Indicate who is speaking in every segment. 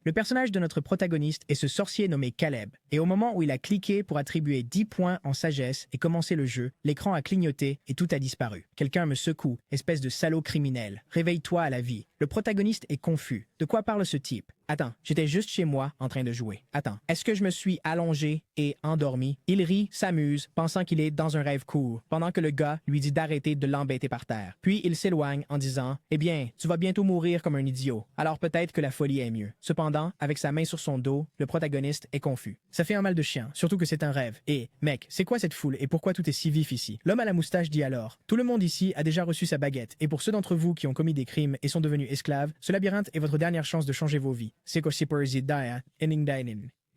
Speaker 1: Le personnage de notre protagoniste est ce sorcier nommé Caleb, et au moment où il a cliqué pour attribuer 10 points en sagesse et commencer le jeu, l'écran a clignoté et tout a disparu. Quelqu'un me secoue, espèce de salaud criminel. Réveille-toi à la vie. Le protagoniste est confus. De quoi parle ce type? Attends, j'étais juste chez moi en train de jouer. Attends, est-ce que je me suis allongé et endormi? Il rit, s'amuse, pensant qu'il est dans un rêve court, pendant que le gars lui dit d'arrêter de l'embêter par terre. Puis il s'éloigne en disant « Eh bien, tu vas bientôt mourir comme un idiot. Alors peut-être que la folie est mieux. » Cependant, avec sa main sur son dos, le protagoniste est confus. Ça fait un mal de chien, surtout que c'est un rêve. Et, mec, c'est quoi cette foule et pourquoi tout est si vif ici? L'homme à la moustache dit alors « Tout le monde ici a déjà reçu sa baguette, et pour ceux d'entre vous qui ont commis des crimes et sont devenus esclaves, ce labyrinthe est votre dernière chance de changer vos vies. C'est quoi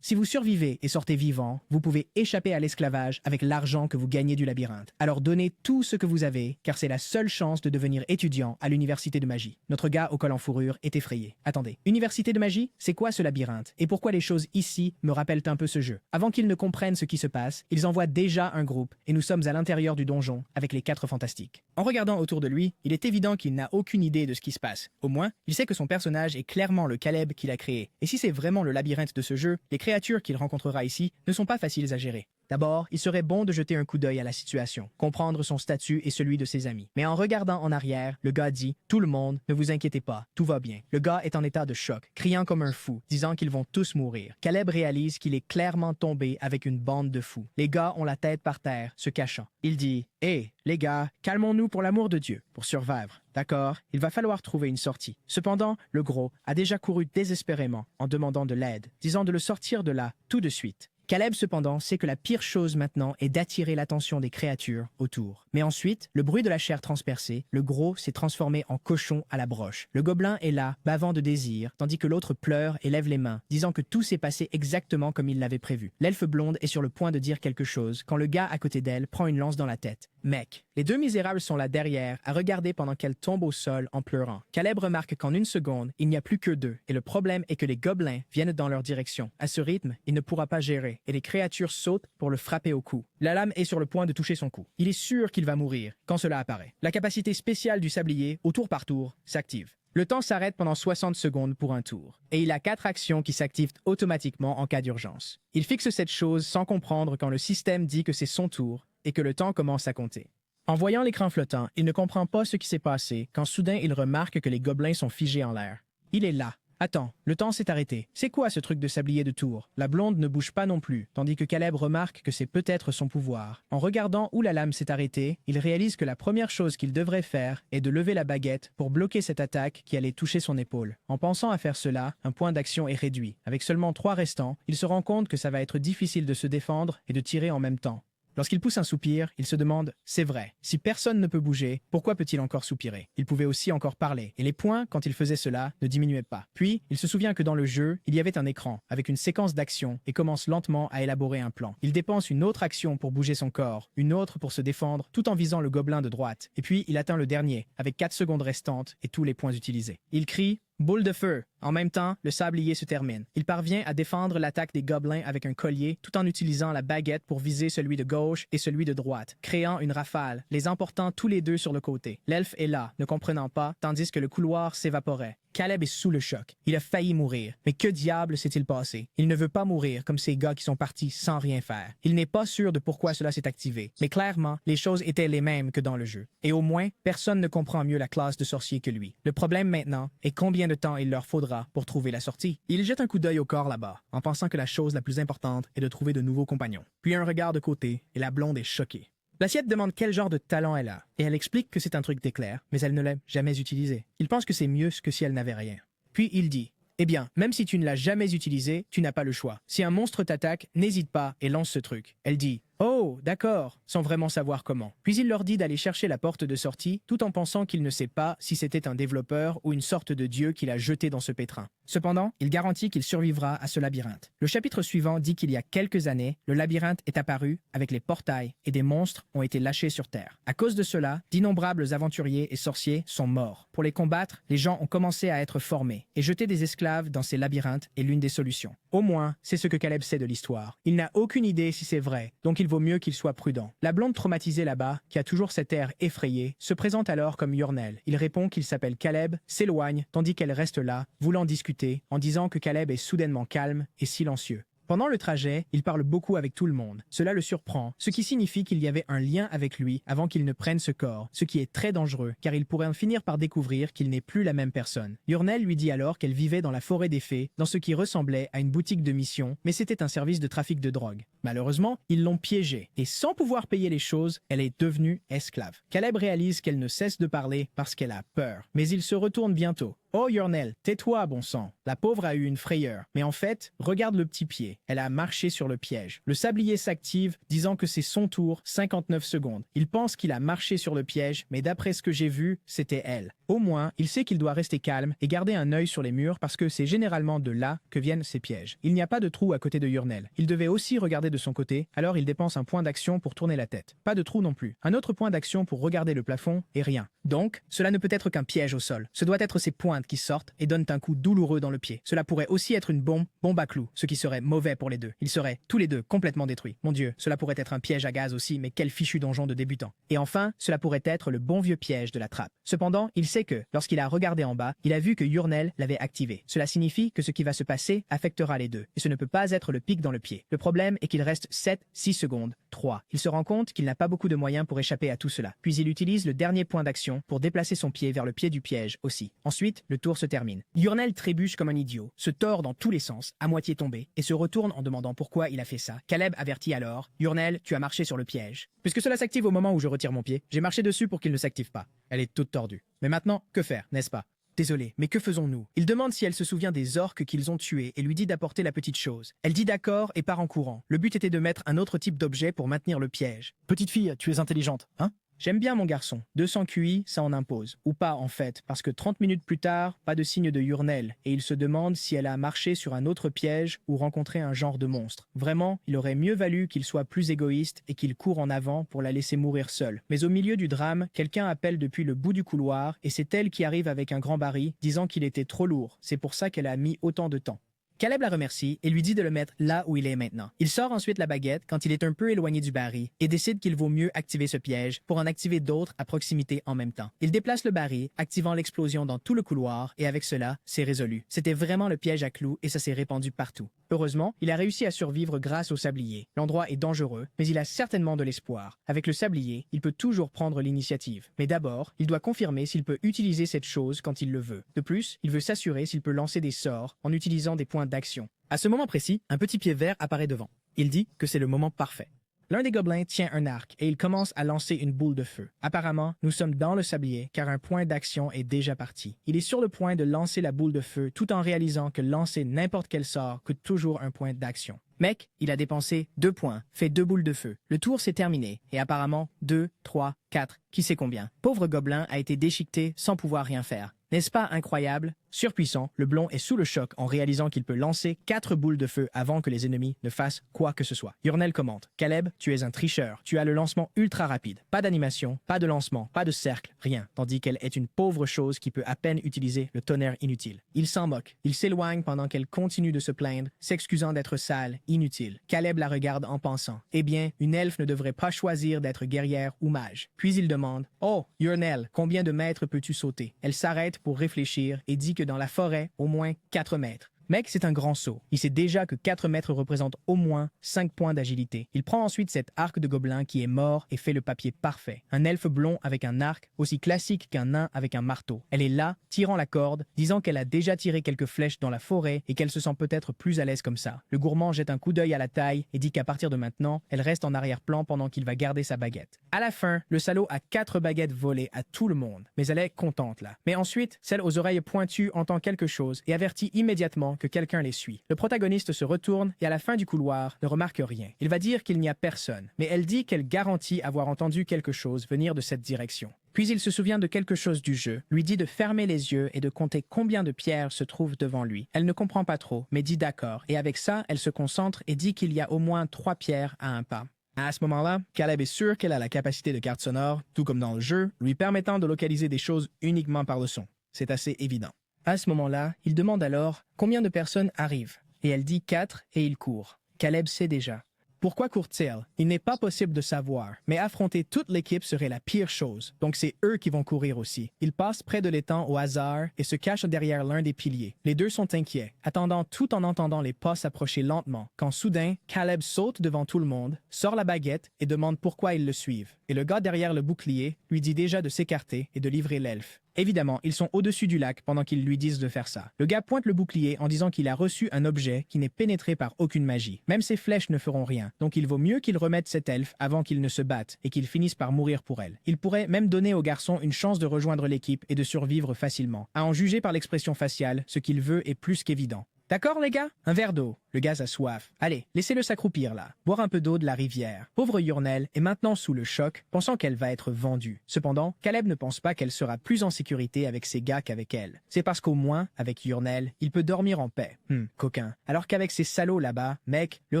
Speaker 1: Si vous survivez et sortez vivant, vous pouvez échapper à l'esclavage avec l'argent que vous gagnez du labyrinthe. Alors donnez tout ce que vous avez, car c'est la seule chance de devenir étudiant à l'université de magie. Notre gars au col en fourrure est effrayé. Attendez, université de magie? C'est quoi ce labyrinthe? Et pourquoi les choses ici me rappellent un peu ce jeu? Avant qu'ils ne comprennent ce qui se passe, ils envoient déjà un groupe et nous sommes à l'intérieur du donjon avec les 4 fantastiques. En regardant autour de lui, il est évident qu'il n'a aucune idée de ce qui se passe. Au moins, il sait que son personnage est clairement le Caleb qu'il a créé. Et si c'est vraiment le labyrinthe de ce jeu, les créatures qu'il rencontrera ici ne sont pas faciles à gérer. D'abord, il serait bon de jeter un coup d'œil à la situation, comprendre son statut et celui de ses amis. Mais en regardant en arrière, le gars dit « Tout le monde, ne vous inquiétez pas, tout va bien ». Le gars est en état de choc, criant comme un fou, disant qu'ils vont tous mourir. Caleb réalise qu'il est clairement tombé avec une bande de fous. Les gars ont la tête par terre, se cachant. Il dit « Hé, les gars, calmons-nous pour l'amour de Dieu, pour survivre. D'accord, il va falloir trouver une sortie. » Cependant, le gros a déjà couru désespérément en demandant de l'aide, disant de le sortir de là tout de suite. Caleb, cependant, sait que la pire chose maintenant est d'attirer l'attention des créatures autour. Mais ensuite, le bruit de la chair transpercée, le gros s'est transformé en cochon à la broche. Le gobelin est là, bavant de désir, tandis que l'autre pleure et lève les mains, disant que tout s'est passé exactement comme il l'avait prévu. L'elfe blonde est sur le point de dire quelque chose quand le gars à côté d'elle prend une lance dans la tête. Mec, les 2 misérables sont là derrière, à regarder pendant qu'elle tombe au sol en pleurant. Caleb remarque qu'en une seconde, il n'y a plus que 2, et le problème est que les gobelins viennent dans leur direction. À ce rythme, il ne pourra pas gérer, et les créatures sautent pour le frapper au cou. La lame est sur le point de toucher son cou. Il est sûr qu'il va mourir quand cela apparaît. La capacité spéciale du sablier, au tour par tour, s'active. Le temps s'arrête pendant 60 secondes pour un tour, et il a 4 actions qui s'activent automatiquement en cas d'urgence. Il fixe cette chose sans comprendre quand le système dit que c'est son tour, et que le temps commence à compter. En voyant l'écran flottant, il ne comprend pas ce qui s'est passé quand soudain il remarque que les gobelins sont figés en l'air. Il est là. Attends, le temps s'est arrêté. C'est quoi ce truc de sablier de tour? La blonde ne bouge pas non plus, tandis que Caleb remarque que c'est peut-être son pouvoir. En regardant où la lame s'est arrêtée, il réalise que la première chose qu'il devrait faire est de lever la baguette pour bloquer cette attaque qui allait toucher son épaule. En pensant à faire cela, un point d'action est réduit. Avec seulement 3 restants, il se rend compte que ça va être difficile de se défendre et de tirer en même temps. Lorsqu'il pousse un soupir, il se demande « C'est vrai, si personne ne peut bouger, pourquoi peut-il encore soupirer ?» Il pouvait aussi encore parler, et les points, quand il faisait cela, ne diminuaient pas. Puis, il se souvient que dans le jeu, il y avait un écran, avec une séquence d'action, et commence lentement à élaborer un plan. Il dépense une autre action pour bouger son corps, une autre pour se défendre, tout en visant le gobelin de droite. Et puis, il atteint le dernier, avec 4 secondes restantes et tous les points utilisés. Il crie « Boule de feu !» En même temps, le sablier se termine. Il parvient à défendre l'attaque des gobelins avec un collier, tout en utilisant la baguette pour viser celui de gauche et celui de droite, créant une rafale, les emportant tous les 2 sur le côté. L'elfe est là, ne comprenant pas, tandis que le couloir s'évaporait. Caleb est sous le choc. Il a failli mourir. Mais que diable s'est-il passé? Il ne veut pas mourir comme ces gars qui sont partis sans rien faire. Il n'est pas sûr de pourquoi cela s'est activé. Mais clairement, les choses étaient les mêmes que dans le jeu. Et au moins, personne ne comprend mieux la classe de sorcier que lui. Le problème maintenant est combien de temps il leur faudra pour trouver la sortie. Il jette un coup d'œil au corps là-bas, en pensant que la chose la plus importante est de trouver de nouveaux compagnons. Puis un regard de côté, et la blonde est choquée. L'assiette demande quel genre de talent elle a, et elle explique que c'est un truc d'éclair, mais elle ne l'a jamais utilisé. Il pense que c'est mieux que si elle n'avait rien. Puis il dit « Eh bien, même si tu ne l'as jamais utilisé, tu n'as pas le choix. Si un monstre t'attaque, n'hésite pas et lance ce truc. » Elle dit « Oh, d'accord », sans vraiment savoir comment. Puis il leur dit d'aller chercher la porte de sortie, tout en pensant qu'il ne sait pas si c'était un développeur ou une sorte de dieu qui l'a jeté dans ce pétrin. Cependant, il garantit qu'il survivra à ce labyrinthe. Le chapitre suivant dit qu'il y a quelques années, le labyrinthe est apparu avec les portails et des monstres ont été lâchés sur Terre. À cause de cela, d'innombrables aventuriers et sorciers sont morts. Pour les combattre, les gens ont commencé à être formés et jeter des esclaves dans ces labyrinthes est l'une des solutions. Au moins, c'est ce que Caleb sait de l'histoire. Il n'a aucune idée si c'est vrai, donc il qu'il vaut mieux qu'il soit prudent. La blonde traumatisée là-bas, qui a toujours cet air effrayé, se présente alors comme Yurnel. Il répond qu'il s'appelle Caleb, s'éloigne, tandis qu'elle reste là, voulant discuter, en disant que Caleb est soudainement calme et silencieux. Pendant le trajet, il parle beaucoup avec tout le monde. Cela le surprend, ce qui signifie qu'il y avait un lien avec lui avant qu'il ne prenne ce corps, ce qui est très dangereux, car il pourrait en finir par découvrir qu'il n'est plus la même personne. Yurnel lui dit alors qu'elle vivait dans la forêt des fées, dans ce qui ressemblait à une boutique de mission, mais c'était un service de trafic de drogue. Malheureusement, ils l'ont piégée, et sans pouvoir payer les choses, elle est devenue esclave. Caleb réalise qu'elle ne cesse de parler parce qu'elle a peur, mais il se retourne bientôt. Oh Yurnel, tais-toi, bon sang. La pauvre a eu une frayeur. Mais en fait, regarde le petit pied. Elle a marché sur le piège. Le sablier s'active, disant que c'est son tour, 59 secondes. Il pense qu'il a marché sur le piège, mais d'après ce que j'ai vu, c'était elle. Au moins, il sait qu'il doit rester calme et garder un œil sur les murs parce que c'est généralement de là que viennent ces pièges. Il n'y a pas de trou à côté de Yurnel. Il devait aussi regarder de son côté, alors il dépense un point d'action pour tourner la tête. Pas de trou non plus. Un autre point d'action pour regarder le plafond et rien. Donc, cela ne peut être qu'un piège au sol. Ce doit être ces pointes qui sortent et donnent un coup douloureux dans le pied. Cela pourrait aussi être une bombe à clous, ce qui serait mauvais pour les deux. Ils seraient tous les deux complètement détruits. Mon Dieu, cela pourrait être un piège à gaz aussi, mais quel fichu donjon de débutant. Et enfin, cela pourrait être le bon vieux piège de la trappe. Cependant, il sait que, lorsqu'il a regardé en bas, il a vu que Yurnel l'avait activé. Cela signifie que ce qui va se passer affectera les deux, et ce ne peut pas être le pic dans le pied. Le problème est qu'il reste 6 secondes, 3. Il se rend compte qu'il n'a pas beaucoup de moyens pour échapper à tout cela. Puis il utilise le dernier point d'action pour déplacer son pied vers le pied du piège aussi. Ensuite, le tour se termine. Yurnel trébuche comme un idiot, se tord dans tous les sens, à moitié tombé, et se retourne en demandant pourquoi il a fait ça. Caleb avertit alors, « Yurnel, tu as marché sur le piège. Puisque cela s'active au moment où je retire mon pied, j'ai marché dessus pour qu'il ne s'active pas. » Elle est toute tordue. Mais maintenant, que faire, n'est-ce pas? Désolé, mais que faisons-nous? Il demande si elle se souvient des orques qu'ils ont tués et lui dit d'apporter la petite chose. Elle dit d'accord et part en courant. Le but était de mettre un autre type d'objet pour maintenir le piège.
Speaker 2: Petite fille, tu es intelligente, hein?
Speaker 1: J'aime bien mon garçon. 200 QI, ça en impose. Ou pas en fait, parce que 30 minutes plus tard, pas de signe de Yurnel, et il se demande si elle a marché sur un autre piège ou rencontré un genre de monstre. Vraiment, il aurait mieux valu qu'il soit plus égoïste et qu'il court en avant pour la laisser mourir seule. Mais au milieu du drame, quelqu'un appelle depuis le bout du couloir, et c'est elle qui arrive avec un grand baril, disant qu'il était trop lourd. C'est pour ça qu'elle a mis autant de temps. Caleb la remercie et lui dit de le mettre là où il est maintenant. Il sort ensuite la baguette quand il est un peu éloigné du baril et décide qu'il vaut mieux activer ce piège pour en activer d'autres à proximité en même temps. Il déplace le baril, activant l'explosion dans tout le couloir et avec cela, c'est résolu. C'était vraiment le piège à clous et ça s'est répandu partout. Heureusement, il a réussi à survivre grâce au sablier. L'endroit est dangereux, mais il a certainement de l'espoir. Avec le sablier, il peut toujours prendre l'initiative. Mais d'abord, il doit confirmer s'il peut utiliser cette chose quand il le veut. De plus, il veut s'assurer s'il peut lancer des sorts en utilisant des points d'action. À ce moment précis, un petit pied vert apparaît devant. Il dit que c'est le moment parfait. L'un des gobelins tient un arc et il commence à lancer une boule de feu. Apparemment, nous sommes dans le sablier car un point d'action est déjà parti. Il est sur le point de lancer la boule de feu tout en réalisant que lancer n'importe quel sort coûte toujours un point d'action. Mec, il a dépensé 2 points, fait 2 boules de feu. Le tour s'est terminé et apparemment 2, 3, 4, qui sait combien. Pauvre gobelin a été déchiqueté sans pouvoir rien faire. N'est-ce pas incroyable? Surpuissant, le blond est sous le choc en réalisant qu'il peut lancer 4 boules de feu avant que les ennemis ne fassent quoi que ce soit. Yurnel commente, « Caleb, tu es un tricheur. Tu as le lancement ultra rapide. Pas d'animation, pas de lancement, pas de cercle, rien. Tandis qu'elle est une pauvre chose qui peut à peine utiliser le tonnerre inutile. » Il s'en moque. Il s'éloigne pendant qu'elle continue de se plaindre, s'excusant d'être sale, inutile. Caleb la regarde en pensant, « Eh bien, une elfe ne devrait pas choisir d'être guerrière ou mage. » Puis il demande, « Oh, Yurnel, combien de mètres peux-tu sauter? » Elle s'arrête pour réfléchir et dit que dans la forêt, au moins 4 mètres. Mec, c'est un grand saut. Il sait déjà que 4 mètres représentent au moins 5 points d'agilité. Il prend ensuite cet arc de gobelin qui est mort et fait le papier parfait. Un elfe blond avec un arc, aussi classique qu'un nain avec un marteau. Elle est là, tirant la corde, disant qu'elle a déjà tiré quelques flèches dans la forêt et qu'elle se sent peut-être plus à l'aise comme ça. Le gourmand jette un coup d'œil à la taille et dit qu'à partir de maintenant, elle reste en arrière-plan pendant qu'il va garder sa baguette. À la fin, le salaud a 4 baguettes volées à tout le monde. Mais elle est contente là. Mais ensuite, celle aux oreilles pointues entend quelque chose et avertit immédiatement que quelqu'un les suit. Le protagoniste se retourne et à la fin du couloir ne remarque rien. Il va dire qu'il n'y a personne, mais elle dit qu'elle garantit avoir entendu quelque chose venir de cette direction. Puis il se souvient de quelque chose du jeu, lui dit de fermer les yeux et de compter combien de pierres se trouvent devant lui. Elle ne comprend pas trop, mais dit d'accord, et avec ça, elle se concentre et dit qu'il y a au moins 3 pierres à un pas. À ce moment-là, Caleb est sûr qu'elle a la capacité de carte sonore, tout comme dans le jeu, lui permettant de localiser des choses uniquement par le son. C'est assez évident. À ce moment-là, il demande alors combien de personnes arrivent, et elle dit 4 et il court. Caleb sait déjà. Pourquoi court-il? Il n'est pas possible de savoir, mais affronter toute l'équipe serait la pire chose, donc c'est eux qui vont courir aussi. Ils passent près de l'étang au hasard et se cachent derrière l'un des piliers. Les deux sont inquiets, attendant tout en entendant les pas s'approcher lentement, quand soudain, Caleb saute devant tout le monde, sort la baguette et demande pourquoi ils le suivent. Et le gars derrière le bouclier lui dit déjà de s'écarter et de livrer l'elfe. Évidemment, ils sont au-dessus du lac pendant qu'ils lui disent de faire ça. Le gars pointe le bouclier en disant qu'il a reçu un objet qui n'est pénétré par aucune magie. Même ses flèches ne feront rien, donc il vaut mieux qu'il remette cet elfe avant qu'il ne se batte et qu'il finisse par mourir pour elle. Il pourrait même donner au garçon une chance de rejoindre l'équipe et de survivre facilement. À en juger par l'expression faciale, ce qu'il veut est plus qu'évident. D'accord, les gars? Un verre d'eau. Le gars a soif. Allez, laissez-le s'accroupir là. Boire un peu d'eau de la rivière. Pauvre Yurnel est maintenant sous le choc, pensant qu'elle va être vendue. Cependant, Caleb ne pense pas qu'elle sera plus en sécurité avec ses gars qu'avec elle. C'est parce qu'au moins, avec Yurnel, il peut dormir en paix. Coquin. Alors qu'avec ces salauds là-bas, mec, le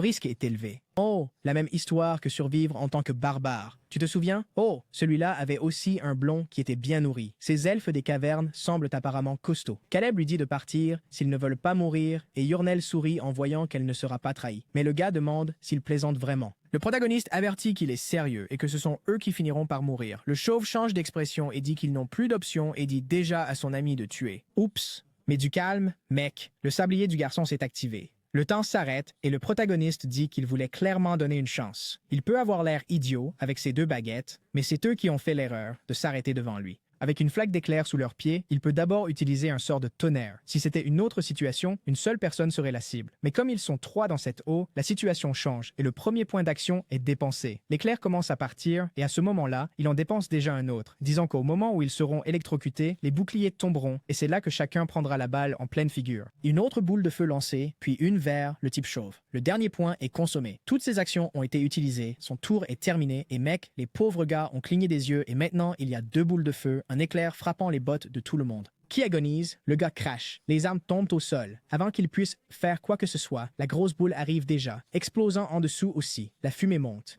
Speaker 1: risque est élevé. Oh, la même histoire que survivre en tant que barbare. Tu te souviens? Oh, celui-là avait aussi un blond qui était bien nourri. Ces elfes des cavernes semblent apparemment costauds. Caleb lui dit de partir s'ils ne veulent pas mourir et Yurnel sourit en voyant qu'elle ne sera pas trahie. Mais le gars demande s'il plaisante vraiment. Le protagoniste avertit qu'il est sérieux et que ce sont eux qui finiront par mourir. Le chauve change d'expression et dit qu'ils n'ont plus d'option et dit déjà à son ami de tuer. Oups. Mais du calme, mec. Le sablier du garçon s'est activé. Le temps s'arrête et le protagoniste dit qu'il voulait clairement donner une chance. Il peut avoir l'air idiot avec ses deux baguettes, mais c'est eux qui ont fait l'erreur de s'arrêter devant lui. Avec une flaque d'éclair sous leurs pieds, il peut d'abord utiliser un sort de tonnerre. Si c'était une autre situation, une seule personne serait la cible. Mais comme ils sont 3 dans cette eau, la situation change et le premier point d'action est dépensé. L'éclair commence à partir et à ce moment-là, il en dépense déjà un autre, disant qu'au moment où ils seront électrocutés, les boucliers tomberont et c'est là que chacun prendra la balle en pleine figure. Une autre boule de feu lancée, puis une vers le type chauve. Le dernier point est consommé. Toutes ces actions ont été utilisées, son tour est terminé et mec, les pauvres gars ont cligné des yeux et maintenant il y a 2 boules de feu, un éclair frappant les bottes de tout le monde. Qui agonise, le gars crache. Les armes tombent au sol. Avant qu'il puisse faire quoi que ce soit, la grosse boule arrive déjà, explosant en dessous aussi. La fumée monte.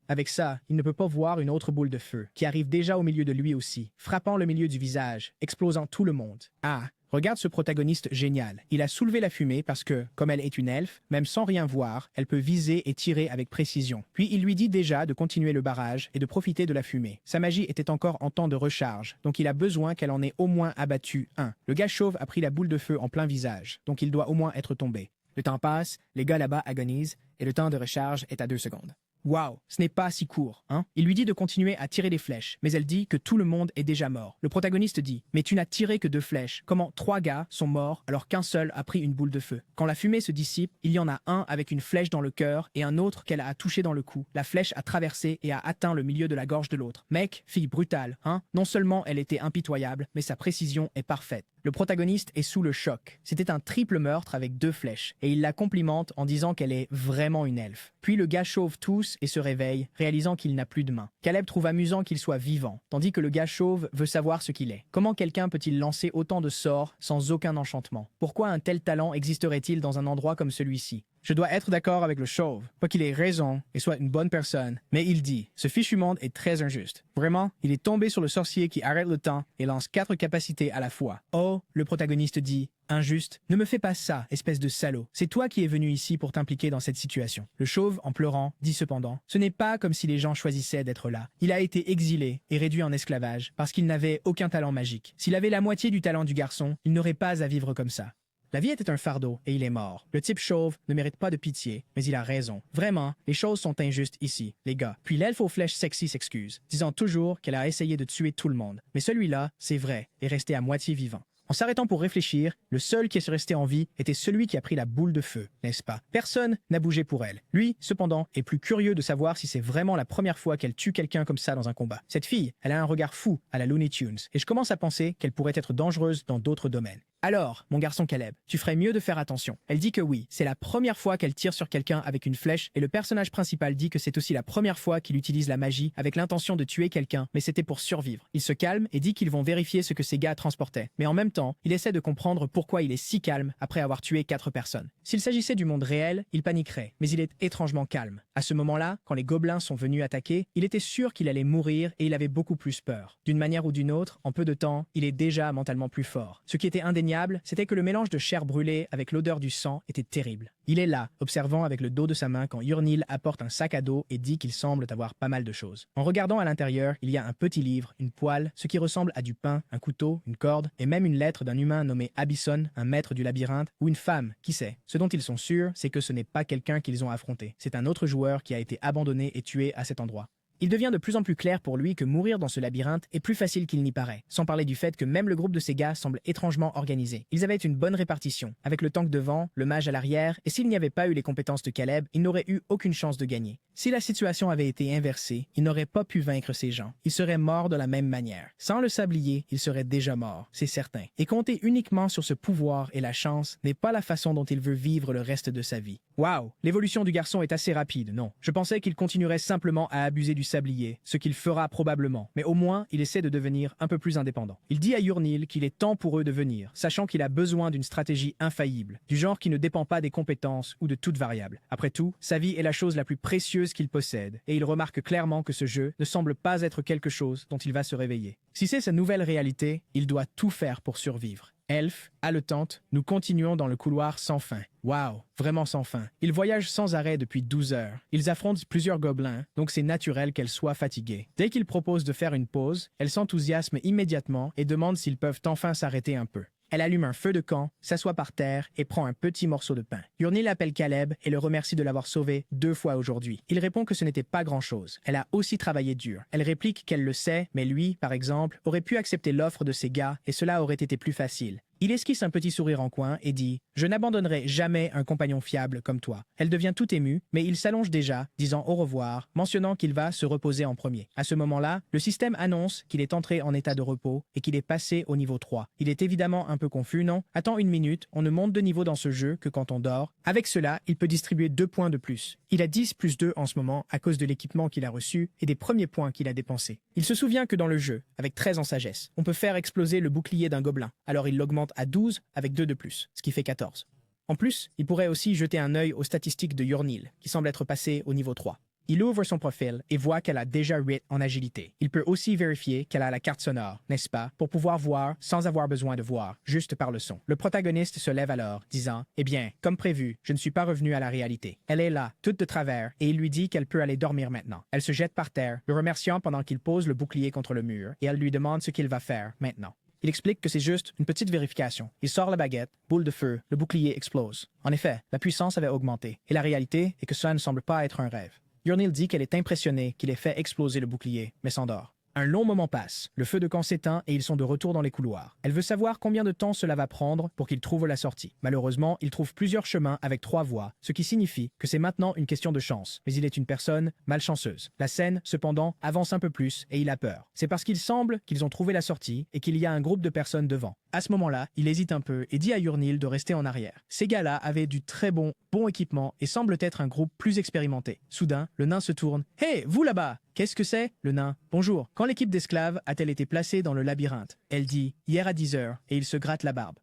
Speaker 1: Avec ça, il ne peut pas voir une autre boule de feu, qui arrive déjà au milieu de lui aussi, frappant le milieu du visage, explosant tout le monde. Ah, regarde ce protagoniste génial. Il a soulevé la fumée parce que, comme elle est une elfe, même sans rien voir, elle peut viser et tirer avec précision. Puis il lui dit déjà de continuer le barrage et de profiter de la fumée. Sa magie était encore en temps de recharge, donc il a besoin qu'elle en ait au moins abattu un. Le gars chauve a pris la boule de feu en plein visage, donc il doit au moins être tombé. Le temps passe, les gars là-bas agonisent, et le temps de recharge est à 2 secondes. Waouh, ce n'est pas si court, hein? Il lui dit de continuer à tirer des flèches, mais elle dit que tout le monde est déjà mort. Le protagoniste dit « Mais tu n'as tiré que 2 flèches. Comment 3 gars sont morts alors qu'un seul a pris une boule de feu? » Quand la fumée se dissipe, il y en a un avec une flèche dans le cœur et un autre qu'elle a touché dans le cou. La flèche a traversé et a atteint le milieu de la gorge de l'autre. Mec, fille brutale, hein? Non seulement elle était impitoyable, mais sa précision est parfaite. Le protagoniste est sous le choc. C'était un triple meurtre avec 2 flèches, et il la complimente en disant qu'elle est vraiment une elfe. Puis le gars chauve tousse et se réveille, réalisant qu'il n'a plus de main. Caleb trouve amusant qu'il soit vivant, tandis que le gars chauve veut savoir ce qu'il est. Comment quelqu'un peut-il lancer autant de sorts sans aucun enchantement? Pourquoi un tel talent existerait-il dans un endroit comme celui-ci? Je dois être d'accord avec le chauve, pas qu'il ait raison et soit une bonne personne, mais il dit « Ce fichu monde est très injuste. Vraiment, il est tombé sur le sorcier qui arrête le temps et lance 4 capacités à la fois. Oh, le protagoniste dit « Injuste, ne me fais pas ça, espèce de salaud. C'est toi qui es venu ici pour t'impliquer dans cette situation. » Le chauve, en pleurant, dit cependant « Ce n'est pas comme si les gens choisissaient d'être là. Il a été exilé et réduit en esclavage parce qu'il n'avait aucun talent magique. S'il avait la moitié du talent du garçon, il n'aurait pas à vivre comme ça. » La vie était un fardeau et il est mort. Le type chauve ne mérite pas de pitié, mais il a raison. Vraiment, les choses sont injustes ici, les gars. Puis l'elfe aux flèches sexy s'excuse, disant toujours qu'elle a essayé de tuer tout le monde. Mais celui-là, c'est vrai, est resté à moitié vivant. En s'arrêtant pour réfléchir, le seul qui est resté en vie était celui qui a pris la boule de feu, n'est-ce pas? Personne n'a bougé pour elle. Lui, cependant, est plus curieux de savoir si c'est vraiment la première fois qu'elle tue quelqu'un comme ça dans un combat. Cette fille, elle a un regard fou à la Looney Tunes, et je commence à penser qu'elle pourrait être dangereuse dans d'autres domaines. Alors, mon garçon Caleb, tu ferais mieux de faire attention. Elle dit que oui, c'est la première fois qu'elle tire sur quelqu'un avec une flèche et le personnage principal dit que c'est aussi la première fois qu'il utilise la magie avec l'intention de tuer quelqu'un, mais c'était pour survivre. Il se calme et dit qu'ils vont vérifier ce que ces gars transportaient. Mais en même temps, il essaie de comprendre pourquoi il est si calme après avoir tué 4 personnes. S'il s'agissait du monde réel, il paniquerait, mais il est étrangement calme. À ce moment-là, quand les gobelins sont venus attaquer, il était sûr qu'il allait mourir et il avait beaucoup plus peur. D'une manière ou d'une autre, en peu de temps, il est déjà mentalement plus fort. Ce qui était indéniable indéniable, c'était que le mélange de chair brûlée avec l'odeur du sang était terrible. Il est là, observant avec le dos de sa main quand Urnil apporte un sac à dos et dit qu'il semble avoir pas mal de choses. En regardant à l'intérieur, il y a un petit livre, une poêle, ce qui ressemble à du pain, un couteau, une corde, et même une lettre d'un humain nommé Abysson, un maître du labyrinthe, ou une femme, qui sait. Ce dont ils sont sûrs, c'est que ce n'est pas quelqu'un qu'ils ont affronté. C'est un autre joueur qui a été abandonné et tué à cet endroit. Il devient de plus en plus clair pour lui que mourir dans ce labyrinthe est plus facile qu'il n'y paraît, sans parler du fait que même le groupe de ces gars semble étrangement organisé. Ils avaient une bonne répartition, avec le tank devant, le mage à l'arrière, et s'il n'y avait pas eu les compétences de Caleb, il n'aurait eu aucune chance de gagner. Si la situation avait été inversée, il n'aurait pas pu vaincre ces gens. Il serait mort de la même manière. Sans le sablier, il serait déjà mort, c'est certain. Et compter uniquement sur ce pouvoir et la chance n'est pas la façon dont il veut vivre le reste de sa vie. Waouh, l'évolution du garçon est assez rapide, non? Je pensais qu'il continuerait simplement à abuser du sablier, ce qu'il fera probablement, mais au moins, il essaie de devenir un peu plus indépendant. Il dit à Urnil qu'il est temps pour eux de venir, sachant qu'il a besoin d'une stratégie infaillible, du genre qui ne dépend pas des compétences ou de toute variable. Après tout, sa vie est la chose la plus précieuse qu'il possède, et il remarque clairement que ce jeu ne semble pas être quelque chose dont il va se réveiller. Si c'est sa nouvelle réalité, il doit tout faire pour survivre. Elfe, haletante, nous continuons dans le couloir sans fin. Waouh, vraiment sans fin. Ils voyagent sans arrêt depuis 12 heures. Ils affrontent plusieurs gobelins, donc c'est naturel qu'elle soit fatiguée. Dès qu'ils proposent de faire une pause, elle s'enthousiasme immédiatement et demande s'ils peuvent enfin s'arrêter un peu. Elle allume un feu de camp, s'assoit par terre et prend un petit morceau de pain. Urnil appelle Caleb et le remercie de l'avoir sauvé 2 fois aujourd'hui. Il répond que ce n'était pas grand-chose. Elle a aussi travaillé dur. Elle réplique qu'elle le sait, mais lui, par exemple, aurait pu accepter l'offre de ses gars et cela aurait été plus facile. Il esquisse un petit sourire en coin et dit « Je n'abandonnerai jamais un compagnon fiable comme toi ». Elle devient tout émue, mais il s'allonge déjà, disant au revoir, mentionnant qu'il va se reposer en premier. À ce moment-là, le système annonce qu'il est entré en état de repos et qu'il est passé au niveau 3. Il est évidemment un peu confus, non? Attends une minute, on ne monte de niveau dans ce jeu que quand on dort. Avec cela, il peut distribuer 2 points de plus. Il a 10 plus 2 en ce moment à cause de l'équipement qu'il a reçu et des premiers points qu'il a dépensés. Il se souvient que dans le jeu, avec 13 en sagesse, on peut faire exploser le bouclier d'un gobelin. Alors il l'augmente à 12 avec 2 de plus, ce qui fait 14. En plus, il pourrait aussi jeter un œil aux statistiques de Urnil, qui semble être passé au niveau 3. Il ouvre son profil et voit qu'elle a déjà 8 en agilité. Il peut aussi vérifier qu'elle a la carte sonore, n'est-ce pas, pour pouvoir voir sans avoir besoin de voir, juste par le son. Le protagoniste se lève alors, disant « Eh bien, comme prévu, je ne suis pas revenu à la réalité. » Elle est là, toute de travers, et il lui dit qu'elle peut aller dormir maintenant. Elle se jette par terre, le remerciant pendant qu'il pose le bouclier contre le mur, et elle lui demande ce qu'il va faire maintenant. Il explique que c'est juste une petite vérification. Il sort la baguette, boule de feu, le bouclier explose. En effet, la puissance avait augmenté, et la réalité est que cela ne semble pas être un rêve. Urnil dit qu'elle est impressionnée qu'il ait fait exploser le bouclier, mais s'endort. Un long moment passe, le feu de camp s'éteint et ils sont de retour dans les couloirs. Elle veut savoir combien de temps cela va prendre pour qu'ils trouvent la sortie. Malheureusement, il trouve plusieurs chemins avec 3 voies, ce qui signifie que c'est maintenant une question de chance. Mais il est une personne malchanceuse. La scène, cependant, avance un peu plus et il a peur. C'est parce qu'il semble qu'ils ont trouvé la sortie et qu'il y a un groupe de personnes devant. À ce moment-là, il hésite un peu et dit à Urnil de rester en arrière. Ces gars-là avaient du très bon équipement et semblent être un groupe plus expérimenté. Soudain, le nain se tourne. « Hé, vous là-bas! Qu'est-ce que c'est? » Le nain. « Bonjour. Quand l'équipe d'esclaves a-t-elle été placée dans le labyrinthe? » Elle dit « Hier à 10 heures. » Et il se gratte la barbe.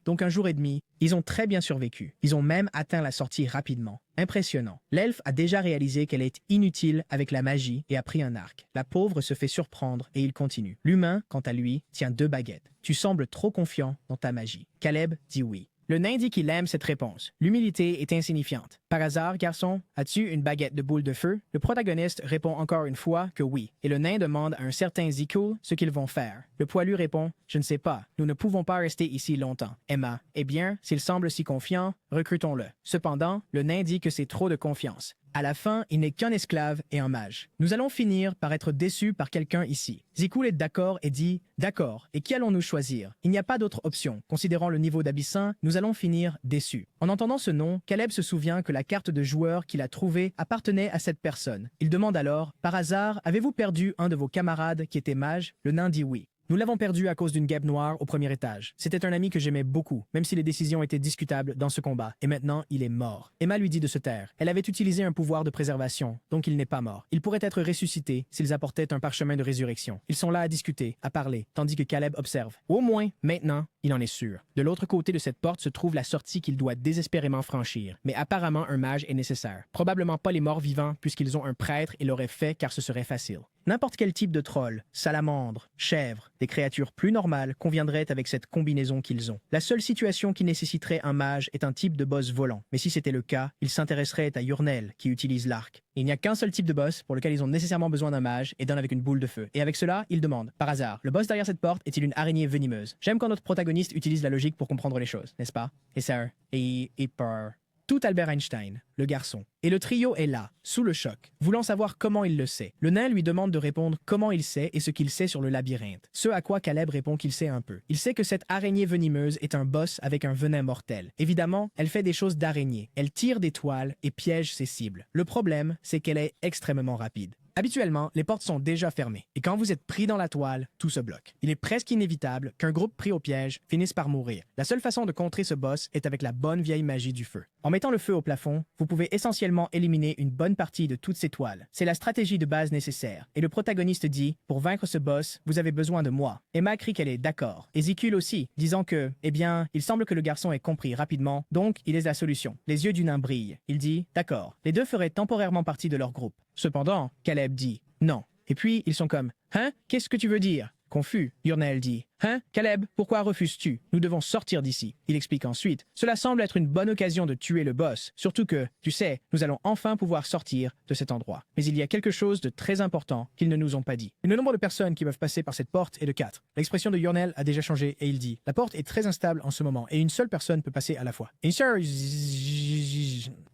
Speaker 1: Donc un jour et demi. Ils ont très bien survécu. Ils ont même atteint la sortie rapidement. Impressionnant. L'elfe a déjà réalisé qu'elle est inutile avec la magie et a pris un arc. La pauvre se fait surprendre et il continue. L'humain, quant à lui, tient 2 baguettes. Tu sembles trop confiant dans ta magie. Caleb dit oui. Le nain dit qu'il aime cette réponse. L'humilité est insignifiante. Par hasard, garçon, as-tu une baguette de boule de feu? Le protagoniste répond encore une fois que oui. Et le nain demande à un certain Zikul ce qu'ils vont faire. Le poilu répond « Je ne sais pas. Nous ne pouvons pas rester ici longtemps. » Emma. Eh bien, s'il semble si confiant, recrutons-le. Cependant, le nain dit que c'est trop de confiance. À la fin, il n'est qu'un esclave et un mage. Nous allons finir par être déçus par quelqu'un ici. Zikul est d'accord et dit « D'accord, et qui allons-nous choisir? Il n'y a pas d'autre option. Considérant le niveau d'Abyssin, nous allons finir déçus. » En entendant ce nom, Caleb se souvient que la carte de joueur qu'il a trouvée appartenait à cette personne. Il demande alors « Par hasard, avez-vous perdu un de vos camarades qui était mage? » Le nain dit oui. Nous l'avons perdu à cause d'une guêpe noire au premier étage. C'était un ami que j'aimais beaucoup, même si les décisions étaient discutables dans ce combat. Et maintenant, il est mort. Emma lui dit de se taire. Elle avait utilisé un pouvoir de préservation, donc il n'est pas mort. Il pourrait être ressuscité s'ils apportaient un parchemin de résurrection. Ils sont là à discuter, à parler, tandis que Caleb observe. Au moins, maintenant, il en est sûr. De l'autre côté de cette porte se trouve la sortie qu'il doit désespérément franchir. Mais apparemment, un mage est nécessaire. Probablement pas les morts vivants, puisqu'ils ont un prêtre et l'auraient fait car ce serait facile. N'importe quel type de troll, salamandre, chèvre, des créatures plus normales conviendraient avec cette combinaison qu'ils ont. La seule situation qui nécessiterait un mage est un type de boss volant. Mais si c'était le cas, il s'intéresserait à Yurnel qui utilise l'arc. Il n'y a qu'un seul type de boss pour lequel ils ont nécessairement besoin d'un mage et d'un avec une boule de feu. Et avec cela, ils demandent, par hasard, le boss derrière cette porte est-il une araignée venimeuse? J'aime quand notre protagoniste utilise la logique pour comprendre les choses, n'est-ce pas? Et ça, et peur. Tout Albert Einstein, le garçon. Et le trio est là, sous le choc, voulant savoir comment il le sait. Le nain lui demande de répondre comment il sait et ce qu'il sait sur le labyrinthe. Ce à quoi Caleb répond qu'il sait un peu. Il sait que cette araignée venimeuse est un boss avec un venin mortel. Évidemment, elle fait des choses d'araignée. Elle tire des toiles et piège ses cibles. Le problème, c'est qu'elle est extrêmement rapide. Habituellement, les portes sont déjà fermées, et quand vous êtes pris dans la toile, tout se bloque. Il est presque inévitable qu'un groupe pris au piège finisse par mourir. La seule façon de contrer ce boss est avec la bonne vieille magie du feu. En mettant le feu au plafond, vous pouvez essentiellement éliminer une bonne partie de toutes ces toiles. C'est la stratégie de base nécessaire, et le protagoniste dit « Pour vaincre ce boss, vous avez besoin de moi ». Emma crie qu'elle est d'accord. Ezekiel aussi, disant que, eh bien, il semble que le garçon ait compris rapidement, donc il est la solution. Les yeux du nain brillent. Il dit « D'accord, les deux feraient temporairement partie de leur groupe ». Cependant, Caleb dit « Non ». Et puis, ils sont comme « Hein? Qu'est-ce que tu veux dire ?» Confus, Yurnel dit « Hein, Caleb, pourquoi refuses-tu? Nous devons sortir d'ici. » Il explique ensuite « Cela semble être une bonne occasion de tuer le boss, surtout que, tu sais, nous allons enfin pouvoir sortir de cet endroit. Mais il y a quelque chose de très important qu'ils ne nous ont pas dit. Le nombre de personnes qui peuvent passer par cette porte est de 4. L'expression de Yurnel a déjà changé et il dit « La porte est très instable en ce moment et une seule personne peut passer à la fois. »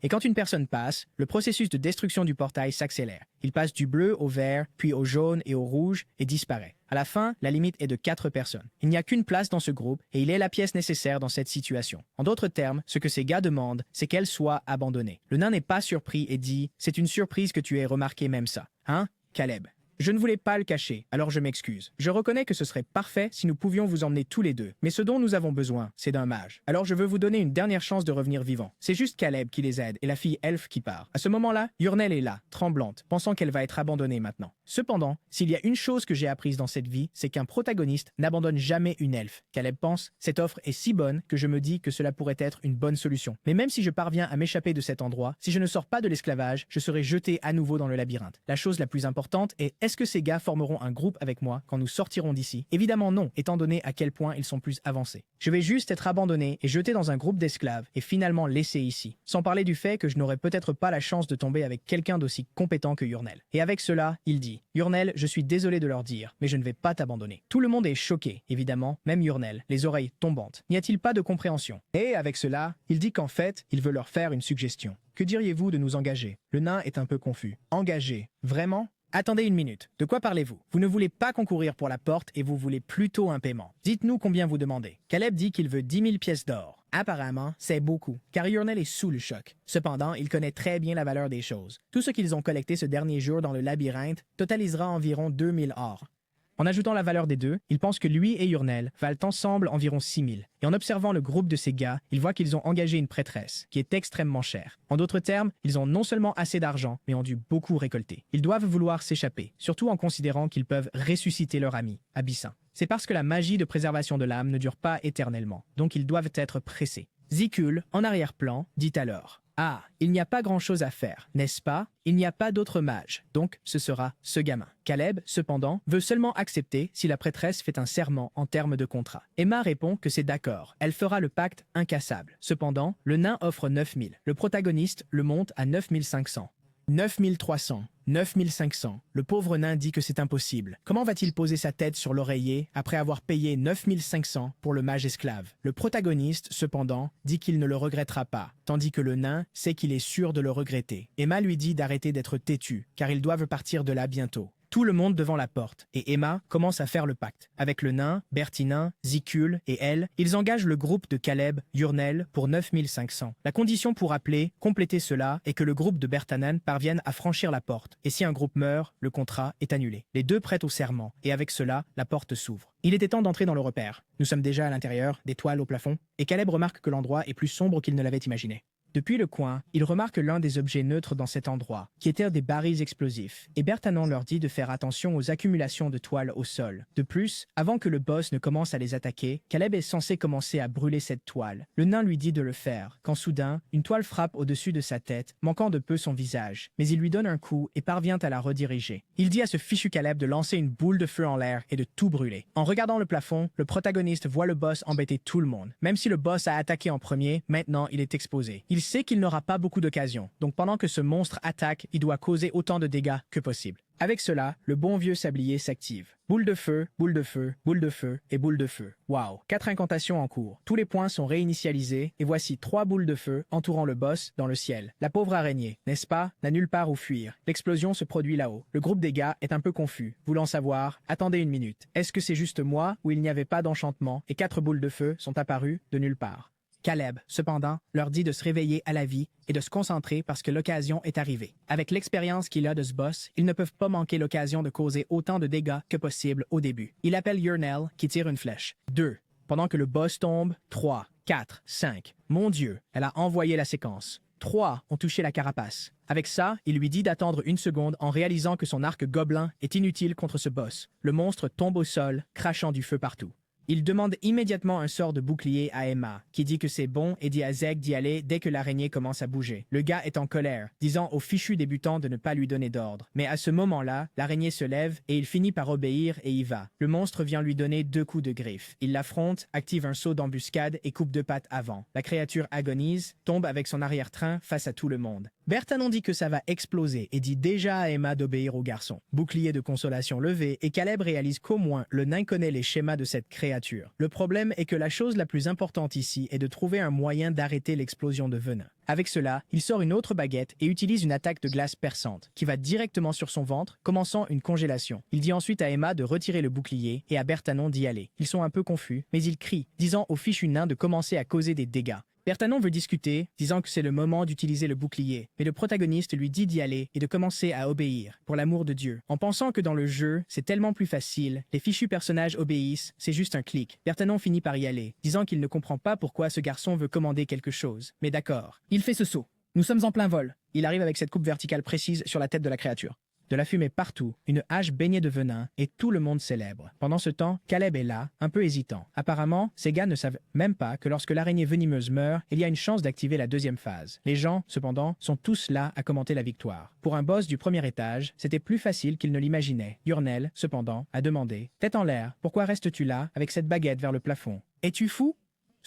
Speaker 1: Et quand une personne passe, le processus de destruction du portail s'accélère. Il passe du bleu au vert, puis au jaune et au rouge et disparaît. À la fin, la limite est de 4 personnes. Il n'y a qu'une place dans ce groupe et il est la pièce nécessaire dans cette situation. En d'autres termes, ce que ces gars demandent, c'est qu'elle soit abandonnée. Le nain n'est pas surpris et dit « C'est une surprise que tu aies remarqué même ça. Hein, Caleb ?» Je ne voulais pas le cacher, alors je m'excuse. Je reconnais que ce serait parfait si nous pouvions vous emmener tous les deux, mais ce dont nous avons besoin, c'est d'un mage. Alors je veux vous donner une dernière chance de revenir vivant. C'est juste Caleb qui les aide et la fille elfe qui part. À ce moment-là, Yurnel est là, tremblante, pensant qu'elle va être abandonnée maintenant. Cependant, s'il y a une chose que j'ai apprise dans cette vie, c'est qu'un protagoniste n'abandonne jamais une elfe. Caleb pense, cette offre est si bonne que je me dis que cela pourrait être une bonne solution. Mais même si je parviens à m'échapper de cet endroit, si je ne sors pas de l'esclavage, je serai jeté à nouveau dans le labyrinthe. La chose la plus importante est, est-ce que ces gars formeront un groupe avec moi quand nous sortirons d'ici? Évidemment non, étant donné à quel point ils sont plus avancés. Je vais juste être abandonné et jeté dans un groupe d'esclaves et finalement laissé ici. Sans parler du fait que je n'aurai peut-être pas la chance de tomber avec quelqu'un d'aussi compétent que Yurnel. Et avec cela, il dit « Yurnel, je suis désolé de leur dire, mais je ne vais pas t'abandonner. » Tout le monde est choqué, évidemment, même Yurnel, les oreilles tombantes. N'y a-t-il pas de compréhension? Et avec cela, il dit qu'en fait, il veut leur faire une suggestion. Que diriez-vous de nous engager? Le nain est un peu confus. Engager? Vraiment? Attendez une minute, de quoi parlez-vous? Vous ne voulez pas concourir pour la porte et vous voulez plutôt un paiement. Dites-nous combien vous demandez. Caleb dit qu'il veut 10 000 pièces d'or. Apparemment, c'est beaucoup, car Yurnel est sous le choc. Cependant, il connaît très bien la valeur des choses. Tout ce qu'ils ont collecté ce dernier jour dans le labyrinthe totalisera environ 2000 or. En ajoutant la valeur des deux, il pense que lui et Yurnel valent ensemble environ 6000. Et en observant le groupe de ces gars, il voit qu'ils ont engagé une prêtresse, qui est extrêmement chère. En d'autres termes, ils ont non seulement assez d'argent, mais ont dû beaucoup récolter. Ils doivent vouloir s'échapper, surtout en considérant qu'ils peuvent ressusciter leur ami, Abyssin. C'est parce que la magie de préservation de l'âme ne dure pas éternellement, donc ils doivent être pressés. Zikul, en arrière-plan, dit alors « Ah, il n'y a pas grand-chose à faire, n'est-ce pas? Il n'y a pas d'autre mage, donc ce sera ce gamin. » Caleb, cependant, veut seulement accepter si la prêtresse fait un serment en termes de contrat. Emma répond que c'est d'accord, elle fera le pacte incassable. Cependant, le nain offre 9000. Le protagoniste le monte à 9500. 9300, 9500. Le pauvre nain dit que c'est impossible. Comment va-t-il poser sa tête sur l'oreiller après avoir payé 9500 pour le mage esclave? Le protagoniste, cependant, dit qu'il ne le regrettera pas, tandis que le nain sait qu'il est sûr de le regretter. Emma lui dit d'arrêter d'être têtu, car ils doivent partir de là bientôt. Tout le monde devant la porte, et Emma commence à faire le pacte. Avec le nain, Bertinin, Zikul et elle, ils engagent le groupe de Caleb, Yurnel, pour 9500. La condition pour compléter cela, est que le groupe de Bertanan parvienne à franchir la porte, et si un groupe meurt, le contrat est annulé. Les deux prêtent au serment, et avec cela, la porte s'ouvre. Il était temps d'entrer dans le repère. Nous sommes déjà à l'intérieur, des toiles au plafond, et Caleb remarque que l'endroit est plus sombre qu'il ne l'avait imaginé. Depuis le coin, ils remarquent l'un des objets neutres dans cet endroit, qui étaient des barils explosifs, et Bertanon leur dit de faire attention aux accumulations de toile au sol. De plus, avant que le boss ne commence à les attaquer, Caleb est censé commencer à brûler cette toile. Le nain lui dit de le faire, quand soudain, une toile frappe au-dessus de sa tête, manquant de peu son visage, mais il lui donne un coup et parvient à la rediriger. Il dit à ce fichu Caleb de lancer une boule de feu en l'air et de tout brûler. En regardant le plafond, le protagoniste voit le boss embêter tout le monde. Même si le boss a attaqué en premier, maintenant il est exposé. Il sait qu'il n'aura pas beaucoup d'occasions, donc pendant que ce monstre attaque, il doit causer autant de dégâts que possible. Avec cela, le bon vieux sablier s'active. Boule de feu, boule de feu, boule de feu et boule de feu. Waouh, 4 incantations en cours. Tous les points sont réinitialisés et voici 3 boules de feu entourant le boss dans le ciel. La pauvre araignée, n'est-ce pas, n'a nulle part où fuir. L'explosion se produit là-haut. Le groupe des gars est un peu confus. Voulant savoir, attendez une minute. Est-ce que c'est juste moi ou il n'y avait pas d'enchantement et 4 boules de feu sont apparues de nulle part? Caleb, cependant, leur dit de se réveiller à la vie et de se concentrer parce que l'occasion est arrivée. Avec l'expérience qu'il a de ce boss, ils ne peuvent pas manquer l'occasion de causer autant de dégâts que possible au début. Il appelle Yurnel qui tire une flèche. 2. Pendant que le boss tombe, 3, 4, 5. Mon Dieu, elle a envoyé la séquence. 3 ont touché la carapace. Avec ça, il lui dit d'attendre une seconde en réalisant que son arc gobelin est inutile contre ce boss. Le monstre tombe au sol, crachant du feu partout. Il demande immédiatement un sort de bouclier à Emma, qui dit que c'est bon et dit à Zeg d'y aller dès que l'araignée commence à bouger. Le gars est en colère, disant au fichu débutant de ne pas lui donner d'ordre. Mais à ce moment-là, l'araignée se lève et il finit par obéir et y va. Le monstre vient lui donner 2 coups de griffe. Il l'affronte, active un saut d'embuscade et coupe 2 pattes avant. La créature agonise, tombe avec son arrière-train face à tout le monde. Bertanon dit que ça va exploser et dit déjà à Emma d'obéir au garçon. Bouclier de consolation levé et Caleb réalise qu'au moins le nain connaît les schémas de cette créature. Le problème est que la chose la plus importante ici est de trouver un moyen d'arrêter l'explosion de venin. Avec cela, il sort une autre baguette et utilise une attaque de glace perçante, qui va directement sur son ventre, commençant une congélation. Il dit ensuite à Emma de retirer le bouclier et à Bertanon d'y aller. Ils sont un peu confus, mais ils crient, disant au fichu nain de commencer à causer des dégâts. Bertanon veut discuter, disant que c'est le moment d'utiliser le bouclier, mais le protagoniste lui dit d'y aller et de commencer à obéir, pour l'amour de Dieu. En pensant que dans le jeu, c'est tellement plus facile, les fichus personnages obéissent, c'est juste un clic. Bertanon finit par y aller, disant qu'il ne comprend pas pourquoi ce garçon veut commander quelque chose. Mais d'accord. Il fait ce saut. Nous sommes en plein vol. Il arrive avec cette coupe verticale précise sur la tête de la créature. De la fumée partout, une hache baignée de venin et tout le monde célèbre. Pendant ce temps, Caleb est là, un peu hésitant. Apparemment, ces gars ne savent même pas que lorsque l'araignée venimeuse meurt, il y a une chance d'activer la deuxième phase. Les gens, cependant, sont tous là à commenter la victoire. Pour un boss du premier étage, c'était plus facile qu'il ne l'imaginait. Yurnel, cependant, a demandé « Tête en l'air, pourquoi restes-tu là avec cette baguette vers le plafond? Es-tu fou ?»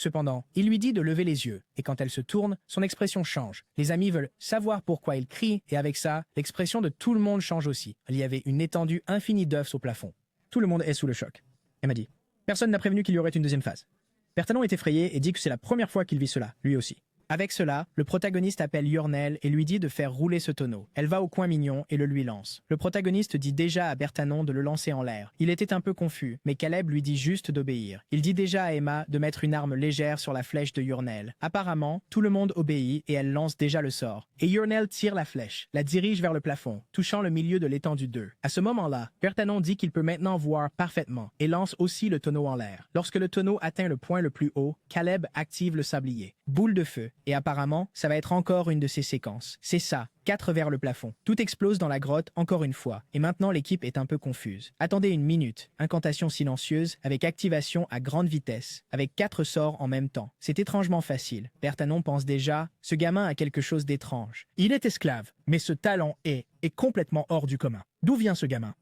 Speaker 1: Cependant, il lui dit de lever les yeux, et quand elle se tourne, son expression change. Les amis veulent savoir pourquoi il crie, et avec ça, l'expression de tout le monde change aussi. Il y avait une étendue infinie d'œufs au plafond. Tout le monde est sous le choc. Elle m'a dit. Personne n'a prévenu qu'il y aurait une deuxième phase. Bertanon est effrayé et dit que c'est la première fois qu'il vit cela, lui aussi. Avec cela, le protagoniste appelle Yurnel et lui dit de faire rouler ce tonneau. Elle va au coin mignon et le lui lance. Le protagoniste dit déjà à Bertanon de le lancer en l'air. Il était un peu confus, mais Caleb lui dit juste d'obéir. Il dit déjà à Emma de mettre une arme légère sur la flèche de Yurnel. Apparemment, tout le monde obéit et elle lance déjà le sort. Et Yurnel tire la flèche, la dirige vers le plafond, touchant le milieu de l'étendue 2. À ce moment-là, Bertanon dit qu'il peut maintenant voir parfaitement et lance aussi le tonneau en l'air. Lorsque le tonneau atteint le point le plus haut, Caleb active le sablier. Boule de feu. Et apparemment, ça va être encore une de ces séquences. C'est ça, 4 vers le plafond. Tout explose dans la grotte encore une fois, et maintenant l'équipe est un peu confuse. Attendez une minute, incantation silencieuse, avec activation à grande vitesse, avec 4 sorts en même temps. C'est étrangement facile. Bertanon pense déjà, ce gamin a quelque chose d'étrange. Il est esclave, mais ce talent est complètement hors du commun. D'où vient ce gamin?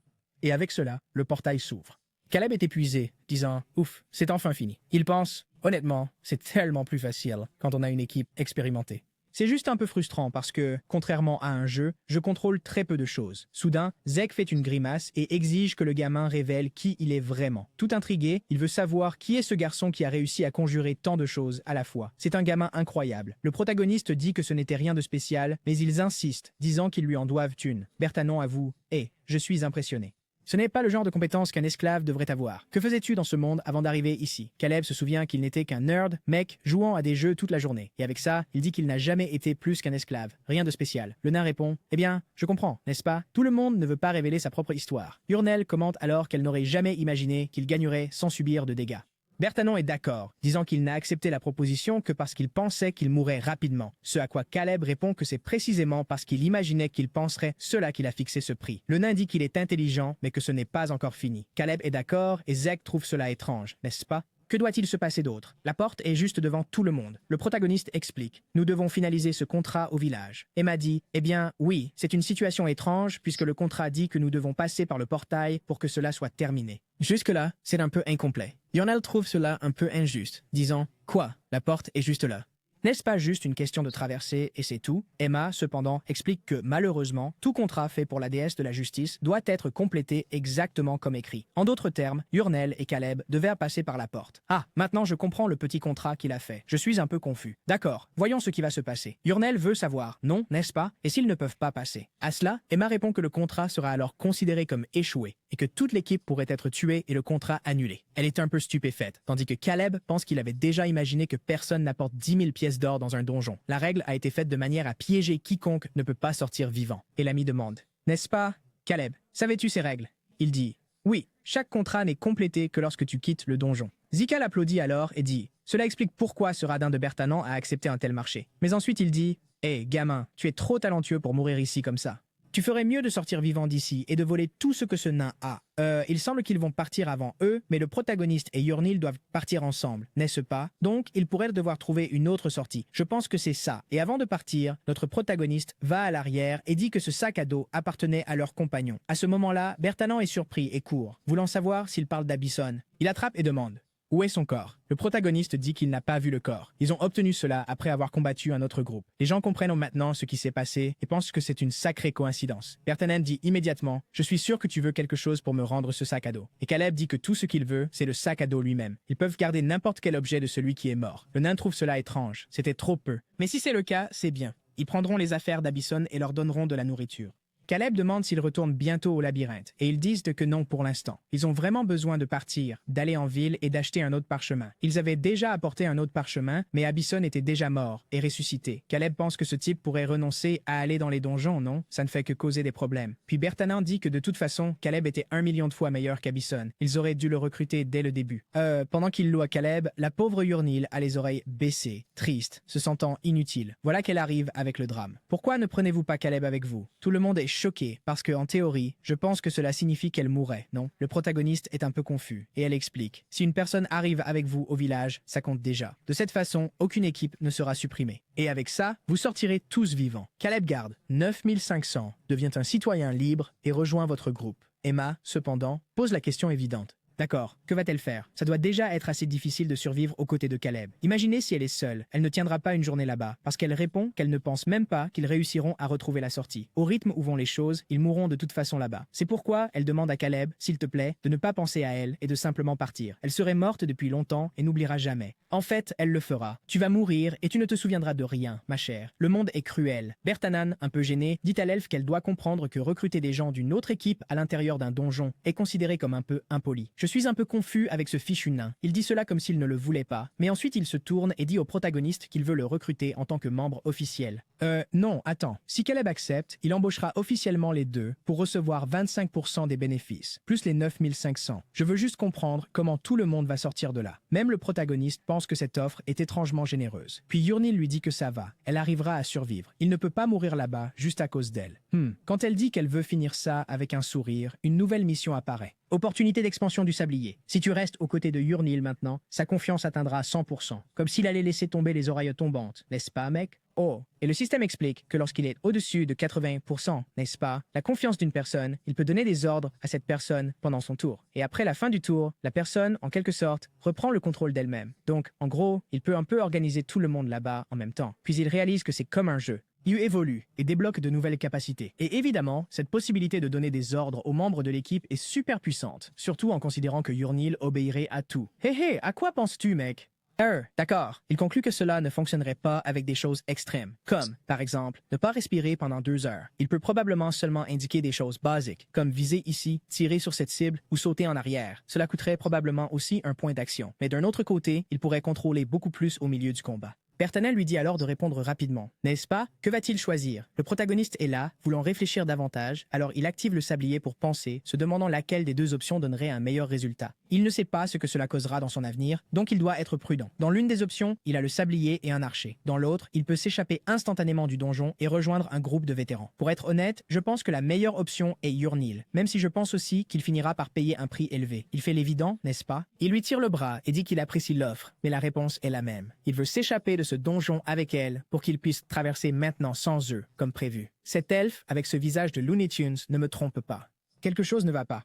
Speaker 1: Et avec cela, le portail s'ouvre. Caleb est épuisé, disant « Ouf, c'est enfin fini ». Il pense « Honnêtement, c'est tellement plus facile quand on a une équipe expérimentée ». C'est juste un peu frustrant parce que, contrairement à un jeu, je contrôle très peu de choses. Soudain, Zeg fait une grimace et exige que le gamin révèle qui il est vraiment. Tout intrigué, il veut savoir qui est ce garçon qui a réussi à conjurer tant de choses à la fois. C'est un gamin incroyable. Le protagoniste dit que ce n'était rien de spécial, mais ils insistent, disant qu'ils lui en doivent une. Bertanon avoue « je suis impressionné ». Ce n'est pas le genre de compétence qu'un esclave devrait avoir. Que faisais-tu dans ce monde avant d'arriver ici? Caleb se souvient qu'il n'était qu'un nerd, mec, jouant à des jeux toute la journée. Et avec ça, il dit qu'il n'a jamais été plus qu'un esclave. Rien de spécial. Le nain répond, « Eh bien, je comprends, n'est-ce pas? Tout le monde ne veut pas révéler sa propre histoire. » Yurnel commente alors qu'elle n'aurait jamais imaginé qu'il gagnerait sans subir de dégâts. Bertanon est d'accord, disant qu'il n'a accepté la proposition que parce qu'il pensait qu'il mourrait rapidement, ce à quoi Caleb répond que c'est précisément parce qu'il imaginait qu'il penserait cela qu'il a fixé ce prix. Le nain dit qu'il est intelligent, mais que ce n'est pas encore fini. Caleb est d'accord et Zeg trouve cela étrange, n'est-ce pas? Que doit-il se passer d'autre? La porte est juste devant tout le monde. Le protagoniste explique. Nous devons finaliser ce contrat au village. Emma dit, eh bien, oui, c'est une situation étrange puisque le contrat dit que nous devons passer par le portail pour que cela soit terminé. Jusque-là, c'est un peu incomplet. Yonel trouve cela un peu injuste, disant, quoi? La porte est juste là. N'est-ce pas juste une question de traverser et c'est tout? Emma, cependant, explique que, malheureusement, tout contrat fait pour la déesse de la justice doit être complété exactement comme écrit. En d'autres termes, Yurnel et Caleb devaient passer par la porte. Ah, maintenant je comprends le petit contrat qu'il a fait. Je suis un peu confus. D'accord, voyons ce qui va se passer. Yurnel veut savoir, non, n'est-ce pas? Et s'ils ne peuvent pas passer? À cela, Emma répond que le contrat sera alors considéré comme échoué et que toute l'équipe pourrait être tuée et le contrat annulé. Elle est un peu stupéfaite, tandis que Caleb pense qu'il avait déjà imaginé que personne n'apporte 10 000 pièces d'or dans un donjon. La règle a été faite de manière à piéger quiconque ne peut pas sortir vivant. Et l'ami demande, n'est-ce pas, Caleb, savais-tu ces règles? Il dit, oui, chaque contrat n'est complété que lorsque tu quittes le donjon. Zikal applaudit alors et dit, cela explique pourquoi ce radin de Bertanan a accepté un tel marché. Mais ensuite il dit, hé, gamin, tu es trop talentueux pour mourir ici comme ça. Tu ferais mieux de sortir vivant d'ici et de voler tout ce que ce nain a. Il semble qu'ils vont partir avant eux, mais le protagoniste et Yurnil doivent partir ensemble, n'est-ce pas? Donc, ils pourraient devoir trouver une autre sortie. Je pense que c'est ça. Et avant de partir, notre protagoniste va à l'arrière et dit que ce sac à dos appartenait à leur compagnon. À ce moment-là, Bertanan est surpris et court, voulant savoir s'il parle d'Abyssone. Il attrape et demande. Où est son corps? Le protagoniste dit qu'il n'a pas vu le corps. Ils ont obtenu cela après avoir combattu un autre groupe. Les gens comprennent maintenant ce qui s'est passé et pensent que c'est une sacrée coïncidence. Bertanen dit immédiatement « Je suis sûr que tu veux quelque chose pour me rendre ce sac à dos. » Et Caleb dit que tout ce qu'il veut, c'est le sac à dos lui-même. Ils peuvent garder n'importe quel objet de celui qui est mort. Le nain trouve cela étrange. C'était trop peu. Mais si c'est le cas, c'est bien. Ils prendront les affaires d'Abyssone et leur donneront de la nourriture. Caleb demande s'ils retournent bientôt au labyrinthe, et ils disent que non pour l'instant. Ils ont vraiment besoin de partir, d'aller en ville et d'acheter un autre parchemin. Ils avaient déjà apporté un autre parchemin, mais Abyssone était déjà mort et ressuscité. Caleb pense que ce type pourrait renoncer à aller dans les donjons, non? Ça ne fait que causer des problèmes. Puis Bertanan dit que de toute façon, Caleb était 1 million de fois meilleur qu'Abyssone. Ils auraient dû le recruter dès le début. Pendant qu'il loue à Caleb, la pauvre Yurnil a les oreilles baissées, triste, se sentant inutile. Voilà qu'elle arrive avec le drame. Pourquoi ne prenez-vous pas Caleb avec vous? Tout le monde est choquée parce que, en théorie, je pense que cela signifie qu'elle mourrait, non? Le protagoniste est un peu confus et elle explique. Si une personne arrive avec vous au village, ça compte déjà. De cette façon, aucune équipe ne sera supprimée. Et avec ça, vous sortirez tous vivants. Caleb garde 9500, devient un citoyen libre et rejoint votre groupe. Emma, cependant, pose la question évidente. D'accord, que va-t-elle faire? Ça doit déjà être assez difficile de survivre aux côtés de Caleb. Imaginez si elle est seule, elle ne tiendra pas une journée là-bas, parce qu'elle répond qu'elle ne pense même pas qu'ils réussiront à retrouver la sortie. Au rythme où vont les choses, ils mourront de toute façon là-bas. C'est pourquoi elle demande à Caleb, s'il te plaît, de ne pas penser à elle et de simplement partir. Elle serait morte depuis longtemps et n'oubliera jamais. En fait, elle le fera. Tu vas mourir et tu ne te souviendras de rien, ma chère. Le monde est cruel. Bertanan, un peu gêné, dit à l'elfe qu'elle doit comprendre que recruter des gens d'une autre équipe à l'intérieur d'un donjon est considéré comme un peu impoli. Je suis un peu confus avec ce fichu nain. Il dit cela comme s'il ne le voulait pas, mais ensuite il se tourne et dit au protagoniste qu'il veut le recruter en tant que membre officiel. Non, attends. Si Caleb accepte, il embauchera officiellement les deux pour recevoir 25% des bénéfices, plus les 9500. Je veux juste comprendre comment tout le monde va sortir de là. Même le protagoniste pense que cette offre est étrangement généreuse. Puis Yurnil lui dit que ça va. Elle arrivera à survivre. Il ne peut pas mourir là-bas juste à cause d'elle. Quand elle dit qu'elle veut finir ça avec un sourire, une nouvelle mission apparaît. Opportunité d'expansion du sablier. Si tu restes aux côtés de Yurnil maintenant, sa confiance atteindra 100%. Comme s'il allait laisser tomber les oreilles tombantes, n'est-ce pas, mec? Oh, et le système explique que lorsqu'il est au-dessus de 80%, n'est-ce pas, la confiance d'une personne, il peut donner des ordres à cette personne pendant son tour. Et après la fin du tour, la personne, en quelque sorte, reprend le contrôle d'elle-même. Donc, en gros, il peut un peu organiser tout le monde là-bas en même temps. Puis il réalise que c'est comme un jeu. Il évolue et débloque de nouvelles capacités. Et évidemment, cette possibilité de donner des ordres aux membres de l'équipe est super puissante, surtout en considérant que Yurnil obéirait à tout. Hé, à quoi penses-tu, mec? D'accord. Il conclut que cela ne fonctionnerait pas avec des choses extrêmes, comme, par exemple, ne pas respirer pendant 2 heures. Il peut probablement seulement indiquer des choses basiques, comme viser ici, tirer sur cette cible ou sauter en arrière. Cela coûterait probablement aussi un point d'action. Mais d'un autre côté, il pourrait contrôler beaucoup plus au milieu du combat. Bertanen lui dit alors de répondre rapidement. N'est-ce pas? Que va-t-il choisir? Le protagoniste est là, voulant réfléchir davantage, alors il active le sablier pour penser, se demandant laquelle des deux options donnerait un meilleur résultat. Il ne sait pas ce que cela causera dans son avenir, donc il doit être prudent. Dans l'une des options, il a le sablier et un archer. Dans l'autre, il peut s'échapper instantanément du donjon et rejoindre un groupe de vétérans. Pour être honnête, je pense que la meilleure option est Yurnil, même si je pense aussi qu'il finira par payer un prix élevé. Il fait l'évident, n'est-ce pas? Il lui tire le bras et dit qu'il apprécie l'offre, mais la réponse est la même. Il veut s'échapper de ce donjon avec elle pour qu'il puisse traverser maintenant sans eux, comme prévu. Cet elfe, avec ce visage de Looney Tunes, ne me trompe pas. Quelque chose ne va pas.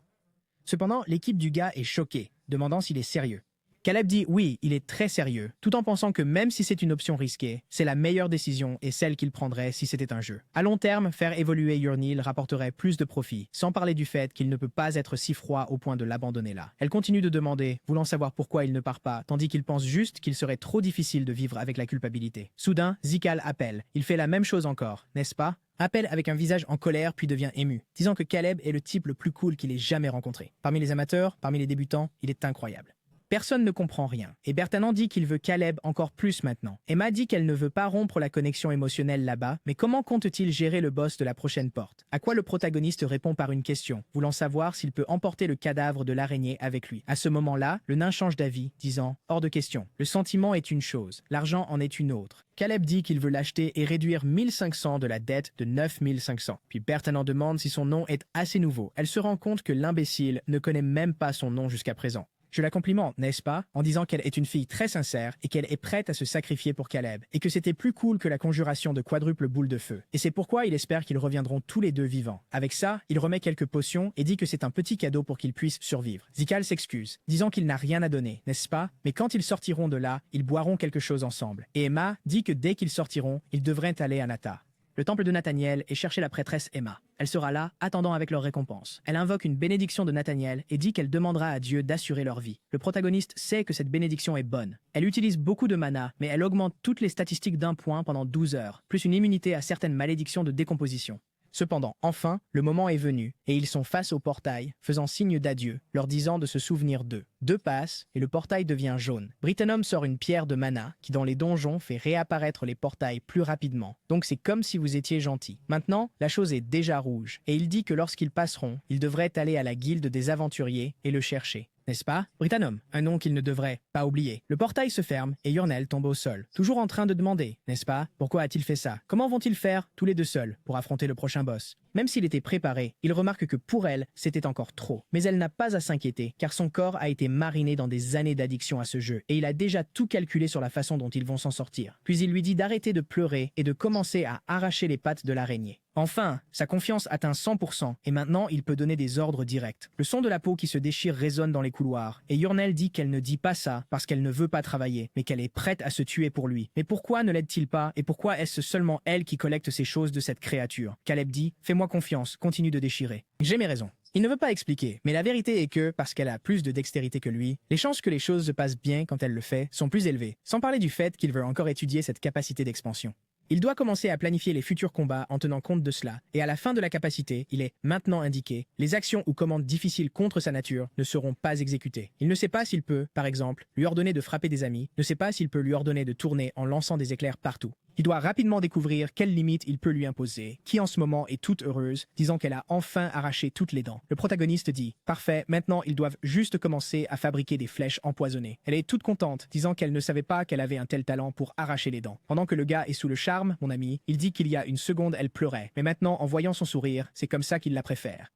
Speaker 1: Cependant, l'équipe du gars est choquée, demandant s'il est sérieux. Caleb dit oui, il est très sérieux, tout en pensant que même si c'est une option risquée, c'est la meilleure décision et celle qu'il prendrait si c'était un jeu. À long terme, faire évoluer Yurnil rapporterait plus de profit, sans parler du fait qu'il ne peut pas être si froid au point de l'abandonner là. Elle continue de demander, voulant savoir pourquoi il ne part pas, tandis qu'il pense juste qu'il serait trop difficile de vivre avec la culpabilité. Soudain, Zikal appelle. Il fait la même chose encore, n'est-ce pas? Appelle avec un visage en colère puis devient ému, disant que Caleb est le type le plus cool qu'il ait jamais rencontré. Parmi les amateurs, parmi les débutants, il est incroyable. Personne ne comprend rien, et Bertanen dit qu'il veut Caleb encore plus maintenant. Emma dit qu'elle ne veut pas rompre la connexion émotionnelle là-bas, mais comment compte-t-il gérer le boss de la prochaine porte? À quoi le protagoniste répond par une question, voulant savoir s'il peut emporter le cadavre de l'araignée avec lui. À ce moment-là, le nain change d'avis, disant « Hors de question. Le sentiment est une chose, l'argent en est une autre. » Caleb dit qu'il veut l'acheter et réduire 1500 de la dette de 9500. Puis Bertanen demande si son nom est assez nouveau. Elle se rend compte que l'imbécile ne connaît même pas son nom jusqu'à présent. Je la complimente, n'est-ce pas, en disant qu'elle est une fille très sincère et qu'elle est prête à se sacrifier pour Caleb, et que c'était plus cool que la conjuration de quadruple boule de feu. Et c'est pourquoi il espère qu'ils reviendront tous les deux vivants. Avec ça, il remet quelques potions et dit que c'est un petit cadeau pour qu'ils puissent survivre. Zikal s'excuse, disant qu'il n'a rien à donner, n'est-ce pas? Mais quand ils sortiront de là, ils boiront quelque chose ensemble. Et Emma dit que dès qu'ils sortiront, ils devraient aller à Nata, le temple de Nathaniel, et chercher la prêtresse Emma. Elle sera là, attendant avec leur récompense. Elle invoque une bénédiction de Nathaniel et dit qu'elle demandera à Dieu d'assurer leur vie. Le protagoniste sait que cette bénédiction est bonne. Elle utilise beaucoup de mana, mais elle augmente toutes les statistiques d'un point pendant 12 heures, plus une immunité à certaines malédictions de décomposition. Cependant, enfin, le moment est venu, et ils sont face au portail, faisant signe d'adieu, leur disant de se souvenir d'eux. 2 passent, et le portail devient jaune. Britannum sort une pierre de mana, qui dans les donjons fait réapparaître les portails plus rapidement. Donc c'est comme si vous étiez gentil. Maintenant, la chose est déjà rouge, et il dit que lorsqu'ils passeront, ils devraient aller à la guilde des aventuriers et le chercher. N'est-ce pas? Britannum, un nom qu'il ne devrait pas oublier. Le portail se ferme et Yurnel tombe au sol, toujours en train de demander, n'est-ce pas? Pourquoi a-t-il fait ça? Comment vont-ils faire, tous les deux seuls, pour affronter le prochain boss? Même s'il était préparé, il remarque que pour elle, c'était encore trop. Mais elle n'a pas à s'inquiéter, car son corps a été mariné dans des années d'addiction à ce jeu, et il a déjà tout calculé sur la façon dont ils vont s'en sortir. Puis il lui dit d'arrêter de pleurer et de commencer à arracher les pattes de l'araignée. Enfin, sa confiance atteint 100%, et maintenant il peut donner des ordres directs. Le son de la peau qui se déchire résonne dans les couloirs, et Yurnel dit qu'elle ne dit pas ça parce qu'elle ne veut pas travailler, mais qu'elle est prête à se tuer pour lui. Mais pourquoi ne l'aide-t-il pas, et pourquoi est-ce seulement elle qui collecte ces choses de cette créature? Caleb dit « Fais-moi confiance, continue de déchirer. » J'ai mes raisons. Il ne veut pas expliquer, mais la vérité est que, parce qu'elle a plus de dextérité que lui, les chances que les choses se passent bien quand elle le fait sont plus élevées, sans parler du fait qu'il veut encore étudier cette capacité d'expansion. Il doit commencer à planifier les futurs combats en tenant compte de cela, et à la fin de la capacité, il est maintenant indiqué, les actions ou commandes difficiles contre sa nature ne seront pas exécutées. Il ne sait pas s'il peut, par exemple, lui ordonner de frapper des amis, ne sait pas s'il peut lui ordonner de tourner en lançant des éclairs partout. Il doit rapidement découvrir quelles limites il peut lui imposer, qui en ce moment est toute heureuse, disant qu'elle a enfin arraché toutes les dents. Le protagoniste dit « Parfait, maintenant ils doivent juste commencer à fabriquer des flèches empoisonnées. » Elle est toute contente, disant qu'elle ne savait pas qu'elle avait un tel talent pour arracher les dents. Pendant que le gars est sous le charme, mon ami, il dit qu'il y a une seconde elle pleurait, mais maintenant en voyant son sourire, c'est comme ça qu'il la préfère.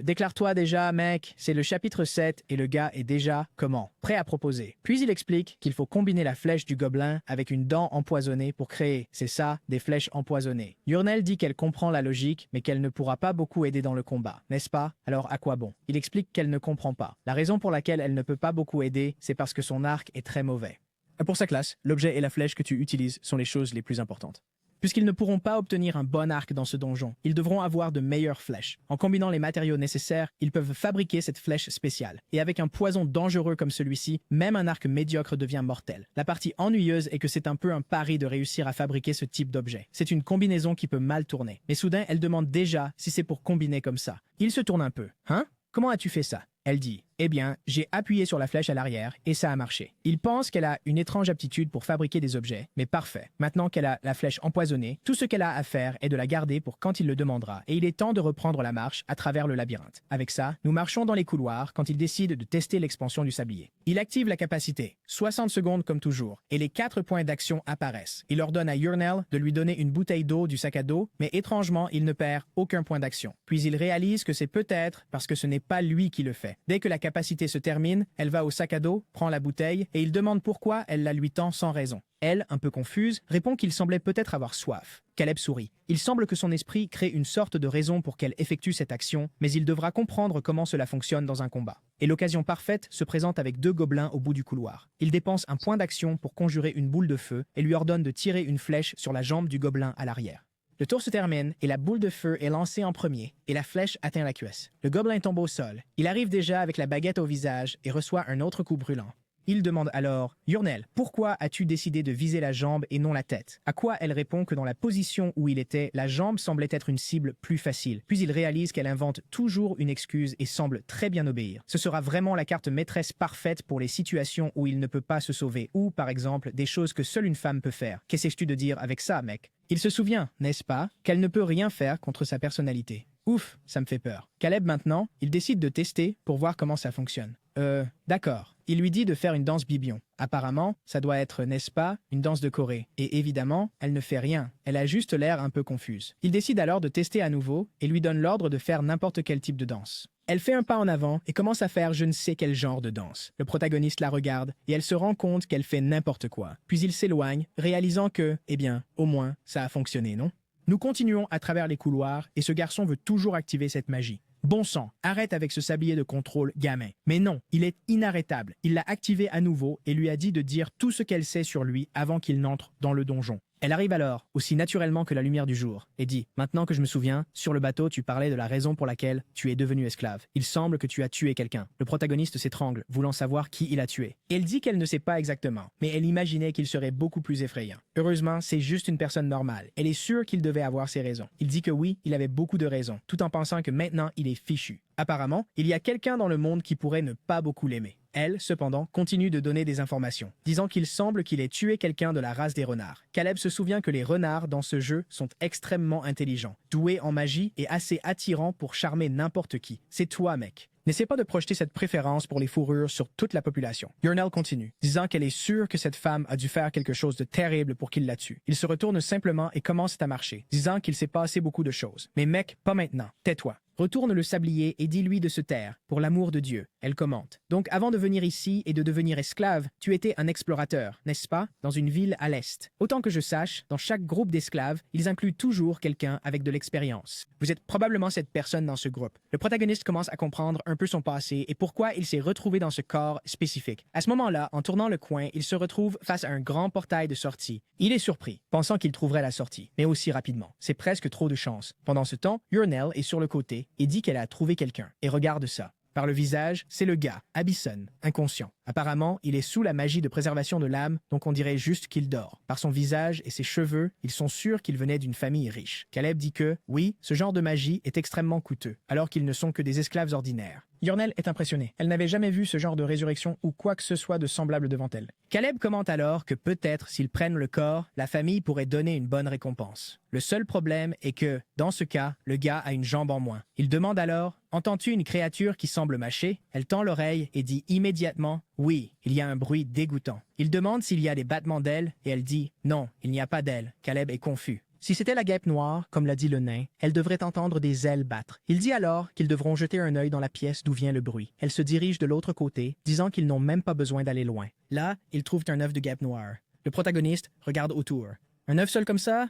Speaker 1: Déclare-toi déjà, mec, c'est le chapitre 7 et le gars est déjà, comment? Prêt à proposer. Puis il explique qu'il faut combiner la flèche du gobelin avec une dent empoisonnée pour créer, c'est ça, des flèches empoisonnées. Yurnel dit qu'elle comprend la logique, mais qu'elle ne pourra pas beaucoup aider dans le combat, n'est-ce pas? Alors à quoi bon? Il explique qu'elle ne comprend pas. La raison pour laquelle elle ne peut pas beaucoup aider, c'est parce que son arc est très mauvais. Pour sa classe, l'objet et la flèche que tu utilises sont les choses les plus importantes. Puisqu'ils ne pourront pas obtenir un bon arc dans ce donjon, ils devront avoir de meilleures flèches. En combinant les matériaux nécessaires, ils peuvent fabriquer cette flèche spéciale. Et avec un poison dangereux comme celui-ci, même un arc médiocre devient mortel. La partie ennuyeuse est que c'est un peu un pari de réussir à fabriquer ce type d'objet. C'est une combinaison qui peut mal tourner. Mais soudain, elle demande déjà si c'est pour combiner comme ça. Il se tourne un peu. Hein? Comment as-tu fait ça? Elle dit. Eh bien, j'ai appuyé sur la flèche à l'arrière et ça a marché. Il pense qu'elle a une étrange aptitude pour fabriquer des objets, mais parfait. Maintenant qu'elle a la flèche empoisonnée, tout ce qu'elle a à faire est de la garder pour quand il le demandera, et il est temps de reprendre la marche à travers le labyrinthe. Avec ça, nous marchons dans les couloirs quand il décide de tester l'expansion du sablier. Il active la capacité, 60 secondes comme toujours, et les 4 points d'action apparaissent. Il ordonne à Yurnel de lui donner une bouteille d'eau du sac à dos, mais étrangement, il ne perd aucun point d'action. Puis il réalise que c'est peut-être parce que ce n'est pas lui qui le fait. Dès que la capacité se termine, elle va au sac à dos, prend la bouteille, et il demande pourquoi elle la lui tend sans raison. Elle, un peu confuse, répond qu'il semblait peut-être avoir soif. Caleb sourit. Il semble que son esprit crée une sorte de raison pour qu'elle effectue cette action, mais il devra comprendre comment cela fonctionne dans un combat. Et l'occasion parfaite se présente avec 2 gobelins au bout du couloir. Il dépense un point d'action pour conjurer une boule de feu et lui ordonne de tirer une flèche sur la jambe du gobelin à l'arrière. Le tour se termine et la boule de feu est lancée en premier et la flèche atteint la cuisse. Le gobelin tombe au sol. Il arrive déjà avec la baguette au visage et reçoit un autre coup brûlant. Il demande alors « Yurnel, pourquoi as-tu décidé de viser la jambe et non la tête ?» À quoi elle répond que dans la position où il était, la jambe semblait être une cible plus facile. Puis il réalise qu'elle invente toujours une excuse et semble très bien obéir. Ce sera vraiment la carte maîtresse parfaite pour les situations où il ne peut pas se sauver ou, par exemple, des choses que seule une femme peut faire. Qu'essayes-tu de dire avec ça, mec? Il se souvient, n'est-ce pas, qu'elle ne peut rien faire contre sa personnalité. Ouf, ça me fait peur. Caleb maintenant, il décide de tester pour voir comment ça fonctionne. D'accord. Il lui dit de faire une danse bibion. Apparemment, ça doit être, n'est-ce pas, une danse de Corée. Et évidemment, elle ne fait rien. Elle a juste l'air un peu confuse. Il décide alors de tester à nouveau et lui donne l'ordre de faire n'importe quel type de danse. Elle fait un pas en avant et commence à faire je ne sais quel genre de danse. Le protagoniste la regarde et elle se rend compte qu'elle fait n'importe quoi. Puis il s'éloigne, réalisant que, eh bien, au moins, ça a fonctionné, non? Nous continuons à travers les couloirs et ce garçon veut toujours activer cette magie. Bon sang, arrête avec ce sablier de contrôle gamin. Mais non, il est inarrêtable. Il l'a activé à nouveau et lui a dit de dire tout ce qu'elle sait sur lui avant qu'il n'entre dans le donjon. Elle arrive alors, aussi naturellement que la lumière du jour, et dit « Maintenant que je me souviens, sur le bateau, tu parlais de la raison pour laquelle tu es devenu esclave. Il semble que tu as tué quelqu'un. » Le protagoniste s'étrangle, voulant savoir qui il a tué. Elle dit qu'elle ne sait pas exactement, mais elle imaginait qu'il serait beaucoup plus effrayant. Heureusement, c'est juste une personne normale. Elle est sûre qu'il devait avoir ses raisons. Il dit que oui, il avait beaucoup de raisons, tout en pensant que maintenant, il est fichu. Apparemment, il y a quelqu'un dans le monde qui pourrait ne pas beaucoup l'aimer. Elle, cependant, continue de donner des informations, disant qu'il semble qu'il ait tué quelqu'un de la race des renards. Caleb se souvient que les renards dans ce jeu sont extrêmement intelligents, doués en magie et assez attirants pour charmer n'importe qui. C'est toi, mec. N'essaie pas de projeter cette préférence pour les fourrures sur toute la population. Yurnel continue, disant qu'elle est sûre que cette femme a dû faire quelque chose de terrible pour qu'il la tue. Il se retourne simplement et commence à marcher, disant qu'il s'est passé beaucoup de choses. Mais mec, pas maintenant. Tais-toi. Retourne le sablier et dis-lui de se taire, pour l'amour de Dieu. Elle commente. Donc avant de venir ici et de devenir esclave, tu étais un explorateur, n'est-ce pas, dans une ville à l'est. Autant que je sache, dans chaque groupe d'esclaves, ils incluent toujours quelqu'un avec de l'expérience. Vous êtes probablement cette personne dans ce groupe. Le protagoniste commence à comprendre un peu son passé et pourquoi il s'est retrouvé dans ce corps spécifique. À ce moment-là, en tournant le coin, il se retrouve face à un grand portail de sortie. Il est surpris, pensant qu'il trouverait la sortie, mais aussi rapidement. C'est presque trop de chance. Pendant ce temps, Yurnel est sur le côté et dit qu'elle a trouvé quelqu'un. Et regarde ça. Par le visage, c'est le gars, Abyson, inconscient. Apparemment, il est sous la magie de préservation de l'âme, donc on dirait juste qu'il dort. Par son visage et ses cheveux, ils sont sûrs qu'il venait d'une famille riche. Caleb dit que, oui, ce genre de magie est extrêmement coûteux, alors qu'ils ne sont que des esclaves ordinaires. Yurnel est impressionnée. Elle n'avait jamais vu ce genre de résurrection ou quoi que ce soit de semblable devant elle. Caleb commente alors que peut-être, s'ils prennent le corps, la famille pourrait donner une bonne récompense. Le seul problème est que, dans ce cas, le gars a une jambe en moins. Il demande alors « Entends-tu une créature qui semble mâcher ?» Elle tend l'oreille et dit immédiatement « Oui, il y a un bruit dégoûtant. » Il demande s'il y a des battements d'ailes et elle dit « Non, il n'y a pas d'ailes. » Caleb est confus. Si c'était la guêpe noire, comme l'a dit le nain, elle devrait entendre des ailes battre. Il dit alors qu'ils devront jeter un œil dans la pièce d'où vient le bruit. Elle se dirige de l'autre côté, disant qu'ils n'ont même pas besoin d'aller loin. Là, ils trouvent un œuf de guêpe noire. Le protagoniste regarde autour. Un œuf seul comme ça?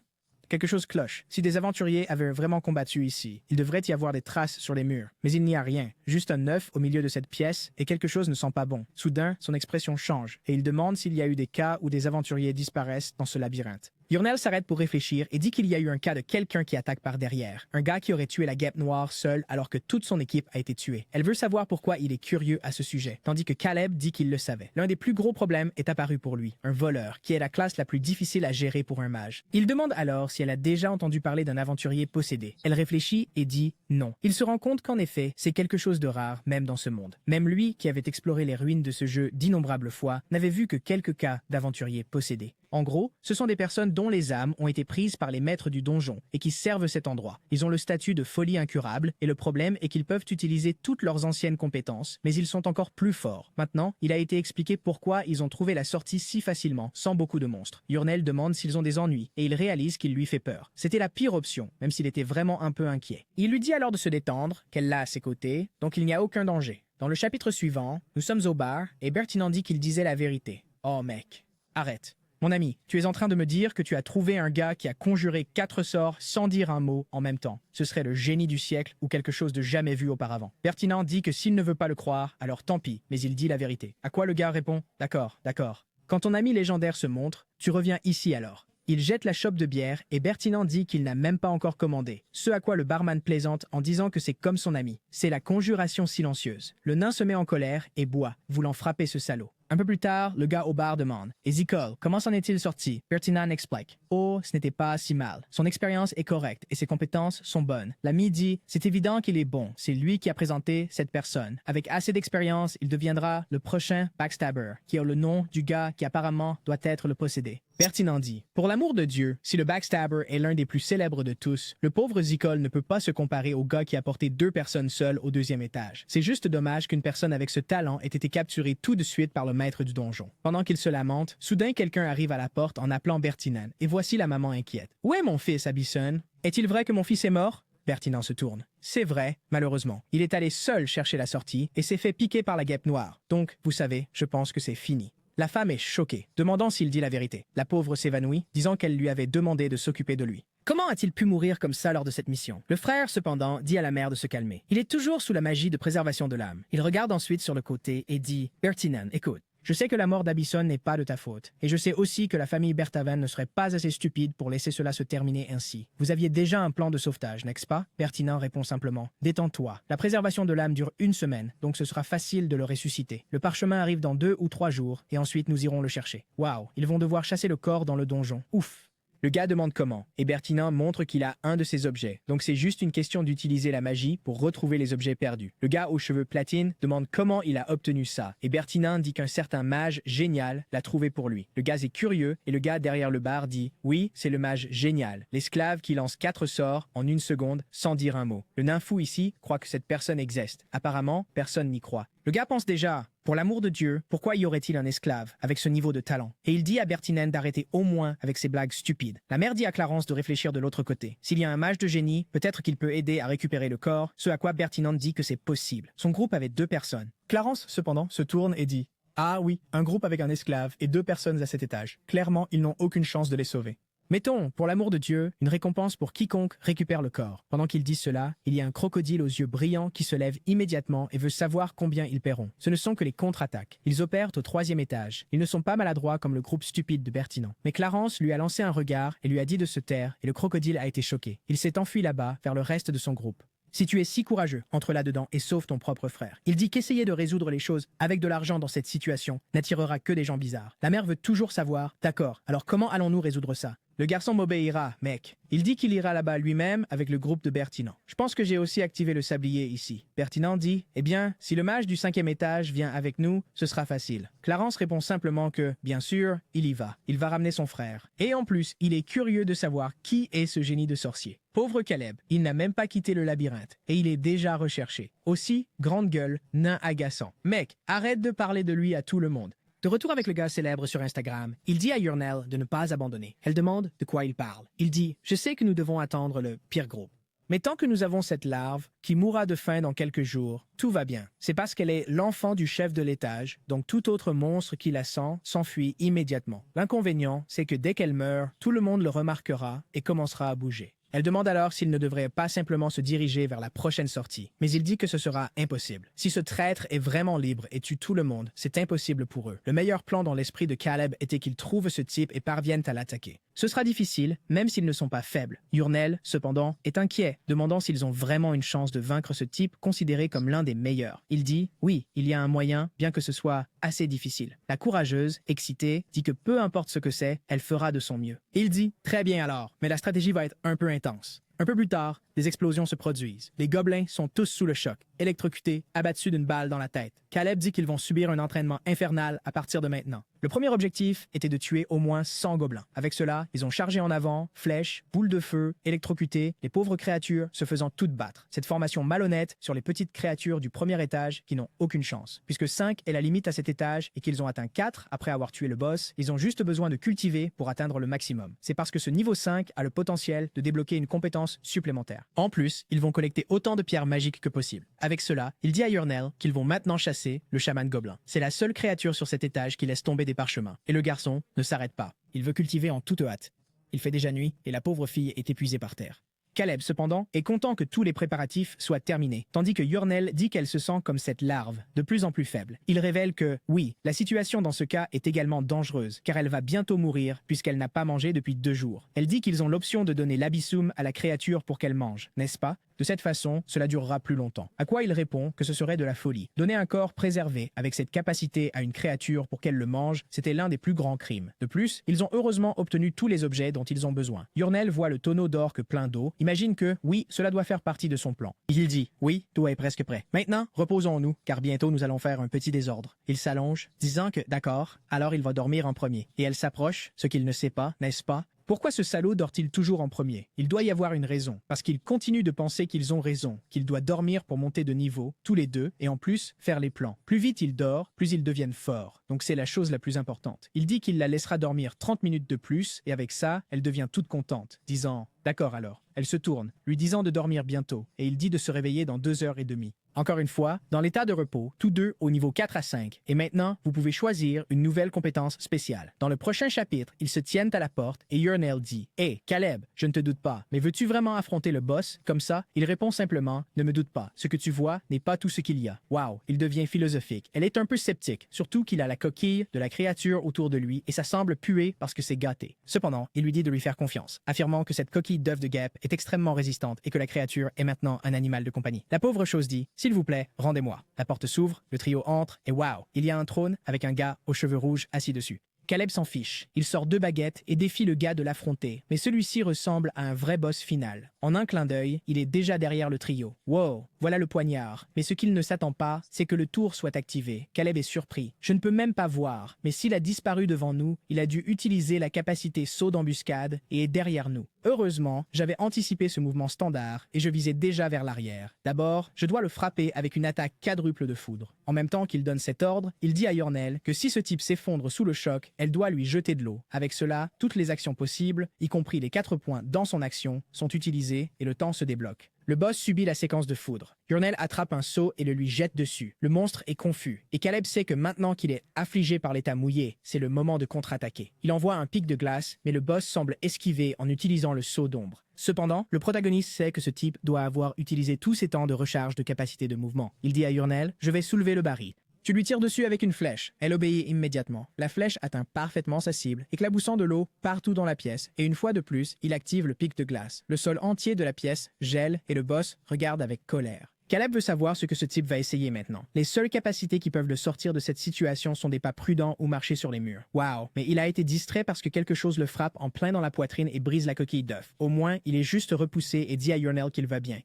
Speaker 1: Quelque chose cloche. Si des aventuriers avaient vraiment combattu ici, il devrait y avoir des traces sur les murs. Mais il n'y a rien. Juste un œuf au milieu de cette pièce et quelque chose ne sent pas bon. Soudain, son expression change et il demande s'il y a eu des cas où des aventuriers disparaissent dans ce labyrinthe. Yurnel s'arrête pour réfléchir et dit qu'il y a eu un cas de quelqu'un qui attaque par derrière. Un gars qui aurait tué la guêpe noire seul alors que toute son équipe a été tuée. Elle veut savoir pourquoi il est curieux à ce sujet, tandis que Caleb dit qu'il le savait. L'un des plus gros problèmes est apparu pour lui, un voleur, qui est la classe la plus difficile à gérer pour un mage. Il demande alors si elle a déjà entendu parler d'un aventurier possédé. Elle réfléchit et dit non. Il se rend compte qu'en effet, c'est quelque chose de rare, même dans ce monde. Même lui, qui avait exploré les ruines de ce jeu d'innombrables fois, n'avait vu que quelques cas d'aventuriers possédés. En gros, ce sont des personnes dont les âmes ont été prises par les maîtres du donjon et qui servent cet endroit. Ils ont le statut de folie incurable et le problème est qu'ils peuvent utiliser toutes leurs anciennes compétences, mais ils sont encore plus forts. Maintenant, il a été expliqué pourquoi ils ont trouvé la sortie si facilement, sans beaucoup de monstres. Yurnel demande s'ils ont des ennuis et il réalise qu'il lui fait peur. C'était la pire option, même s'il était vraiment un peu inquiet. Il lui dit alors de se détendre, qu'elle l'a à ses côtés, donc il n'y a aucun danger. Dans le chapitre suivant, nous sommes au bar et Bertinan dit qu'il disait la vérité. Oh mec, arrête. Mon ami, tu es en train de me dire que tu as trouvé un gars qui a conjuré 4 sorts sans dire un mot en même temps. Ce serait le génie du siècle ou quelque chose de jamais vu auparavant. Bertinan dit que s'il ne veut pas le croire, alors tant pis, mais il dit la vérité. À quoi le gars répond « D'accord, d'accord. Quand ton ami légendaire se montre, tu reviens ici alors. » Il jette la chope de bière et Bertinan dit qu'il n'a même pas encore commandé. Ce à quoi le barman plaisante en disant que c'est comme son ami. C'est la conjuration silencieuse. Le nain se met en colère et boit, voulant frapper ce salaud. Un peu plus tard, le gars au bar demande « Ezekiel, comment s'en est-il sorti ?» Bertinan explique « Oh, ce n'était pas si mal. Son expérience est correcte et ses compétences sont bonnes. » L'ami dit « C'est évident qu'il est bon. C'est lui qui a présenté cette personne. Avec assez d'expérience, il deviendra le prochain Backstabber, qui est le nom du gars qui apparemment doit être le possédé. » Bertinan dit « Pour l'amour de Dieu, si le Backstabber est l'un des plus célèbres de tous, le pauvre Ezekiel ne peut pas se comparer au gars qui a porté 2 personnes seules au 2e étage. C'est juste dommage qu'une personne avec ce talent ait été capturée tout de suite par le maître du donjon. » Pendant qu'il se lamente, soudain quelqu'un arrive à la porte en appelant Bertinan, et voici la maman inquiète. « Où est mon fils, Abyssone? Est-il vrai que mon fils est mort? » Bertinan se tourne. C'est vrai, malheureusement. Il est allé seul chercher la sortie et s'est fait piquer par la guêpe noire. Donc, vous savez, je pense que c'est fini. La femme est choquée, demandant s'il dit la vérité. La pauvre s'évanouit, disant qu'elle lui avait demandé de s'occuper de lui. Comment a-t-il pu mourir comme ça lors de cette mission? Le frère, cependant, dit à la mère de se calmer. Il est toujours sous la magie de préservation de l'âme. Il regarde ensuite sur le côté et dit « Bertinan, écoute. Je sais que la mort d'Abyssone n'est pas de ta faute, et je sais aussi que la famille Bertaven ne serait pas assez stupide pour laisser cela se terminer ainsi. Vous aviez déjà un plan de sauvetage, n'est-ce pas? » Bertinan répond simplement « Détends-toi. La préservation de l'âme dure 1 semaine, donc ce sera facile de le ressusciter. Le parchemin arrive dans 2 ou 3 jours, et ensuite nous irons le chercher. Waouh, ils vont devoir chasser le corps dans le donjon. Ouf! » Le gars demande comment, et Bertinan montre qu'il a un de ses objets. Donc c'est juste une question d'utiliser la magie pour retrouver les objets perdus. Le gars aux cheveux platine demande comment il a obtenu ça, et Bertinan dit qu'un certain mage génial l'a trouvé pour lui. Le gars est curieux, et le gars derrière le bar dit « Oui, c'est le mage génial, l'esclave qui lance 4 sorts en 1 seconde sans dire un mot. » Le nain fou ici croit que cette personne existe. Apparemment, personne n'y croit. Le gars pense déjà « Pour l'amour de Dieu, pourquoi y aurait-il un esclave avec ce niveau de talent ?» Et il dit à Bertinan d'arrêter au moins avec ses blagues stupides. La mère dit à Clarence de réfléchir de l'autre côté. S'il y a un mage de génie, peut-être qu'il peut aider à récupérer le corps, ce à quoi Bertinan dit que c'est possible. Son groupe avait 2 personnes. Clarence, cependant, se tourne et dit « Ah oui, un groupe avec un esclave et 2 personnes à cet étage. Clairement, ils n'ont aucune chance de les sauver. » Mettons, pour l'amour de Dieu, une récompense pour quiconque récupère le corps. Pendant qu'il dit cela, il y a un crocodile aux yeux brillants qui se lève immédiatement et veut savoir combien ils paieront. Ce ne sont que les contre-attaques. Ils opèrent au 3e étage. Ils ne sont pas maladroits comme le groupe stupide de Bertinan. Mais Clarence lui a lancé un regard et lui a dit de se taire et le crocodile a été choqué. Il s'est enfui là-bas vers le reste de son groupe. Si tu es si courageux, entre là-dedans et sauve ton propre frère. Il dit qu'essayer de résoudre les choses avec de l'argent dans cette situation n'attirera que des gens bizarres. La mère veut toujours savoir, d'accord, alors comment allons-nous résoudre ça? Le garçon m'obéira, mec. Il dit qu'il ira là-bas lui-même avec le groupe de Bertinan. Je pense que j'ai aussi activé le sablier ici. Bertinan dit, eh bien, si le mage du 5e étage vient avec nous, ce sera facile. Clarence répond simplement que, bien sûr, il y va. Il va ramener son frère. Et en plus, il est curieux de savoir qui est ce génie de sorcier. Pauvre Caleb, il n'a même pas quitté le labyrinthe, et il est déjà recherché. Aussi, grande gueule, nain agaçant. Mec, arrête de parler de lui à tout le monde. De retour avec le gars célèbre sur Instagram, il dit à Yurnel de ne pas abandonner. Elle demande de quoi il parle. Il dit « Je sais que nous devons attendre le pire groupe. Mais tant que nous avons cette larve qui mourra de faim dans quelques jours, tout va bien. C'est parce qu'elle est l'enfant du chef de l'étage, donc tout autre monstre qui la sent s'enfuit immédiatement. L'inconvénient, c'est que dès qu'elle meurt, tout le monde le remarquera et commencera à bouger. Elle demande alors s'il ne devrait pas simplement se diriger vers la prochaine sortie. Mais il dit que ce sera impossible. Si ce traître est vraiment libre et tue tout le monde, c'est impossible pour eux. Le meilleur plan dans l'esprit de Caleb était qu'ils trouvent ce type et parviennent à l'attaquer. Ce sera difficile, même s'ils ne sont pas faibles. Yurnel, cependant, est inquiet, demandant s'ils ont vraiment une chance de vaincre ce type considéré comme l'un des meilleurs. Il dit « Oui, il y a un moyen, bien que ce soit assez difficile. » La courageuse, excitée, dit que peu importe ce que c'est, elle fera de son mieux. Il dit « Très bien alors, mais la stratégie va être un peu intense. » Un peu plus tard, des explosions se produisent. Les gobelins sont tous sous le choc, électrocutés, abattus d'une balle dans la tête. Caleb dit qu'ils vont subir un entraînement infernal à partir de maintenant. Le premier objectif était de tuer au moins 100 gobelins. Avec cela, ils ont chargé en avant, flèches, boules de feu, électrocutés, les pauvres créatures se faisant toutes battre. Cette formation malhonnête sur les petites créatures du premier étage qui n'ont aucune chance. Puisque 5 est la limite à cet étage et qu'ils ont atteint 4 après avoir tué le boss, ils ont juste besoin de cultiver pour atteindre le maximum. C'est parce que ce niveau 5 a le potentiel de débloquer une compétence supplémentaire. En plus, ils vont collecter autant de pierres magiques que possible. Avec cela, il dit à Yurnel qu'ils vont maintenant chasser le chaman gobelin. C'est la seule créature sur cet étage qui laisse tomber des parchemins. Et le garçon ne s'arrête pas. Il veut cultiver en toute hâte. Il fait déjà nuit et la pauvre fille est épuisée par terre. Caleb, cependant, est content que tous les préparatifs soient terminés, tandis que Yurnel dit qu'elle se sent comme cette larve, de plus en plus faible. Il révèle que, oui, la situation dans ce cas est également dangereuse, car elle va bientôt mourir puisqu'elle n'a pas mangé depuis 2 jours. Elle dit qu'ils ont l'option de donner l'abyssum à la créature pour qu'elle mange, n'est-ce pas? De cette façon, cela durera plus longtemps. À quoi il répond que ce serait de la folie. Donner un corps préservé avec cette capacité à une créature pour qu'elle le mange, c'était l'un des plus grands crimes. De plus, ils ont heureusement obtenu tous les objets dont ils ont besoin. Yurnel voit le tonneau d'orque plein d'eau, imagine que, oui, cela doit faire partie de son plan. Il dit, oui, tout est presque prêt. Maintenant, reposons-nous, car bientôt nous allons faire un petit désordre. Il s'allonge, disant que, d'accord, alors il va dormir en premier. Et elle s'approche, ce qu'il ne sait pas, n'est-ce pas? Pourquoi ce salaud dort-il toujours en premier? Il doit y avoir une raison, parce qu'il continue de penser qu'ils ont raison, qu'il doit dormir pour monter de niveau, tous les deux, et en plus, faire les plans. Plus vite il dort, plus ils deviennent forts. Donc c'est la chose la plus importante. Il dit qu'il la laissera dormir 30 minutes de plus, et avec ça, elle devient toute contente, disant « D'accord alors ». Elle se tourne, lui disant de dormir bientôt, et il dit de se réveiller dans 2h30. Encore une fois, dans l'état de repos, tous deux au niveau 4 à 5. Et maintenant, vous pouvez choisir une nouvelle compétence spéciale. Dans le prochain chapitre, ils se tiennent à la porte et Yurnel dit « Hey, Caleb, je ne te doute pas, mais veux-tu vraiment affronter le boss? » Comme ça, il répond simplement « Ne me doute pas, ce que tu vois n'est pas tout ce qu'il y a. » Wow, il devient philosophique. Elle est un peu sceptique, surtout qu'il a la coquille de la créature autour de lui et ça semble puer parce que c'est gâté. Cependant, il lui dit de lui faire confiance, affirmant que cette coquille d'œuf de guêpe est extrêmement résistante et que la créature est maintenant un animal de compagnie. La pauvre chose dit « S'il vous plaît, rendez-moi. » La porte s'ouvre, le trio entre et waouh, il y a un trône avec un gars aux cheveux rouges assis dessus. Caleb s'en fiche. Il sort 2 baguettes et défie le gars de l'affronter, mais celui-ci ressemble à un vrai boss final. En un clin d'œil, il est déjà derrière le trio. Wow, voilà le poignard. Mais ce qu'il ne s'attend pas, c'est que le tour soit activé. Caleb est surpris. Je ne peux même pas voir, mais s'il a disparu devant nous, il a dû utiliser la capacité saut d'embuscade et est derrière nous. Heureusement, j'avais anticipé ce mouvement standard et je visais déjà vers l'arrière. D'abord, je dois le frapper avec une attaque quadruple de foudre. En même temps qu'il donne cet ordre, il dit à Yurnel que si ce type s'effondre sous le choc, elle doit lui jeter de l'eau. Avec cela, toutes les actions possibles, y compris les 4 points dans son action, sont utilisées et le temps se débloque. Le boss subit la séquence de foudre. Yurnel attrape un seau et le lui jette dessus. Le monstre est confus. Et Caleb sait que maintenant qu'il est affligé par l'état mouillé, c'est le moment de contre-attaquer. Il envoie un pic de glace, mais le boss semble esquiver en utilisant le seau d'ombre. Cependant, le protagoniste sait que ce type doit avoir utilisé tous ses temps de recharge de capacité de mouvement. Il dit à Yurnel « Je vais soulever le baril ». Tu lui tires dessus avec une flèche. Elle obéit immédiatement. La flèche atteint parfaitement sa cible, éclaboussant de l'eau partout dans la pièce, et une fois de plus, il active le pic de glace. Le sol entier de la pièce gèle et le boss regarde avec colère. Caleb veut savoir ce que ce type va essayer maintenant. Les seules capacités qui peuvent le sortir de cette situation sont des pas prudents ou marcher sur les murs. Wow, mais il a été distrait parce que quelque chose le frappe en plein dans la poitrine et brise la coquille d'œuf. Au moins, il est juste repoussé et dit à Yurnel qu'il va bien.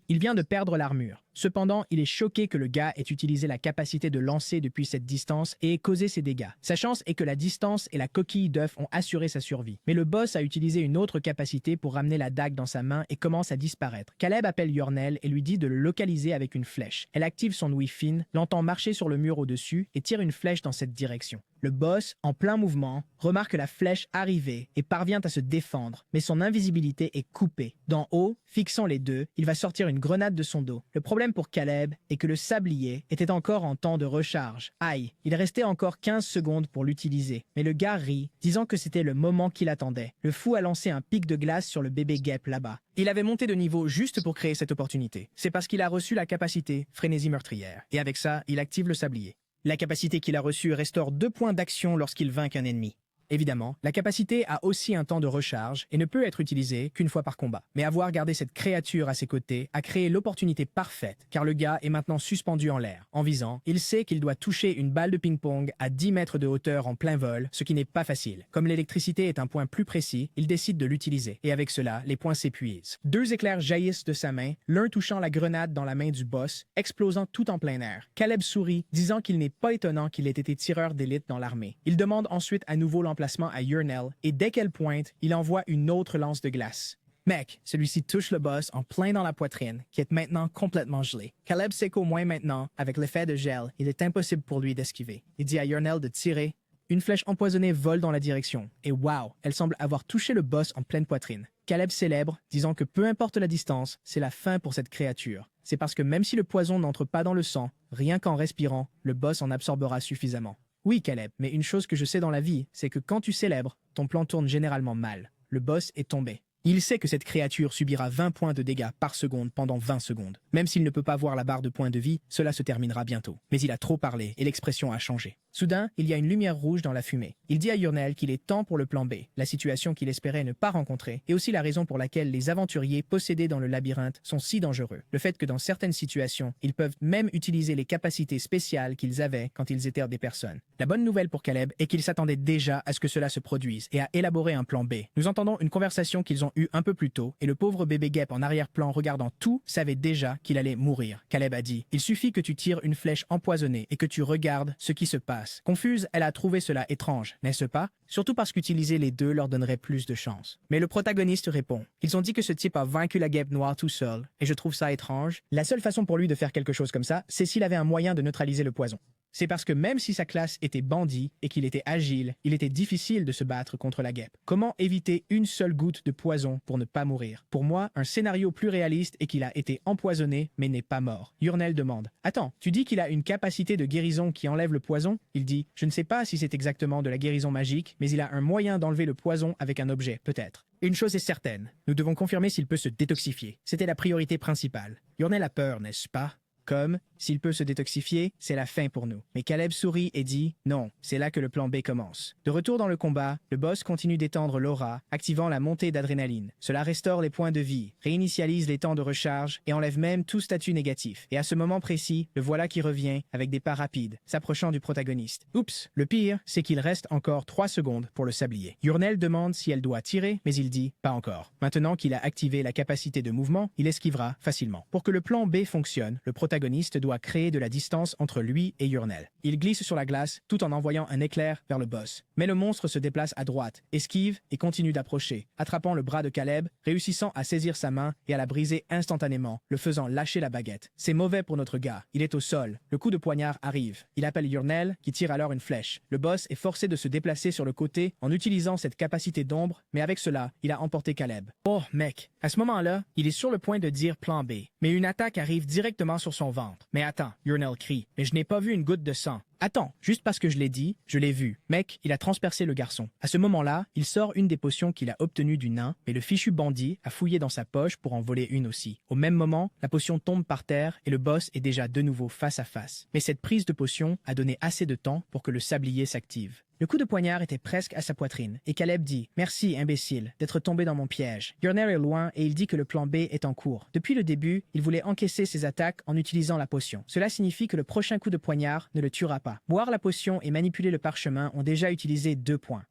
Speaker 1: Il vient de perdre l'armure. Cependant, il est choqué que le gars ait utilisé la capacité de lancer depuis cette distance et ait causé ses dégâts. Sa chance est que la distance et la coquille d'œuf ont assuré sa survie. Mais le boss a utilisé une autre capacité pour ramener la dague dans sa main et commence à disparaître. Caleb appelle Yurnel et lui dit de le localiser avec une flèche. Elle active son ouïe fine, l'entend marcher sur le mur au-dessus et tire une flèche dans cette direction. Le boss, en plein mouvement, remarque la flèche arriver et parvient à se défendre, mais son invisibilité est coupée. D'en haut, fixant les deux, il va sortir une grenade de son dos. Le problème problème pour Caleb est que le sablier était encore en temps de recharge. Aïe, il restait encore 15 secondes pour l'utiliser. Mais le gars rit, disant que c'était le moment qu'il attendait. Le fou a lancé un pic de glace sur le bébé guêpe là-bas. Il avait monté de niveau juste pour créer cette opportunité. C'est parce qu'il a reçu la capacité frénésie meurtrière. Et avec ça, il active le sablier. La capacité qu'il a reçue restaure 2 points d'action lorsqu'il vainc un ennemi. Évidemment, la capacité a aussi un temps de recharge et ne peut être utilisée qu'une fois par combat. Mais avoir gardé cette créature à ses côtés a créé l'opportunité parfaite, car le gars est maintenant suspendu en l'air. En visant, il sait qu'il doit toucher une balle de ping-pong à 10 mètres de hauteur en plein vol, ce qui n'est pas facile. Comme l'électricité est un point plus précis, il décide de l'utiliser, et avec cela, les points s'épuisent. 2 éclairs jaillissent de sa main, l'un touchant la grenade dans la main du boss, explosant tout en plein air. Caleb sourit, disant qu'il n'est pas étonnant qu'il ait été tireur d'élite dans l'armée. Il demande ensuite à nouveau l'emplacement à Yurnel et dès qu'elle pointe, il envoie une autre lance de glace. Mec, celui-ci touche le boss en plein dans la poitrine, qui est maintenant complètement gelé. Caleb sait qu'au moins maintenant, avec l'effet de gel, il est impossible pour lui d'esquiver. Il dit à Yurnel de tirer. Une flèche empoisonnée vole dans la direction, et wow, elle semble avoir touché le boss en pleine poitrine. Caleb célèbre, disant que peu importe la distance, c'est la fin pour cette créature. C'est parce que même si le poison n'entre pas dans le sang, rien qu'en respirant, le boss en absorbera suffisamment. Oui, Caleb, mais une chose que je sais dans la vie, c'est que quand tu célèbres, ton plan tourne généralement mal. Le boss est tombé. Il sait que cette créature subira 20 points de dégâts par seconde pendant 20 secondes. Même s'il ne peut pas voir la barre de points de vie, cela se terminera bientôt. Mais il a trop parlé et l'expression a changé. Soudain, il y a une lumière rouge dans la fumée. Il dit à Yurnel qu'il est temps pour le plan B, la situation qu'il espérait ne pas rencontrer, et aussi la raison pour laquelle les aventuriers possédés dans le labyrinthe sont si dangereux. Le fait que dans certaines situations, ils peuvent même utiliser les capacités spéciales qu'ils avaient quand ils étaient des personnes. La bonne nouvelle pour Caleb est qu'il s'attendait déjà à ce que cela se produise et à élaborer un plan B. Nous entendons une conversation qu'ils ont eue un peu plus tôt, et le pauvre bébé guêpe en arrière-plan regardant tout savait déjà qu'il allait mourir. Caleb a dit « Il suffit que tu tires une flèche empoisonnée et que tu regardes ce qui se passe. » Confuse, elle a trouvé cela étrange, n'est-ce pas? Surtout parce qu'utiliser les deux leur donnerait plus de chance. Mais le protagoniste répond « Ils ont dit que ce type a vaincu la guêpe noire tout seul, et je trouve ça étrange. La seule façon pour lui de faire quelque chose comme ça, c'est s'il avait un moyen de neutraliser le poison. » C'est parce que même si sa classe était bandit et qu'il était agile, il était difficile de se battre contre la guêpe. Comment éviter une seule goutte de poison pour ne pas mourir? Pour moi, un scénario plus réaliste est qu'il a été empoisonné mais n'est pas mort. Yurnel demande « Attends, tu dis qu'il a une capacité de guérison qui enlève le poison ?» Il dit « Je ne sais pas si c'est exactement de la guérison magique, mais il a un moyen d'enlever le poison avec un objet, peut-être. » Une chose est certaine, nous devons confirmer s'il peut se détoxifier. C'était la priorité principale. Yurnel a peur, n'est-ce pas? Comme, s'il peut se détoxifier, c'est la fin pour nous. Mais Caleb sourit et dit « Non, c'est là que le plan B commence. » De retour dans le combat, le boss continue d'étendre l'aura, activant la montée d'adrénaline. Cela restaure les points de vie, réinitialise les temps de recharge et enlève même tout statut négatif. Et à ce moment précis, le voilà qui revient, avec des pas rapides, s'approchant du protagoniste. Oups, le pire, c'est qu'il reste encore 3 secondes pour le sablier. Yurnel demande si elle doit tirer, mais il dit « Pas encore. » Maintenant qu'il a activé la capacité de mouvement, il esquivera facilement. Pour que le plan B fonctionne, le protagoniste doit créer de la distance entre lui et Yurnel. Il glisse sur la glace tout en envoyant un éclair vers le boss. Mais le monstre se déplace à droite, esquive et continue d'approcher, attrapant le bras de Caleb, réussissant à saisir sa main et à la briser instantanément, le faisant lâcher la baguette. C'est mauvais pour notre gars. Il est au sol. Le coup de poignard arrive. Il appelle Yurnel, qui tire alors une flèche. Le boss est forcé de se déplacer sur le côté en utilisant cette capacité d'ombre, mais avec cela, il a emporté Caleb. Oh, mec. À ce moment-là, il est sur le point de dire plan B. Mais une attaque arrive directement sur son ventre. Mais attends, Yurnel crie. Mais je n'ai pas vu une goutte de sang. Attends, juste parce que je l'ai dit, je l'ai vu. Mec, il a transpercé le garçon. À ce moment-là, il sort une des potions qu'il a obtenues du nain, mais le fichu bandit a fouillé dans sa poche pour en voler une aussi. Au même moment, la potion tombe par terre et le boss est déjà de nouveau face à face. Mais cette prise de potion a donné assez de temps pour que le sablier s'active. Le coup de poignard était presque à sa poitrine, et Caleb dit « Merci, imbécile, d'être tombé dans mon piège. » Yurnel est loin et il dit que le plan B est en cours. Depuis le début, il voulait encaisser ses attaques en utilisant la potion. Cela signifie que le prochain coup de poignard ne le tuera pas. Boire la potion et manipuler le parchemin ont déjà utilisé 2 points.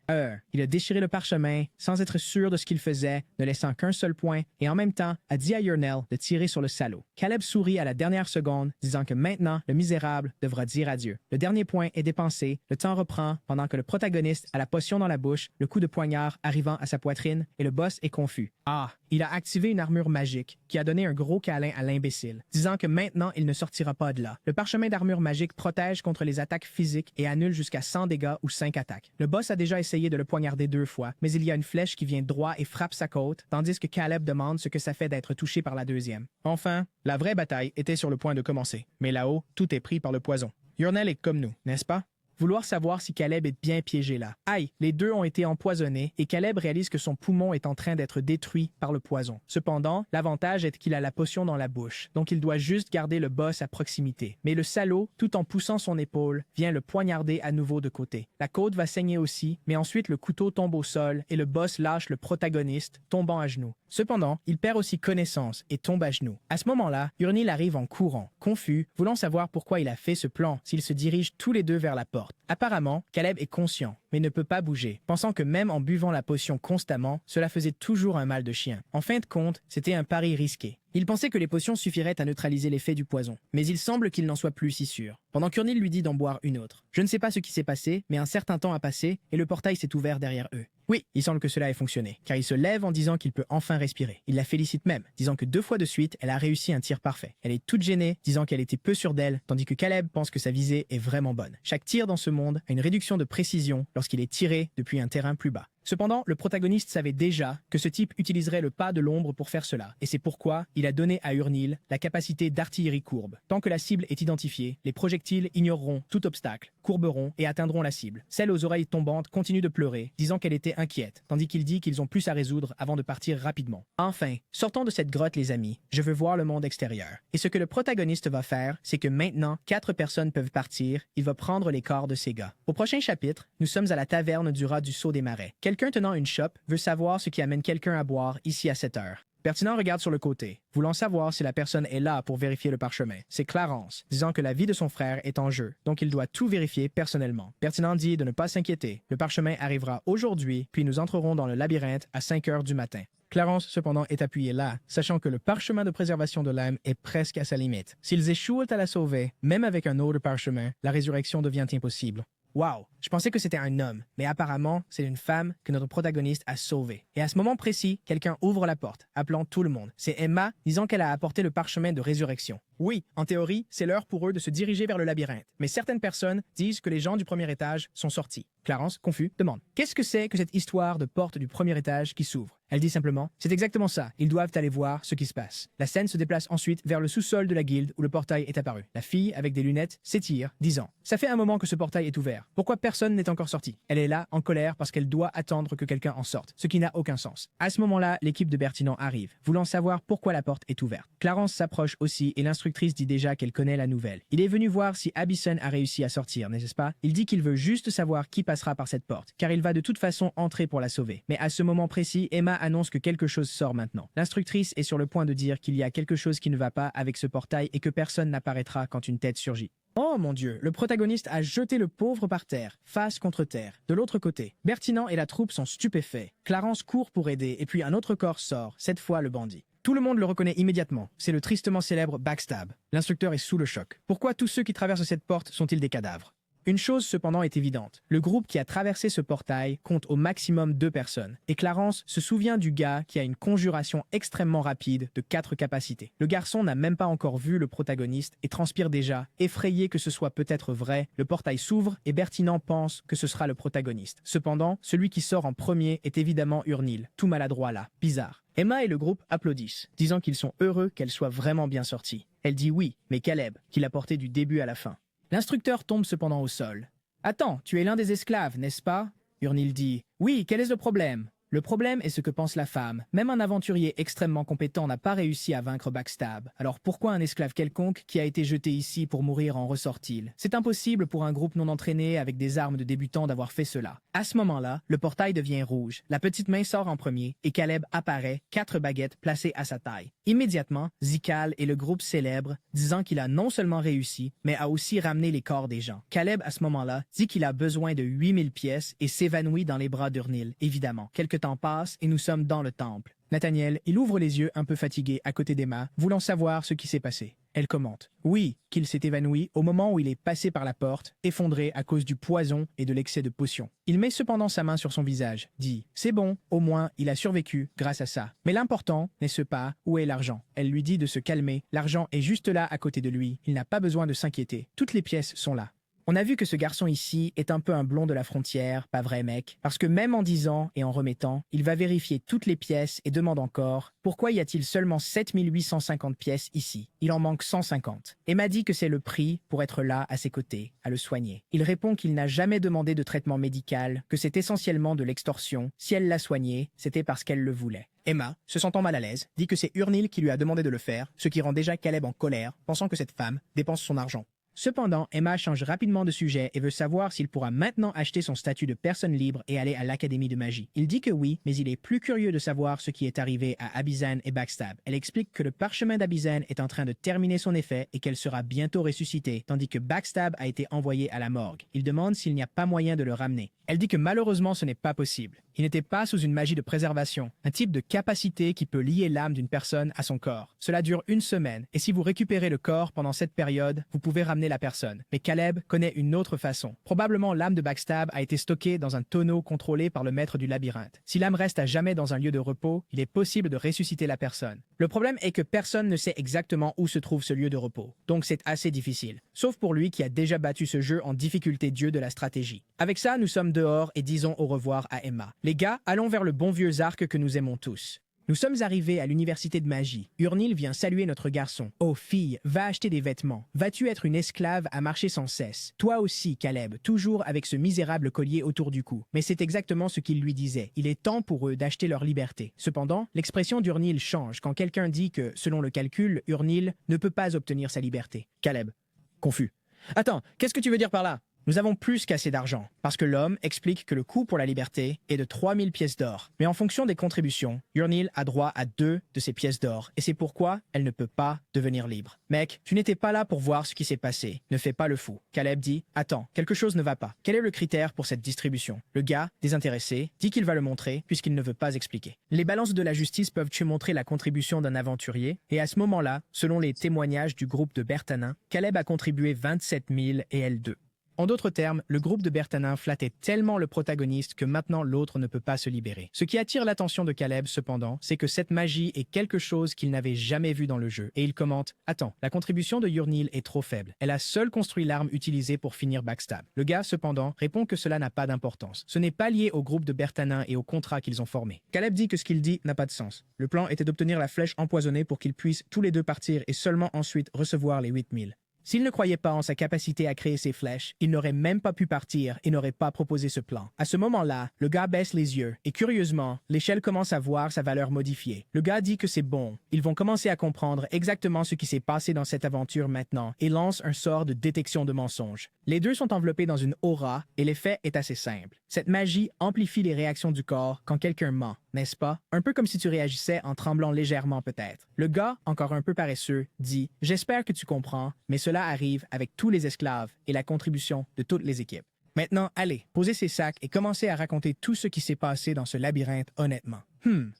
Speaker 1: Il a déchiré le parchemin sans être sûr de ce qu'il faisait, ne laissant qu'un seul point, et en même temps a dit à Yurnel de tirer sur le salaud. Caleb sourit à la dernière seconde, disant que maintenant, le misérable devra dire adieu. Le dernier point est dépensé, le temps reprend pendant que que le protagoniste a la potion dans la bouche, le coup de poignard arrivant à sa poitrine, et le boss est confus. Ah, il a activé une armure magique qui a donné un gros câlin à l'imbécile, disant que maintenant il ne sortira pas de là. Le parchemin d'armure magique protège contre les attaques physiques et annule jusqu'à 100 dégâts ou 5 attaques. Le boss a déjà essayé de le poignarder 2 fois, mais il y a une flèche qui vient droit et frappe sa côte, tandis que Caleb demande ce que ça fait d'être touché par la deuxième. Enfin, la vraie bataille était sur le point de commencer, mais là-haut, tout est pris par le poison. Yurnel est comme nous, n'est-ce pas? Vouloir savoir si Caleb est bien piégé là. Aïe, les deux ont été empoisonnés et Caleb réalise que son poumon est en train d'être détruit par le poison. Cependant, l'avantage est qu'il a la potion dans la bouche, donc il doit juste garder le boss à proximité. Mais le salaud, tout en poussant son épaule, vient le poignarder à nouveau de côté. La côte va saigner aussi, mais ensuite le couteau tombe au sol et le boss lâche le protagoniste, tombant à genoux. Cependant, il perd aussi connaissance et tombe à genoux. À ce moment-là, Urnil arrive en courant, confus, voulant savoir pourquoi il a fait ce plan s'ils se dirigent tous les deux vers la porte. Apparemment, Caleb est conscient, mais ne peut pas bouger, pensant que même en buvant la potion constamment, cela faisait toujours un mal de chien. En fin de compte, c'était un pari risqué. Il pensait que les potions suffiraient à neutraliser l'effet du poison, mais il semble qu'il n'en soit plus si sûr. Pendant qu'Urnil lui dit d'en boire une autre. Je ne sais pas ce qui s'est passé, mais un certain temps a passé et le portail s'est ouvert derrière eux. Oui, il semble que cela ait fonctionné, car il se lève en disant qu'il peut enfin respirer. Il la félicite même, disant que 2 fois de suite, elle a réussi un tir parfait. Elle est toute gênée, disant qu'elle était peu sûre d'elle, tandis que Caleb pense que sa visée est vraiment bonne. Chaque tir dans ce monde a une réduction de précision lorsqu'il est tiré depuis un terrain plus bas. Cependant, le protagoniste savait déjà que ce type utiliserait le pas de l'ombre pour faire cela, et c'est pourquoi il a donné à Urnil la capacité d'artillerie courbe. Tant que la cible est identifiée, les projectiles ignoreront tout obstacle, courberont et atteindront la cible. Celle aux oreilles tombantes continue de pleurer, disant qu'elle était inquiète, tandis qu'il dit qu'ils ont plus à résoudre avant de partir rapidement. Enfin, sortons de cette grotte les amis, je veux voir le monde extérieur. Et ce que le protagoniste va faire, c'est que maintenant, 4 personnes peuvent partir, il va prendre les corps de ces gars. Au prochain chapitre, nous sommes à la taverne du rat du Saut des Marais. Quelqu'un tenant une chope veut savoir ce qui amène quelqu'un à boire ici à cette heure. Bertinand regarde sur le côté, voulant savoir si la personne est là pour vérifier le parchemin. C'est Clarence, disant que la vie de son frère est en jeu, donc il doit tout vérifier personnellement. Bertinand dit de ne pas s'inquiéter. Le parchemin arrivera aujourd'hui, puis nous entrerons dans le labyrinthe à 5 heures du matin. Clarence, cependant, est appuyé là, sachant que le parchemin de préservation de l'âme est presque à sa limite. S'ils échouent à la sauver, même avec un autre parchemin, la résurrection devient impossible. Wow, je pensais que c'était un homme, mais apparemment, c'est une femme que notre protagoniste a sauvée. Et à ce moment précis, quelqu'un ouvre la porte, appelant tout le monde. C'est Emma, disant qu'elle a apporté le parchemin de résurrection. Oui, en théorie, c'est l'heure pour eux de se diriger vers le labyrinthe, mais certaines personnes disent que les gens du premier étage sont sortis. Clarence, confus, demande « Qu'est-ce que c'est que cette histoire de porte du premier étage qui s'ouvre ?» Elle dit simplement « C'est exactement ça, ils doivent aller voir ce qui se passe. » La scène se déplace ensuite vers le sous-sol de la guilde où le portail est apparu. La fille, avec des lunettes, s'étire, disant « Ça fait un moment que ce portail est ouvert. Pourquoi personne n'est encore sorti ?» Elle est là, en colère, parce qu'elle doit attendre que quelqu'un en sorte, ce qui n'a aucun sens. À ce moment-là, l'équipe de Bertinand arrive, voulant savoir pourquoi la porte est ouverte. Clarence s'approche aussi et l'instructrice dit déjà qu'elle connaît la nouvelle. Il est venu voir si Abyssal a réussi à sortir, n'est-ce pas? Il dit qu'il veut juste savoir qui passera par cette porte, car il va de toute façon entrer pour la sauver. Mais à ce moment précis, Emma annonce que quelque chose sort maintenant. L'instructrice est sur le point de dire qu'il y a quelque chose qui ne va pas avec ce portail et que personne n'apparaîtra quand une tête surgit. Oh mon Dieu, le protagoniste a jeté le pauvre par terre, face contre terre. De l'autre côté, Bertinand et la troupe sont stupéfaits. Clarence court pour aider et puis un autre corps sort, cette fois le bandit. Tout le monde le reconnaît immédiatement. C'est le tristement célèbre Backstab. L'instructeur est sous le choc. Pourquoi tous ceux qui traversent cette porte sont-ils des cadavres? Une chose cependant est évidente. Le groupe qui a traversé ce portail compte au maximum 2 personnes. Et Clarence se souvient du gars qui a une conjuration extrêmement rapide de 4 capacités. Le garçon n'a même pas encore vu le protagoniste et transpire déjà, effrayé que ce soit peut-être vrai. Le portail s'ouvre et Bertinand pense que ce sera le protagoniste. Cependant, celui qui sort en premier est évidemment Urnil, tout maladroit là. Bizarre. Emma et le groupe applaudissent, disant qu'ils sont heureux qu'elle soit vraiment bien sortie. Elle dit oui, mais Caleb, qui l'a porté du début à la fin. L'instructeur tombe cependant au sol. « Attends, tu es l'un des esclaves, n'est-ce pas ?» Urnil dit « Oui, quel est le problème ?» Le problème est ce que pense la femme. Même un aventurier extrêmement compétent n'a pas réussi à vaincre Backstab. Alors pourquoi un esclave quelconque qui a été jeté ici pour mourir en ressort-il? C'est impossible pour un groupe non entraîné avec des armes de débutants d'avoir fait cela. À ce moment-là, le portail devient rouge. La petite main sort en premier et Caleb apparaît, 4 baguettes placées à sa taille. Immédiatement, Zikal et le groupe célèbrent, disant qu'il a non seulement réussi, mais a aussi ramené les corps des gens. Caleb, à ce moment-là, dit qu'il a besoin de 8000 pièces et s'évanouit dans les bras d'Urnil, évidemment. Quelques temps passe et nous sommes dans le temple. Nathaniel, il ouvre les yeux un peu fatigué à côté d'Emma, voulant savoir ce qui s'est passé. Elle commente. Oui, qu'il s'est évanoui au moment où il est passé par la porte, effondré à cause du poison et de l'excès de potions. Il met cependant sa main sur son visage, dit « C'est bon, au moins il a survécu grâce à ça. Mais l'important, n'est-ce pas, où est l'argent ?» Elle lui dit de se calmer, l'argent est juste là à côté de lui, il n'a pas besoin de s'inquiéter. Toutes les pièces sont là. On a vu que ce garçon ici est un peu un blond de la frontière, pas vrai mec? Parce que même en disant et en remettant, il va vérifier toutes les pièces et demande encore « Pourquoi y a-t-il seulement 7850 pièces ici? Il en manque 150. » Emma dit que c'est le prix pour être là à ses côtés, à le soigner. Il répond qu'il n'a jamais demandé de traitement médical, que c'est essentiellement de l'extorsion. Si elle l'a soigné, c'était parce qu'elle le voulait. Emma, se sentant mal à l'aise, dit que c'est Urnil qui lui a demandé de le faire, ce qui rend déjà Caleb en colère, pensant que cette femme dépense son argent. Cependant, Emma change rapidement de sujet et veut savoir s'il pourra maintenant acheter son statut de personne libre et aller à l'Académie de magie. Il dit que oui, mais il est plus curieux de savoir ce qui est arrivé à Abizan et Backstab. Elle explique que le parchemin d'Abizan est en train de terminer son effet et qu'elle sera bientôt ressuscitée, tandis que Backstab a été envoyé à la morgue. Il demande s'il n'y a pas moyen de le ramener. Elle dit que malheureusement ce n'est pas possible. Il n'était pas sous une magie de préservation, un type de capacité qui peut lier l'âme d'une personne à son corps. Cela dure 1 semaine, et si vous récupérez le corps pendant cette période, vous pouvez ramener la personne. Mais Caleb connaît une autre façon. Probablement l'âme de Backstab a été stockée dans un tonneau contrôlé par le maître du labyrinthe. Si l'âme reste à jamais dans un lieu de repos, il est possible de ressusciter la personne. Le problème est que personne ne sait exactement où se trouve ce lieu de repos, donc c'est assez difficile. Sauf pour lui qui a déjà battu ce jeu en difficulté dieu de la stratégie. Avec ça, nous sommes dehors et disons au revoir à Emma. Les gars, allons vers le bon vieux Zark que nous aimons tous. Nous sommes arrivés à l'université de magie. Urnil vient saluer notre garçon. Oh fille, va acheter des vêtements. Vas-tu être une esclave à marcher sans cesse? Toi aussi, Caleb, toujours avec ce misérable collier autour du cou. Mais c'est exactement ce qu'il lui disait. Il est temps pour eux d'acheter leur liberté. Cependant, l'expression d'Urnil change quand quelqu'un dit que, selon le calcul, Urnil ne peut pas obtenir sa liberté. Caleb, confus. Attends, qu'est-ce que tu veux dire par là? Nous avons plus qu'assez d'argent, parce que l'homme explique que le coût pour la liberté est de 3000 pièces d'or. Mais en fonction des contributions, Urnil a droit à 2 de ces pièces d'or, et c'est pourquoi elle ne peut pas devenir libre. Mec, tu n'étais pas là pour voir ce qui s'est passé. Ne fais pas le fou. Caleb dit « Attends, quelque chose ne va pas. Quel est le critère pour cette distribution ?» Le gars, désintéressé, dit qu'il va le montrer, puisqu'il ne veut pas expliquer. Les balances de la justice peuvent-tu montrer la contribution d'un aventurier? Et à ce moment-là, selon les témoignages du groupe de Bertanin, Caleb a contribué 27 000 et elle 2. En d'autres termes, le groupe de Bertanin flattait tellement le protagoniste que maintenant l'autre ne peut pas se libérer. Ce qui attire l'attention de Caleb, cependant, c'est que cette magie est quelque chose qu'il n'avait jamais vu dans le jeu. Et il commente « Attends, la contribution de Urnil est trop faible. Elle a seule construit l'arme utilisée pour finir Backstab. » Le gars, cependant, répond que cela n'a pas d'importance. Ce n'est pas lié au groupe de Bertanin et au contrat qu'ils ont formé. Caleb dit que ce qu'il dit n'a pas de sens. Le plan était d'obtenir la flèche empoisonnée pour qu'ils puissent tous les deux partir et seulement ensuite recevoir les 8000. S'il ne croyait pas en sa capacité à créer ces flèches, il n'aurait même pas pu partir et n'aurait pas proposé ce plan. À ce moment-là, le gars baisse les yeux et curieusement, l'échelle commence à voir sa valeur modifiée. Le gars dit que c'est bon. Ils vont commencer à comprendre exactement ce qui s'est passé dans cette aventure maintenant et lance un sort de détection de mensonges. Les deux sont enveloppés dans une aura et l'effet est assez simple. Cette magie amplifie les réactions du corps quand quelqu'un ment, n'est-ce pas? Un peu comme si tu réagissais en tremblant légèrement peut-être. Le gars, encore un peu paresseux, dit « J'espère que tu comprends, mais cela arrive avec tous les esclaves et la contribution de toutes les équipes. Maintenant, allez, posez ces sacs et commencez à raconter tout ce qui s'est passé dans ce labyrinthe honnêtement.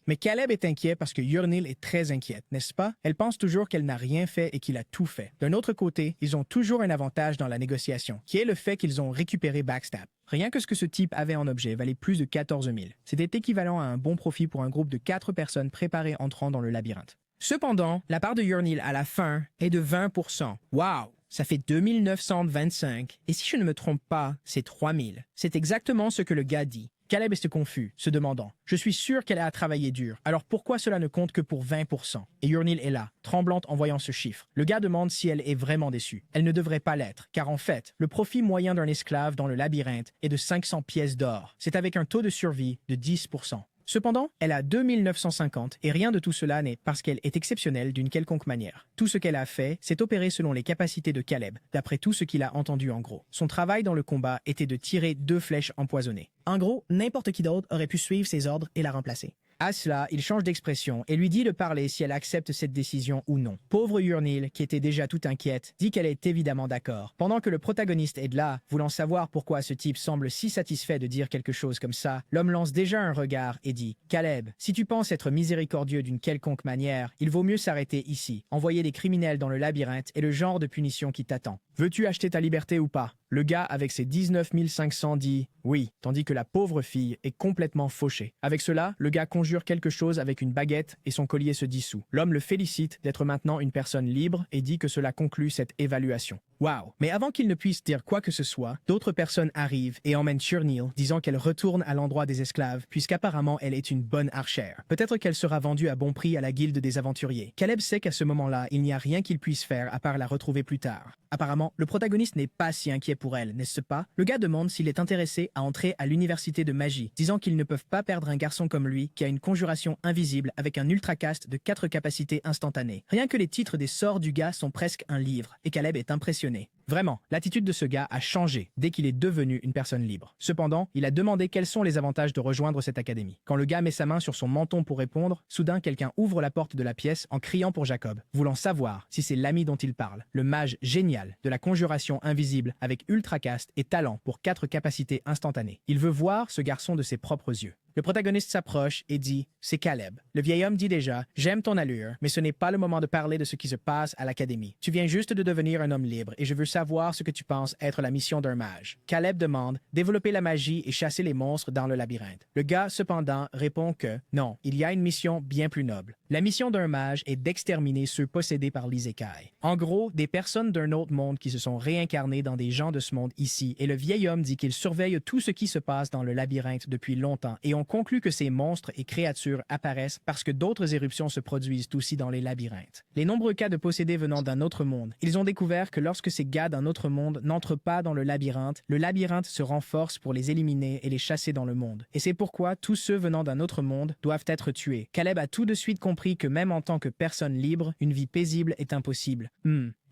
Speaker 1: Mais Caleb est inquiet parce que Urnil est très inquiète, n'est-ce pas? Elle pense toujours qu'elle n'a rien fait et qu'il a tout fait. D'un autre côté, ils ont toujours un avantage dans la négociation, qui est le fait qu'ils ont récupéré Backstab. Rien que ce que ce type avait en objet valait plus de 14 000. C'était équivalent à un bon profit pour un groupe de 4 personnes préparées entrant dans le labyrinthe. Cependant, la part de Urnil à la fin est de 20%. Wow! Ça fait 2925. Et si je ne me trompe pas, c'est 3000. C'est exactement ce que le gars dit. Caleb est confus, se demandant « Je suis sûr qu'elle a travaillé dur, alors pourquoi cela ne compte que pour 20% ?» Et Urnil est là, tremblante en voyant ce chiffre. Le gars demande si elle est vraiment déçue. Elle ne devrait pas l'être, car en fait, le profit moyen d'un esclave dans le labyrinthe est de 500 pièces d'or. C'est avec un taux de survie de 10%. Cependant, elle a 2950 et rien de tout cela n'est parce qu'elle est exceptionnelle d'une quelconque manière. Tout ce qu'elle a fait, c'est opérer selon les capacités de Caleb, d'après tout ce qu'il a entendu en gros. Son travail dans le combat était de tirer 2 flèches empoisonnées. En gros, n'importe qui d'autre aurait pu suivre ses ordres et la remplacer. À cela, il change d'expression et lui dit de parler si elle accepte cette décision ou non. Pauvre Urnil, qui était déjà toute inquiète, dit qu'elle est évidemment d'accord. Pendant que le protagoniste est là, voulant savoir pourquoi ce type semble si satisfait de dire quelque chose comme ça, l'homme lance déjà un regard et dit « Caleb, si tu penses être miséricordieux d'une quelconque manière, il vaut mieux s'arrêter ici. Envoyer des criminels dans le labyrinthe est le genre de punition qui t'attend. Veux-tu acheter ta liberté ou pas ?» Le gars avec ses 19 500 dit « Oui », tandis que la pauvre fille est complètement fauchée. Avec cela, le gars conjure quelque chose avec une baguette et son collier se dissout. L'homme le félicite d'être maintenant une personne libre et dit que cela conclut cette évaluation. Wow! Mais avant qu'il ne puisse dire quoi que ce soit, d'autres personnes arrivent et emmènent Urnil, disant qu'elle retourne à l'endroit des esclaves, puisqu'apparemment elle est une bonne archère. Peut-être qu'elle sera vendue à bon prix à la guilde des aventuriers. Caleb sait qu'à ce moment-là, il n'y a rien qu'il puisse faire à part la retrouver plus tard. Apparemment, le protagoniste n'est pas si inquiet pour elle, n'est-ce pas? Le gars demande s'il est intéressé à entrer à l'université de magie, disant qu'ils ne peuvent pas perdre un garçon comme lui qui a une conjuration invisible avec un ultracast de 4 capacités instantanées. Rien que les titres des sorts du gars sont presque un livre, et Caleb est impressionné. Vraiment, l'attitude de ce gars a changé dès qu'il est devenu une personne libre. Cependant, il a demandé quels sont les avantages de rejoindre cette académie. Quand le gars met sa main sur son menton pour répondre, soudain quelqu'un ouvre la porte de la pièce en criant pour Jacob, voulant savoir si c'est l'ami dont il parle, le mage génial de la conjuration invisible avec ultracast et talent pour 4 capacités instantanées. Il veut voir ce garçon de ses propres yeux. Le protagoniste s'approche et dit « C'est Caleb ». Le vieil homme dit déjà « J'aime ton allure, mais ce n'est pas le moment de parler de ce qui se passe à l'académie. Tu viens juste de devenir un homme libre et je veux savoir ce que tu penses être la mission d'un mage. » Caleb demande « Développer la magie et chasser les monstres dans le labyrinthe. » Le gars, cependant, répond que « Non, il y a une mission bien plus noble. La mission d'un mage est d'exterminer ceux possédés par l'isekai. En gros, des personnes d'un autre monde qui se sont réincarnées dans des gens de ce monde ici, et le vieil homme dit qu'il surveille tout ce qui se passe dans le labyrinthe depuis longtemps, et on conclut que ces monstres et créatures apparaissent parce que d'autres éruptions se produisent aussi dans les labyrinthes. Les nombreux cas de possédés venant d'un autre monde, ils ont découvert que lorsque ces gars d'un autre monde n'entrent pas dans le labyrinthe se renforce pour les éliminer et les chasser dans le monde. Et c'est pourquoi tous ceux venant d'un autre monde doivent être tués. Caleb a tout de suite compris que même en tant que personne libre, une vie paisible est impossible.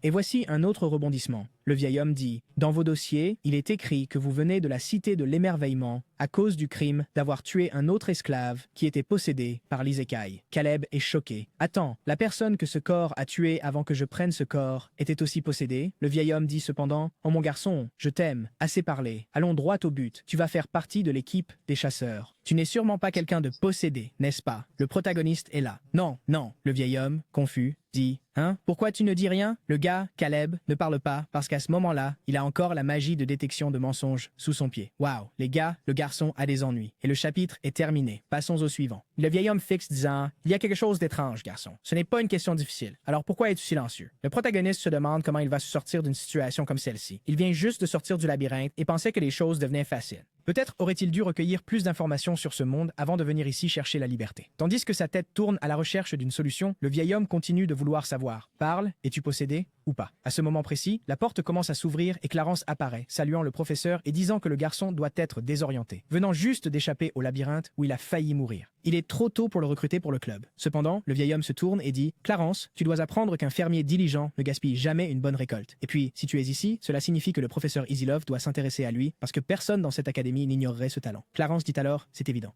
Speaker 1: Et voici un autre rebondissement. Le vieil homme dit « Dans vos dossiers, il est écrit que vous venez de la cité de l'émerveillement à cause du crime d'avoir tué un autre esclave qui était possédé par l'isekai. » Caleb est choqué. « Attends, la personne que ce corps a tué avant que je prenne ce corps était aussi possédée ?» Le vieil homme dit cependant « Oh mon garçon, je t'aime, assez parlé. Allons droit au but. Tu vas faire partie de l'équipe des chasseurs. Tu n'es sûrement pas quelqu'un de possédé, n'est-ce pas? Le protagoniste est là. Non, non. » Le vieil homme, confus, dit « Hein? Pourquoi tu ne dis rien? » Le gars, Caleb, ne parle pas parce qu'à ce moment-là, il a encore la magie de détection de mensonges sous son pied. Waouh, les gars, le garçon a des ennuis. Et le chapitre est terminé. Passons au suivant. Le vieil homme fixe disant « Il y a quelque chose d'étrange, garçon. Ce n'est pas une question difficile. Alors pourquoi es-tu silencieux? » Le protagoniste se demande comment il va se sortir d'une situation comme celle-ci. Il vient juste de sortir du labyrinthe et pensait que les choses devenaient faciles. Peut-être aurait-il dû recueillir plus d'informations sur ce monde avant de venir ici chercher la liberté. Tandis que sa tête tourne à la recherche d'une solution, le vieil homme continue de vouloir savoir. Parle, es-tu possédé ou pas? À ce moment précis, la porte commence à s'ouvrir et Clarence apparaît, saluant le professeur et disant que le garçon doit être désorienté, venant juste d'échapper au labyrinthe où il a failli mourir. Il est trop tôt pour le recruter pour le club. Cependant, le vieil homme se tourne et dit « Clarence, tu dois apprendre qu'un fermier diligent ne gaspille jamais une bonne récolte. Et puis, si tu es ici, cela signifie que le professeur Isilov doit s'intéresser à lui parce que personne dans cette académie n'ignorerait ce talent. » Clarence dit alors « C'est évident. »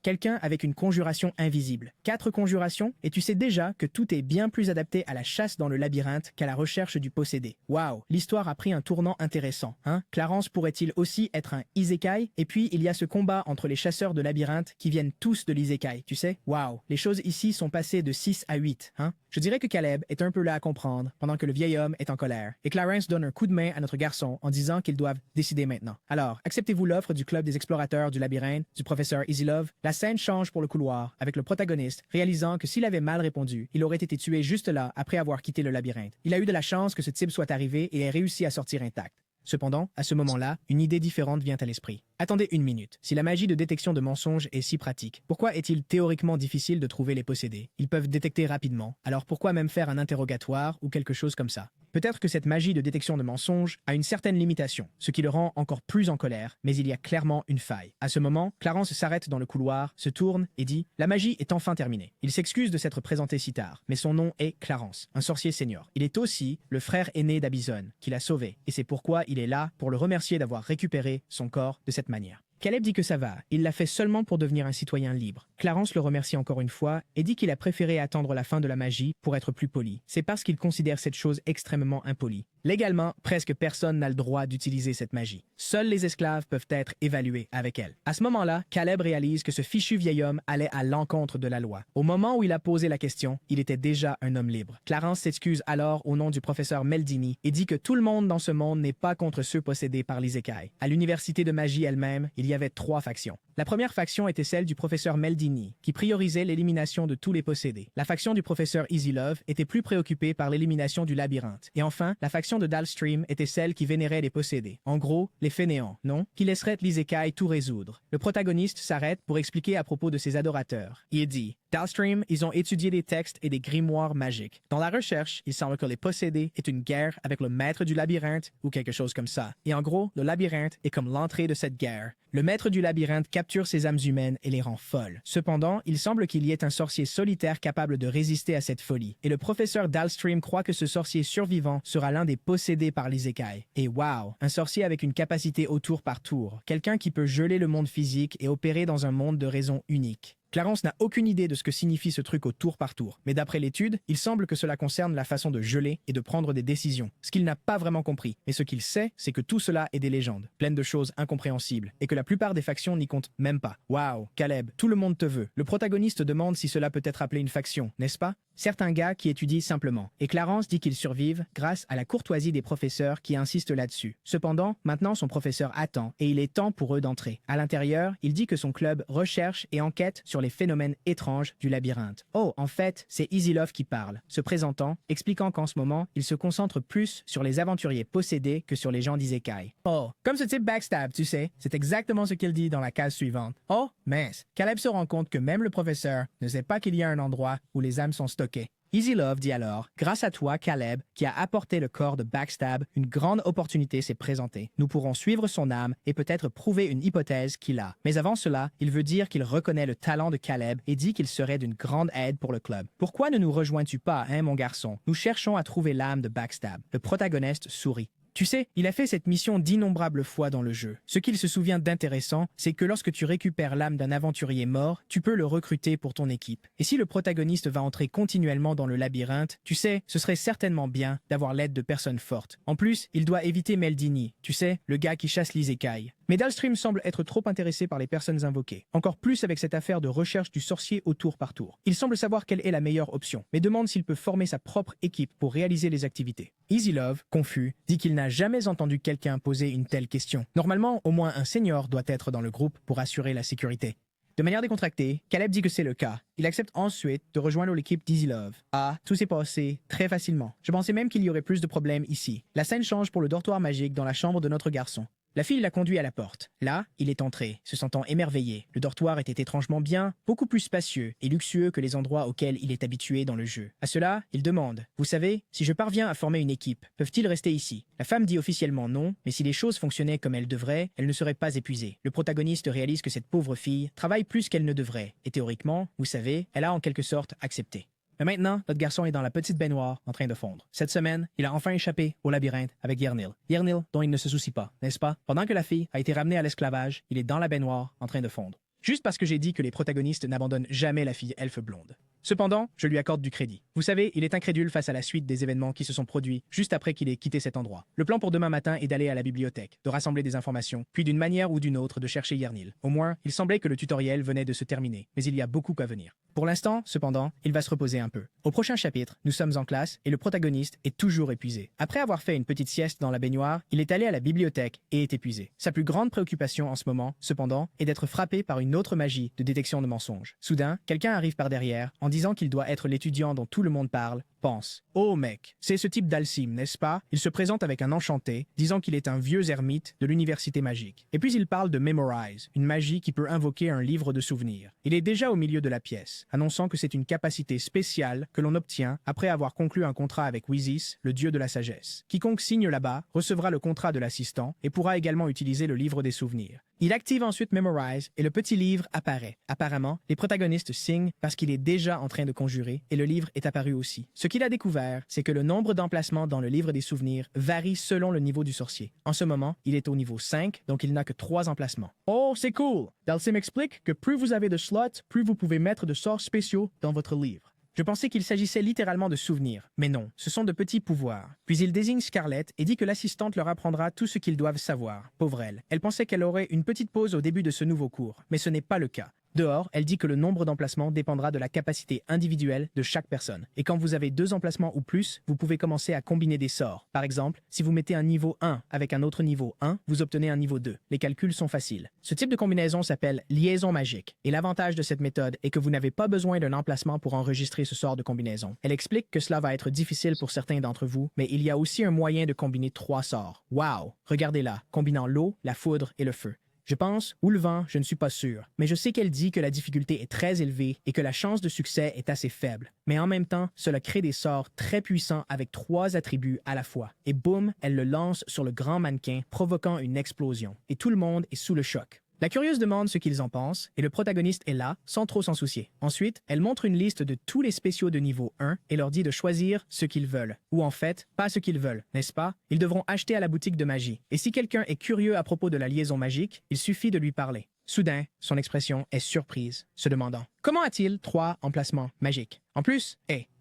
Speaker 1: Quelqu'un avec une conjuration invisible. 4 conjurations, et tu sais déjà que tout est bien plus adapté à la chasse dans le labyrinthe qu'à la recherche du possédé. Waouh, l'histoire a pris un tournant intéressant, hein? Clarence pourrait-il aussi être un isekai? Et puis, il y a ce combat entre les chasseurs de labyrinthe qui viennent tous de l'isekai, tu sais? Waouh, les choses ici sont passées de 6 à 8, hein? Je dirais que Caleb est un peu là à comprendre, pendant que le vieil homme est en colère. Et Clarence donne un coup de main à notre garçon en disant qu'ils doivent décider maintenant. Alors, acceptez-vous l'offre du club des explorateurs du labyrinthe, du professeur Isilov? La scène change pour le couloir, avec le protagoniste réalisant que s'il avait mal répondu, il aurait été tué juste là après avoir quitté le labyrinthe. Il a eu de la chance que ce type soit arrivé et ait réussi à sortir intact. Cependant, à ce moment-là, une idée différente vient à l'esprit. Attendez une minute. Si la magie de détection de mensonges est si pratique, pourquoi est-il théoriquement difficile de trouver les possédés? Ils peuvent détecter rapidement, alors pourquoi même faire un interrogatoire ou quelque chose comme ça? Peut-être que cette magie de détection de mensonges a une certaine limitation, ce qui le rend encore plus en colère, mais il y a clairement une faille. À ce moment, Clarence s'arrête dans le couloir, se tourne et dit « La magie est enfin terminée ». Il s'excuse de s'être présenté si tard, mais son nom est Clarence, un sorcier senior. Il est aussi le frère aîné d'Abizon, qui l'a sauvé, et c'est pourquoi il est là pour le remercier d'avoir récupéré son corps de cette manière. Caleb dit que ça va, il l'a fait seulement pour devenir un citoyen libre. Clarence le remercie encore une fois et dit qu'il a préféré attendre la fin de la magie pour être plus poli. C'est parce qu'il considère cette chose extrêmement impolie. Légalement, presque personne n'a le droit d'utiliser cette magie. Seuls les esclaves peuvent être évalués avec elle. À ce moment-là, Caleb réalise que ce fichu vieil homme allait à l'encontre de la loi. Au moment où il a posé la question, il était déjà un homme libre. Clarence s'excuse alors au nom du professeur Meldini et dit que tout le monde dans ce monde n'est pas contre ceux possédés par l'isekai. À l'université de magie elle-même, il y avait 3 factions. La première faction était celle du professeur Meldini, qui priorisait l'élimination de tous les possédés. La faction du professeur Easylove était plus préoccupée par l'élimination du labyrinthe. Et enfin, la faction de Dalstream était celle qui vénérait les possédés. En gros, les fainéants, non? Qui laisseraient l'isekai tout résoudre. Le protagoniste s'arrête pour expliquer à propos de ses adorateurs. Il dit: Dalstream, ils ont étudié des textes et des grimoires magiques. Dans la recherche, il semble que les possédés est une guerre avec le maître du labyrinthe ou quelque chose comme ça. Et en gros, le labyrinthe est comme l'entrée de cette guerre. Le maître du labyrinthe capture ces âmes humaines et les rend folles. Cependant, il semble qu'il y ait un sorcier solitaire capable de résister à cette folie. Et le professeur Dalstream croit que ce sorcier survivant sera l'un des possédés par l'isekai. Et wow, un sorcier avec une capacité au tour par tour. Quelqu'un qui peut geler le monde physique et opérer dans un monde de raison unique. Clarence n'a aucune idée de ce que signifie ce truc au tour par tour, mais d'après l'étude, il semble que cela concerne la façon de geler et de prendre des décisions, ce qu'il n'a pas vraiment compris. Mais ce qu'il sait, c'est que tout cela est des légendes, pleines de choses incompréhensibles, et que la plupart des factions n'y comptent même pas. Waouh, Caleb, tout le monde te veut. Le protagoniste demande si cela peut être appelé une faction, n'est-ce pas? Certains gars qui étudient simplement, et Clarence dit qu'ils survivent grâce à la courtoisie des professeurs qui insistent là-dessus. Cependant, maintenant son professeur attend, et il est temps pour eux d'entrer. À l'intérieur, il dit que son club recherche et enquête sur les phénomènes étranges du labyrinthe. Oh, en fait, c'est Easylove qui parle, se présentant, expliquant qu'en ce moment, il se concentre plus sur les aventuriers possédés que sur les gens d'Isekai. Oh, comme ce type backstab, tu sais, c'est exactement ce qu'il dit dans la case suivante. Oh, mince, Caleb se rend compte que même le professeur ne sait pas qu'il y a un endroit où les âmes sont stockées. Easylove dit alors: grâce à toi, Caleb, qui a apporté le corps de Backstab, une grande opportunité s'est présentée. Nous pourrons suivre son âme et peut-être prouver une hypothèse qu'il a. Mais avant cela, il veut dire qu'il reconnaît le talent de Caleb et dit qu'il serait d'une grande aide pour le club. Pourquoi ne nous rejoins-tu pas, hein, mon garçon? Nous cherchons à trouver l'âme de Backstab. Le protagoniste sourit. Tu sais, il a fait cette mission d'innombrables fois dans le jeu. Ce qu'il se souvient d'intéressant, c'est que lorsque tu récupères l'âme d'un aventurier mort, tu peux le recruter pour ton équipe. Et si le protagoniste va entrer continuellement dans le labyrinthe, tu sais, ce serait certainement bien d'avoir l'aide de personnes fortes. En plus, il doit éviter Meldini, tu sais, le gars qui chasse l'isekai. Mais Dalstream semble être trop intéressé par les personnes invoquées, encore plus avec cette affaire de recherche du sorcier au tour par tour. Il semble savoir quelle est la meilleure option, mais demande s'il peut former sa propre équipe pour réaliser les activités. Easylove, confus, dit qu'il n'a jamais entendu quelqu'un poser une telle question. Normalement, au moins un senior doit être dans le groupe pour assurer la sécurité. De manière décontractée, Caleb dit que c'est le cas. Il accepte ensuite de rejoindre l'équipe d'Easylove. Ah, tout s'est passé très facilement. Je pensais même qu'il y aurait plus de problèmes ici. La scène change pour le dortoir magique dans la chambre de notre garçon. La fille l'a conduit à la porte. Là, il est entré, se sentant émerveillé. Le dortoir était étrangement bien, beaucoup plus spacieux et luxueux que les endroits auxquels il est habitué dans le jeu. À cela, il demande: « Vous savez, si je parviens à former une équipe, peuvent-ils rester ici ?» La femme dit officiellement non, mais si les choses fonctionnaient comme elles devraient, elle ne serait pas épuisée. Le protagoniste réalise que cette pauvre fille travaille plus qu'elle ne devrait, et théoriquement, vous savez, elle a en quelque sorte accepté. Mais maintenant, notre garçon est dans la petite baignoire en train de fondre. Cette semaine, il a enfin échappé au labyrinthe avec Yernil. Yernil dont il ne se soucie pas, n'est-ce pas? Pendant que la fille a été ramenée à l'esclavage, il est dans la baignoire en train de fondre. Juste parce que j'ai dit que les protagonistes n'abandonnent jamais la fille elfe blonde. Cependant, je lui accorde du crédit. Vous savez, il est incrédule face à la suite des événements qui se sont produits juste après qu'il ait quitté cet endroit. Le plan pour demain matin est d'aller à la bibliothèque, de rassembler des informations, puis d'une manière ou d'une autre de chercher Yernil. Au moins, il semblait que le tutoriel venait de se terminer, mais il y a beaucoup à venir. Pour l'instant, cependant, il va se reposer un peu. Au prochain chapitre, nous sommes en classe et le protagoniste est toujours épuisé. Après avoir fait une petite sieste dans la baignoire, il est allé à la bibliothèque et est épuisé. Sa plus grande préoccupation en ce moment, cependant, est d'être frappé par une autre magie de détection de mensonges. Soudain, quelqu'un arrive par derrière en disant qu'il doit être l'étudiant dont tout le monde parle, pense: « Oh mec, c'est ce type d'Alcime, n'est-ce pas? » Il se présente avec un enchanté, disant qu'il est un vieux ermite de l'université magique. Et puis il parle de Memorize, une magie qui peut invoquer un livre de souvenirs. Il est déjà au milieu de la pièce, annonçant que c'est une capacité spéciale que l'on obtient après avoir conclu un contrat avec Wizis, le dieu de la sagesse. Quiconque signe là-bas recevra le contrat de l'assistant et pourra également utiliser le livre des souvenirs. Il active ensuite Memorize et le petit livre apparaît. Apparemment, les protagonistes signent parce qu'il est déjà en train de conjurer et le livre est apparu aussi. Ce qu'il a découvert, c'est que le nombre d'emplacements dans le livre des souvenirs varie selon le niveau du sorcier. En ce moment, il est au niveau 5, donc il n'a que 3 emplacements. Oh, c'est cool! Dalsim explique que plus vous avez de slots, plus vous pouvez mettre de sorts spéciaux dans votre livre. Je pensais qu'il s'agissait littéralement de souvenirs, mais non, ce sont de petits pouvoirs. Puis il désigne Scarlett et dit que l'assistante leur apprendra tout ce qu'ils doivent savoir. Pauvre elle. Elle pensait qu'elle aurait une petite pause au début de ce nouveau cours, mais ce n'est pas le cas. Dehors, elle dit que le nombre d'emplacements dépendra de la capacité individuelle de chaque personne. Et quand vous avez 2 emplacements ou plus, vous pouvez commencer à combiner des sorts. Par exemple, si vous mettez un niveau 1 avec un autre niveau 1, vous obtenez un niveau 2. Les calculs sont faciles. Ce type de combinaison s'appelle liaison magique. Et l'avantage de cette méthode est que vous n'avez pas besoin d'un emplacement pour enregistrer ce sort de combinaison. Elle explique que cela va être difficile pour certains d'entre vous, mais il y a aussi un moyen de combiner 3 sorts. Wow! Regardez-là, combinant l'eau, la foudre et le feu. Je pense, ou le vent, je ne suis pas sûr, mais je sais qu'elle dit que la difficulté est très élevée et que la chance de succès est assez faible. Mais en même temps, cela crée des sorts très puissants avec 3 attributs à la fois. Et boum, elle le lance sur le grand mannequin, provoquant une explosion. Et tout le monde est sous le choc. La curieuse demande ce qu'ils en pensent, et le protagoniste est là, sans trop s'en soucier. Ensuite, elle montre une liste de tous les spéciaux de niveau 1 et leur dit de choisir ce qu'ils veulent. Ou en fait, pas ce qu'ils veulent, n'est-ce pas? Ils devront acheter à la boutique de magie. Et si quelqu'un est curieux à propos de la liaison magique, il suffit de lui parler. Soudain, son expression est surprise, se demandant « Comment a-t-il 3 emplacements magiques? En plus,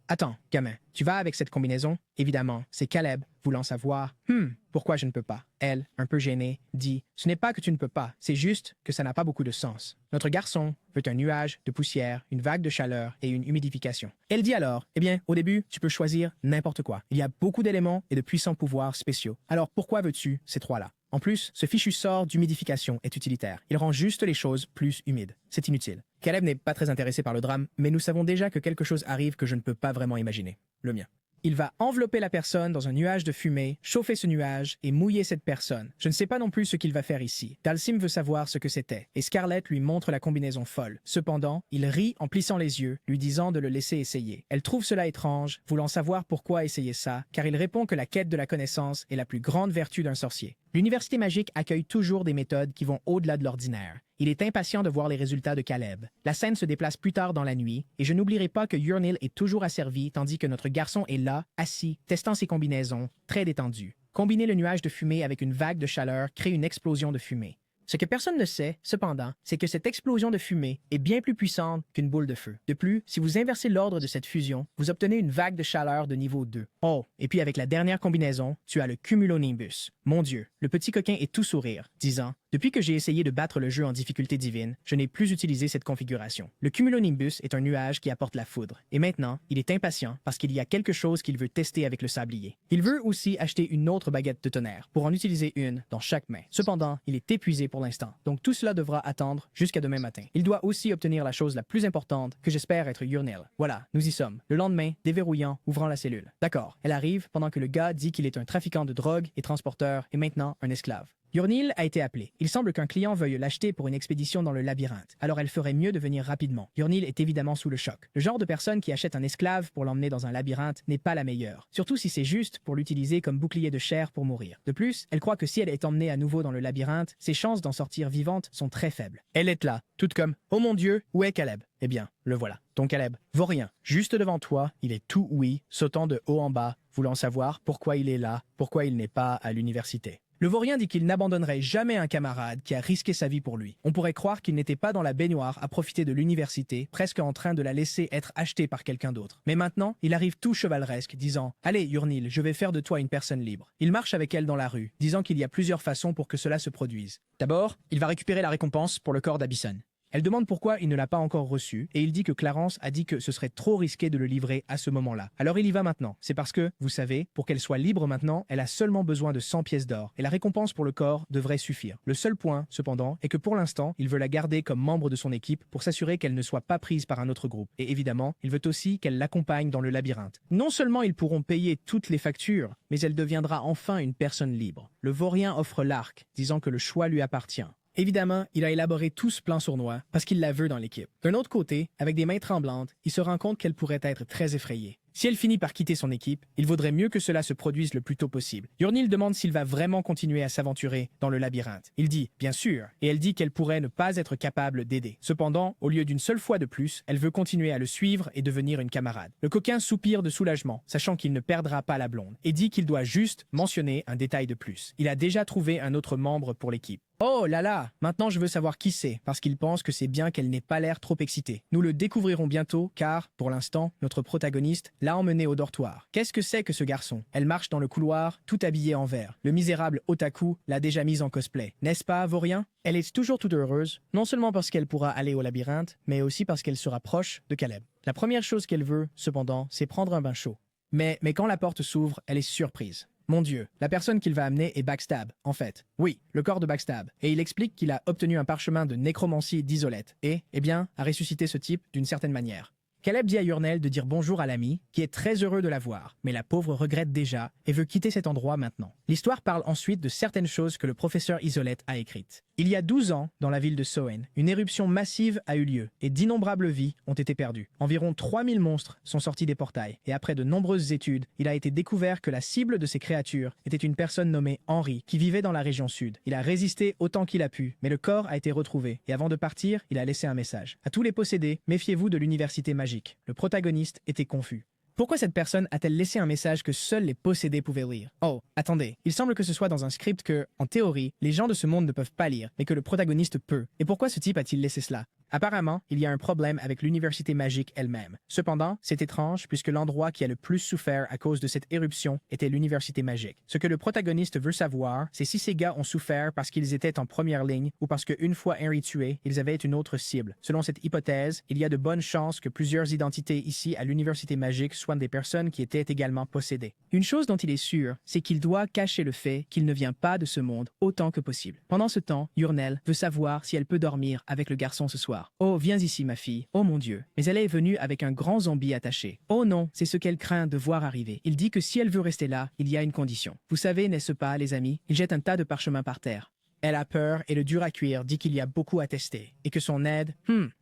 Speaker 1: attends, gamin, tu vas avec cette combinaison? » Évidemment, c'est Caleb, voulant savoir « Pourquoi je ne peux pas? » Elle, un peu gênée, dit « Ce n'est pas que tu ne peux pas, c'est juste que ça n'a pas beaucoup de sens. Notre garçon veut un nuage de poussière, une vague de chaleur et une humidification. » Elle dit alors « Eh bien, au début, tu peux choisir n'importe quoi. Il y a beaucoup d'éléments et de puissants pouvoirs spéciaux. Alors pourquoi veux-tu ces 3-là? En plus, ce fichu sort d'humidification est utilitaire. Il rend juste les choses plus humides. C'est inutile. » Caleb n'est pas très intéressé par le drame, mais nous savons déjà que quelque chose arrive que je ne peux pas vraiment imaginer. Le mien. Il va envelopper la personne dans un nuage de fumée, chauffer ce nuage et mouiller cette personne. Je ne sais pas non plus ce qu'il va faire ici. Dalsim veut savoir ce que c'était, et Scarlett lui montre la combinaison folle. Cependant, il rit en plissant les yeux, lui disant de le laisser essayer. Elle trouve cela étrange, voulant savoir pourquoi essayer ça, car il répond que la quête de la connaissance est la plus grande vertu d'un sorcier. L'Université magique accueille toujours des méthodes qui vont au-delà de l'ordinaire. Il est impatient de voir les résultats de Caleb. La scène se déplace plus tard dans la nuit, et je n'oublierai pas que Urnil est toujours asservi tandis que notre garçon est là, assis, testant ses combinaisons, très détendu. Combiner le nuage de fumée avec une vague de chaleur crée une explosion de fumée. Ce que personne ne sait, cependant, c'est que cette explosion de fumée est bien plus puissante qu'une boule de feu. De plus, si vous inversez l'ordre de cette fusion, vous obtenez une vague de chaleur de niveau 2. Oh, et puis avec la dernière combinaison, tu as le cumulonimbus. Mon Dieu, le petit coquin est tout sourire, disant « Depuis que j'ai essayé de battre le jeu en difficulté divine, je n'ai plus utilisé cette configuration. Le cumulonimbus est un nuage qui apporte la foudre, et maintenant, il est impatient parce qu'il y a quelque chose qu'il veut tester avec le sablier. Il veut aussi acheter une autre baguette de tonnerre, pour en utiliser une dans chaque main. Cependant, il est épuisé pour l'instant, donc tout cela devra attendre jusqu'à demain matin. Il doit aussi obtenir la chose la plus importante, que j'espère être Urnil. Voilà, nous y sommes. Le lendemain, déverrouillant, ouvrant la cellule. D'accord, elle arrive pendant que le gars dit qu'il est un trafiquant de drogue et transporteur, et maintenant un esclave. Urnil a été appelé. Il semble qu'un client veuille l'acheter pour une expédition dans le labyrinthe. Alors elle ferait mieux de venir rapidement. Urnil est évidemment sous le choc. Le genre de personne qui achète un esclave pour l'emmener dans un labyrinthe n'est pas la meilleure. Surtout si c'est juste pour l'utiliser comme bouclier de chair pour mourir. De plus, elle croit que si elle est emmenée à nouveau dans le labyrinthe, ses chances d'en sortir vivante sont très faibles. Elle est là, toute comme « Oh mon Dieu, où est Caleb ?» Eh bien, le voilà. Ton Caleb. Vaurien, juste devant toi, il est tout oui, sautant de haut en bas, voulant savoir pourquoi il est là, pourquoi il n'est pas à l'université. Le Vaurien dit qu'il n'abandonnerait jamais un camarade qui a risqué sa vie pour lui. On pourrait croire qu'il n'était pas dans la baignoire à profiter de l'université, presque en train de la laisser être achetée par quelqu'un d'autre. Mais maintenant, il arrive tout chevaleresque, disant « Allez, Urnil, je vais faire de toi une personne libre. » Il marche avec elle dans la rue, disant qu'il y a plusieurs façons pour que cela se produise. D'abord, il va récupérer la récompense pour le corps d'Abysson. Elle demande pourquoi il ne l'a pas encore reçu, et il dit que Clarence a dit que ce serait trop risqué de le livrer à ce moment-là. Alors il y va maintenant. C'est parce que, vous savez, pour qu'elle soit libre maintenant, elle a seulement besoin de 100 pièces d'or, et la récompense pour le corps devrait suffire. Le seul point, cependant, est que pour l'instant, il veut la garder comme membre de son équipe pour s'assurer qu'elle ne soit pas prise par un autre groupe. Et évidemment, il veut aussi qu'elle l'accompagne dans le labyrinthe. Non seulement ils pourront payer toutes les factures, mais elle deviendra enfin une personne libre. Le Vaurien offre l'arc, disant que le choix lui appartient. Évidemment, il a élaboré tout ce plan sournois parce qu'il la veut dans l'équipe. D'un autre côté, avec des mains tremblantes, il se rend compte qu'elle pourrait être très effrayée. Si elle finit par quitter son équipe, il vaudrait mieux que cela se produise le plus tôt possible. Yurnil demande s'il va vraiment continuer à s'aventurer dans le labyrinthe. Il dit « bien sûr » et elle dit qu'elle pourrait ne pas être capable d'aider. Cependant, au lieu d'une seule fois de plus, elle veut continuer à le suivre et devenir une camarade. Le coquin soupire de soulagement, sachant qu'il ne perdra pas la blonde, et dit qu'il doit juste mentionner un détail de plus. Il a déjà trouvé un autre membre pour l'équipe. Oh là là, maintenant je veux savoir qui c'est, parce qu'il pense que c'est bien qu'elle n'ait pas l'air trop excitée. Nous le découvrirons bientôt, car, pour l'instant, notre protagoniste l'a emmenée au dortoir. Qu'est-ce que c'est que ce garçon? Elle marche dans le couloir, tout habillée en vert. Le misérable otaku l'a déjà mise en cosplay. N'est-ce pas, Vaurien? Elle est toujours toute heureuse, non seulement parce qu'elle pourra aller au labyrinthe, mais aussi parce qu'elle sera proche de Caleb. La première chose qu'elle veut, cependant, c'est prendre un bain chaud. Mais quand la porte s'ouvre, elle est surprise. Mon Dieu, la personne qu'il va amener est Backstab, en fait. Oui, le corps de Backstab. Et il explique qu'il a obtenu un parchemin de nécromancie d'Isolette et, eh bien, a ressuscité ce type d'une certaine manière. Caleb dit à Yurnel de dire bonjour à l'ami, qui est très heureux de la voir, mais la pauvre regrette déjà et veut quitter cet endroit maintenant. L'histoire parle ensuite de certaines choses que le professeur Isolette a écrites. Il y a 12 ans, dans la ville de Soen, une éruption massive a eu lieu et d'innombrables vies ont été perdues. Environ 3000 monstres sont sortis des portails et après de nombreuses études, il a été découvert que la cible de ces créatures était une personne nommée Henry qui vivait dans la région sud. Il a résisté autant qu'il a pu, mais le corps a été retrouvé et avant de partir, il a laissé un message. À tous les possédés, méfiez-vous de l'université magique. Le protagoniste était confus. Pourquoi cette personne a-t-elle laissé un message que seuls les possédés pouvaient lire? Oh, attendez, il semble que ce soit dans un script que, en théorie, les gens de ce monde ne peuvent pas lire, mais que le protagoniste peut. Et pourquoi ce type a-t-il laissé cela? Apparemment, il y a un problème avec l'université magique elle-même. Cependant, c'est étrange puisque l'endroit qui a le plus souffert à cause de cette éruption était l'université magique. Ce que le protagoniste veut savoir, c'est si ces gars ont souffert parce qu'ils étaient en première ligne ou parce qu'une fois Henry tué, ils avaient une autre cible. Selon cette hypothèse, il y a de bonnes chances que plusieurs identités ici à l'université magique soient des personnes qui étaient également possédées. Une chose dont il est sûr, c'est qu'il doit cacher le fait qu'il ne vient pas de ce monde autant que possible. Pendant ce temps, Yurnel veut savoir si elle peut dormir avec le garçon ce soir. Oh, viens ici, ma fille. Oh mon Dieu. Mais elle est venue avec un grand zombie attaché. Oh non, c'est ce qu'elle craint de voir arriver. Il dit que si elle veut rester là, il y a une condition. Vous savez, n'est-ce pas, les amis? Il jette un tas de parchemins par terre. Elle a peur et le dur à cuire dit qu'il y a beaucoup à tester et que son aide,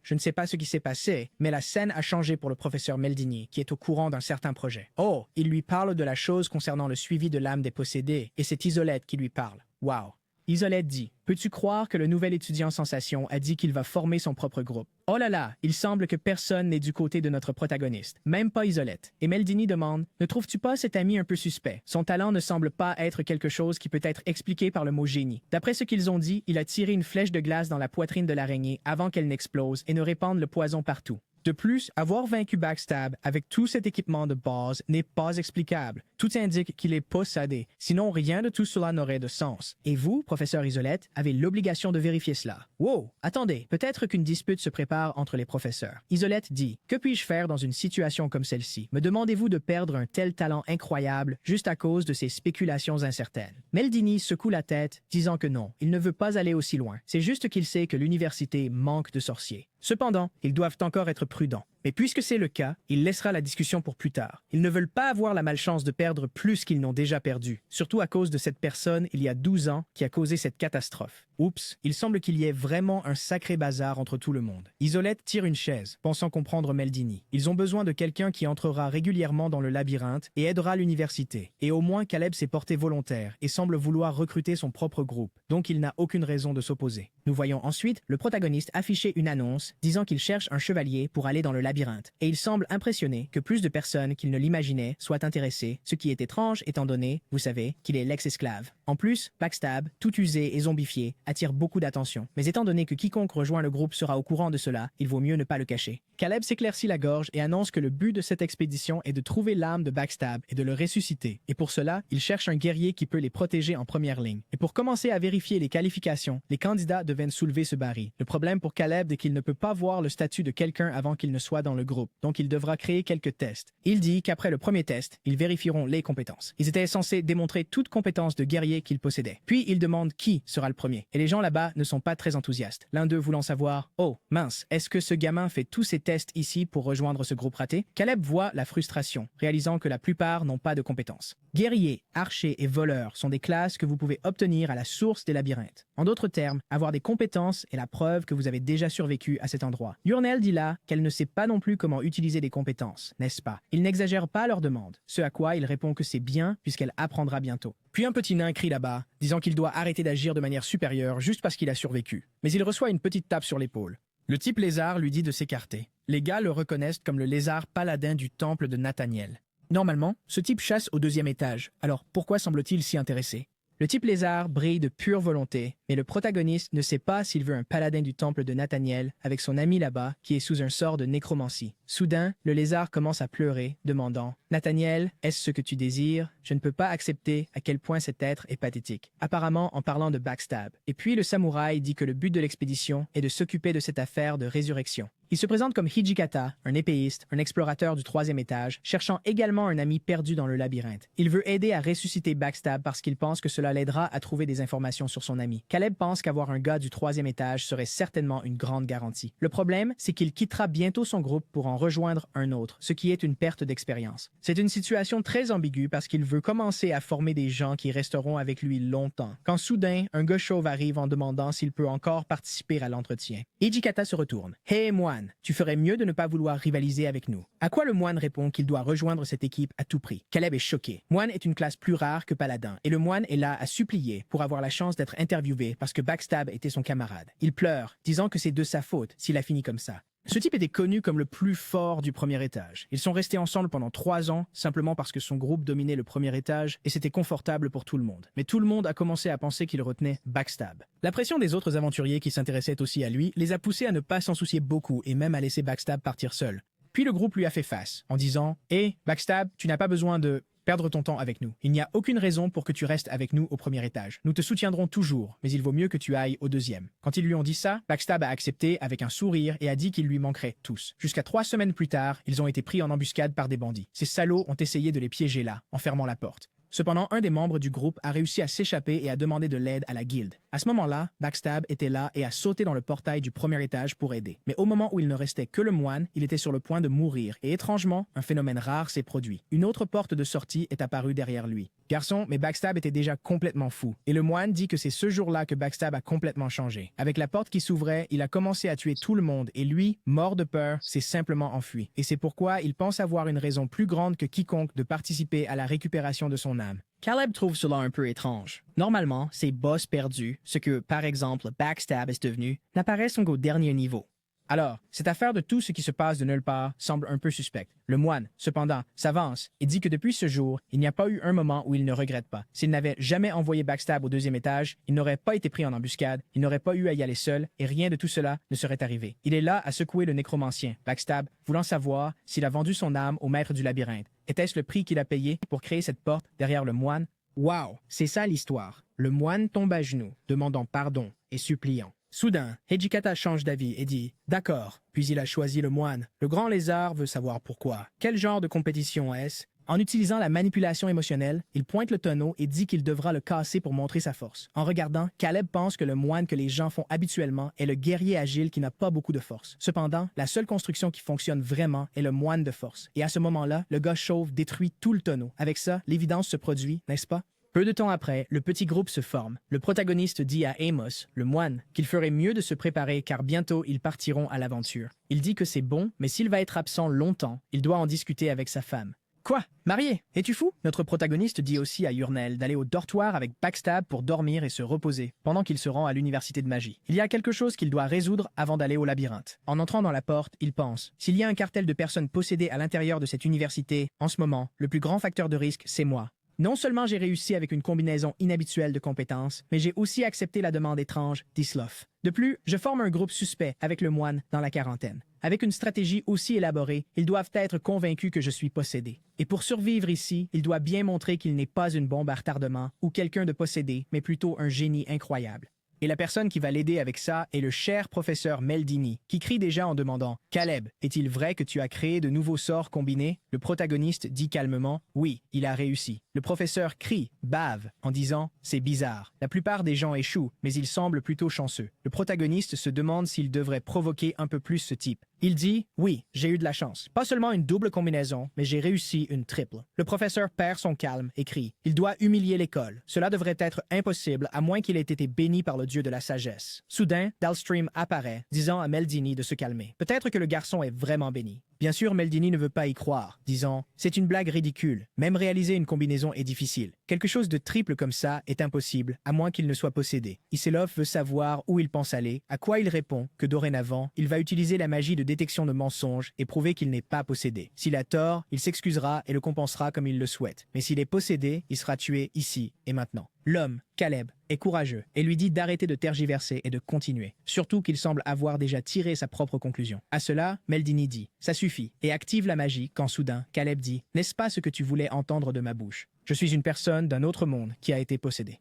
Speaker 1: je ne sais pas ce qui s'est passé, mais la scène a changé pour le professeur Meldini qui est au courant d'un certain projet. Oh, il lui parle de la chose concernant le suivi de l'âme des possédés et c'est Isolette qui lui parle. Waouh. Isolette dit « Peux-tu croire que le nouvel étudiant Sensation a dit qu'il va former son propre groupe? Oh là là, il semble que personne n'est du côté de notre protagoniste, même pas Isolette. » Et Meldini demande « Ne trouves-tu pas cet ami un peu suspect? Son talent ne semble pas être quelque chose qui peut être expliqué par le mot génie. D'après ce qu'ils ont dit, il a tiré une flèche de glace dans la poitrine de l'araignée avant qu'elle n'explose et ne répande le poison partout. De plus, avoir vaincu Backstab avec tout cet équipement de base n'est pas explicable. Tout indique qu'il est possédé, sinon rien de tout cela n'aurait de sens. Et vous, professeur Isolette, avez l'obligation de vérifier cela. Wow, attendez, peut-être qu'une dispute se prépare entre les professeurs. Isolette dit « Que puis-je faire dans une situation comme celle-ci? Me demandez-vous de perdre un tel talent incroyable juste à cause de ces spéculations incertaines? » Meldini secoue la tête, disant que non, il ne veut pas aller aussi loin. C'est juste qu'il sait que l'université manque de sorciers. Cependant, ils doivent encore être prudents. Mais puisque c'est le cas, il laissera la discussion pour plus tard. Ils ne veulent pas avoir la malchance de perdre plus qu'ils n'ont déjà perdu, surtout à cause de cette personne il y a 12 ans qui a causé cette catastrophe. Oups, il semble qu'il y ait vraiment un sacré bazar entre tout le monde. Isolette tire une chaise, pensant comprendre Meldini. Ils ont besoin de quelqu'un qui entrera régulièrement dans le labyrinthe et aidera l'université. Et au moins Caleb s'est porté volontaire et semble vouloir recruter son propre groupe, donc il n'a aucune raison de s'opposer. Nous voyons ensuite le protagoniste afficher une annonce disant qu'il cherche un chevalier pour aller dans le labyrinthe. Et il semble impressionné que plus de personnes qu'il ne l'imaginait soient intéressées, ce qui est étrange étant donné, vous savez, qu'il est l'ex-esclave. En plus, Backstab, tout usé et zombifié, attire beaucoup d'attention. Mais étant donné que quiconque rejoint le groupe sera au courant de cela, il vaut mieux ne pas le cacher. Caleb s'éclaircit la gorge et annonce que le but de cette expédition est de trouver l'âme de Backstab et de le ressusciter. Et pour cela, il cherche un guerrier qui peut les protéger en première ligne. Et pour commencer à vérifier les qualifications, les candidats devaient soulever ce baril. Le problème pour Caleb est qu'il ne peut pas voir le statut de quelqu'un avant qu'il ne soit dans le groupe, donc il devra créer quelques tests. Il dit qu'après le premier test, ils vérifieront les compétences. Ils étaient censés démontrer toute compétence de guerrier qu'ils possédaient. Puis il demande qui sera le premier. Et les gens là-bas ne sont pas très enthousiastes. L'un d'eux voulant savoir « Oh, mince, est-ce que ce gamin fait tous ses tests ici pour rejoindre ce groupe raté? » Caleb voit la frustration, réalisant que la plupart n'ont pas de compétences. Guerrier, archer et voleur sont des classes que vous pouvez obtenir à la source des labyrinthes. En d'autres termes, avoir des compétences est la preuve que vous avez déjà survécu à cet endroit. Yurnel dit là qu'elle ne sait pas pas non plus comment utiliser des compétences, n'est-ce pas? Il n'exagère pas leur demande, ce à quoi il répond que c'est bien puisqu'elle apprendra bientôt. Puis un petit nain crie là-bas, disant qu'il doit arrêter d'agir de manière supérieure juste parce qu'il a survécu. Mais il reçoit une petite tape sur l'épaule. Le type lézard lui dit de s'écarter. Les gars le reconnaissent comme le lézard paladin du temple de Nathaniel. Normalement, ce type chasse au 2e étage, alors pourquoi semble-t-il s'y intéresser? Le type lézard brille de pure volonté, mais le protagoniste ne sait pas s'il veut un paladin du temple de Nathaniel avec son ami là-bas qui est sous un sort de nécromancie. Soudain, le lézard commence à pleurer, demandant « Nathaniel, est-ce ce que tu désires? Je ne peux pas accepter à quel point cet être est pathétique. » Apparemment en parlant de backstab. Et puis le samouraï dit que le but de l'expédition est de s'occuper de cette affaire de résurrection. Il se présente comme Hijikata, un épéiste, un explorateur du 3e étage, cherchant également un ami perdu dans le labyrinthe. Il veut aider à ressusciter Backstab parce qu'il pense que cela l'aidera à trouver des informations sur son ami. Caleb pense qu'avoir un gars du 3e étage serait certainement une grande garantie. Le problème, c'est qu'il quittera bientôt son groupe pour en rejoindre un autre, ce qui est une perte d'expérience. C'est une situation très ambiguë parce qu'il veut commencer à former des gens qui resteront avec lui longtemps, quand soudain, un gars chauve arrive en demandant s'il peut encore participer à l'entretien. Hijikata se retourne. « Hey moi, tu ferais mieux de ne pas vouloir rivaliser avec nous. » À quoi le moine répond qu'il doit rejoindre cette équipe à tout prix. Caleb est choqué. Moine est une classe plus rare que paladin, et le moine est là à supplier pour avoir la chance d'être interviewé parce que Backstab était son camarade. Il pleure, disant que c'est de sa faute s'il a fini comme ça. Ce type était connu comme le plus fort du 1er étage. Ils sont restés ensemble pendant 3 ans, simplement parce que son groupe dominait le 1er étage et c'était confortable pour tout le monde. Mais tout le monde a commencé à penser qu'il retenait Backstab. La pression des autres aventuriers qui s'intéressaient aussi à lui les a poussés à ne pas s'en soucier beaucoup et même à laisser Backstab partir seul. Puis le groupe lui a fait face, en disant « Hé, Backstab, tu n'as pas besoin de perdre ton temps avec nous. Il n'y a aucune raison pour que tu restes avec nous au 1er étage. Nous te soutiendrons toujours, mais il vaut mieux que tu ailles au 2e. » Quand ils lui ont dit ça, Backstab a accepté avec un sourire et a dit qu'ils lui manqueraient tous. Jusqu'à 3 semaines plus tard, ils ont été pris en embuscade par des bandits. Ces salauds ont essayé de les piéger là, en fermant la porte. Cependant, un des membres du groupe a réussi à s'échapper et a demandé de l'aide à la guilde. À ce moment-là, Backstab était là et a sauté dans le portail du 1er étage pour aider. Mais au moment où il ne restait que le moine, il était sur le point de mourir et étrangement, un phénomène rare s'est produit. Une autre porte de sortie est apparue derrière lui. Garçon, mais Backstab était déjà complètement fou. Et le moine dit que c'est ce jour-là que Backstab a complètement changé. Avec la porte qui s'ouvrait, il a commencé à tuer tout le monde et lui, mort de peur, s'est simplement enfui. Et c'est pourquoi il pense avoir une raison plus grande que quiconque de participer à la récupération de son âme. Caleb trouve cela un peu étrange. Normalement, ces boss perdus, ce que, par exemple, Backstab est devenu, n'apparaissent qu'au dernier niveau. Alors, cette affaire de tout ce qui se passe de nulle part semble un peu suspecte. Le moine, cependant, s'avance et dit que depuis ce jour, il n'y a pas eu un moment où il ne regrette pas. S'il n'avait jamais envoyé Backstab au 2e étage, il n'aurait pas été pris en embuscade, il n'aurait pas eu à y aller seul et rien de tout cela ne serait arrivé. Il est là à secouer le nécromancien, Backstab, voulant savoir s'il a vendu son âme au maître du labyrinthe. Était-ce le prix qu'il a payé pour créer cette porte derrière le moine? Wow, c'est ça l'histoire. Le moine tombe à genoux, demandant pardon et suppliant. Soudain, Hijikata change d'avis et dit « D'accord », puis il a choisi le moine. Le grand lézard veut savoir pourquoi. Quel genre de compétition est-ce? En utilisant la manipulation émotionnelle, il pointe le tonneau et dit qu'il devra le casser pour montrer sa force. En regardant, Caleb pense que le moine que les gens font habituellement est le guerrier agile qui n'a pas beaucoup de force. Cependant, la seule construction qui fonctionne vraiment est le moine de force. Et à ce moment-là, le gars chauve détruit tout le tonneau. Avec ça, l'évidence se produit, n'est-ce pas? Peu de temps après, le petit groupe se forme. Le protagoniste dit à Amos, le moine, qu'il ferait mieux de se préparer car bientôt ils partiront à l'aventure. Il dit que c'est bon, mais s'il va être absent longtemps, il doit en discuter avec sa femme. Quoi? Marié? Es-tu fou? Notre protagoniste dit aussi à Urnel d'aller au dortoir avec Backstab pour dormir et se reposer, pendant qu'il se rend à l'université de magie. Il y a quelque chose qu'il doit résoudre avant d'aller au labyrinthe. En entrant dans la porte, il pense, s'il y a un cartel de personnes possédées à l'intérieur de cette université, en ce moment, le plus grand facteur de risque, c'est moi. Non seulement j'ai réussi avec une combinaison inhabituelle de compétences, mais j'ai aussi accepté la demande étrange d'Islof. De plus, je forme un groupe suspect avec le moine dans la quarantaine. Avec une stratégie aussi élaborée, ils doivent être convaincus que je suis possédé. Et pour survivre ici, il doit bien montrer qu'il n'est pas une bombe à retardement ou quelqu'un de possédé, mais plutôt un génie incroyable. Et la personne qui va l'aider avec ça est le cher professeur Meldini, qui crie déjà en demandant « Caleb, est-il vrai que tu as créé de nouveaux sorts combinés ?» Le protagoniste dit calmement « Oui, il a réussi ». Le professeur crie, bave, en disant « C'est bizarre ». La plupart des gens échouent, mais il semble plutôt chanceux. Le protagoniste se demande s'il devrait provoquer un peu plus ce type. Il dit « Oui, j'ai eu de la chance. Pas seulement une double combinaison, mais j'ai réussi une triple. » Le professeur perd son calme et crie « Il doit humilier l'école. Cela devrait être impossible à moins qu'il ait été béni par le dieu de la sagesse. » Soudain, Dalstream apparaît, disant à Meldini de se calmer. Peut-être que le garçon est vraiment béni. Bien sûr, Meldini ne veut pas y croire, disant « C'est une blague ridicule. Même réaliser une combinaison est difficile. Quelque chose de triple comme ça est impossible, à moins qu'il ne soit possédé. » Iselov veut savoir où il pense aller, à quoi il répond que dorénavant, il va utiliser la magie de détection de mensonges et prouver qu'il n'est pas possédé. S'il a tort, il s'excusera et le compensera comme il le souhaite. Mais s'il est possédé, il sera tué ici et maintenant. L'homme, Caleb, est courageux et lui dit d'arrêter de tergiverser et de continuer, surtout qu'il semble avoir déjà tiré sa propre conclusion. À cela, Meldini dit « Ça suffit » et active la magie quand soudain, Caleb dit « N'est-ce pas ce que tu voulais entendre de ma bouche? Je suis une personne d'un autre monde qui a été possédée. »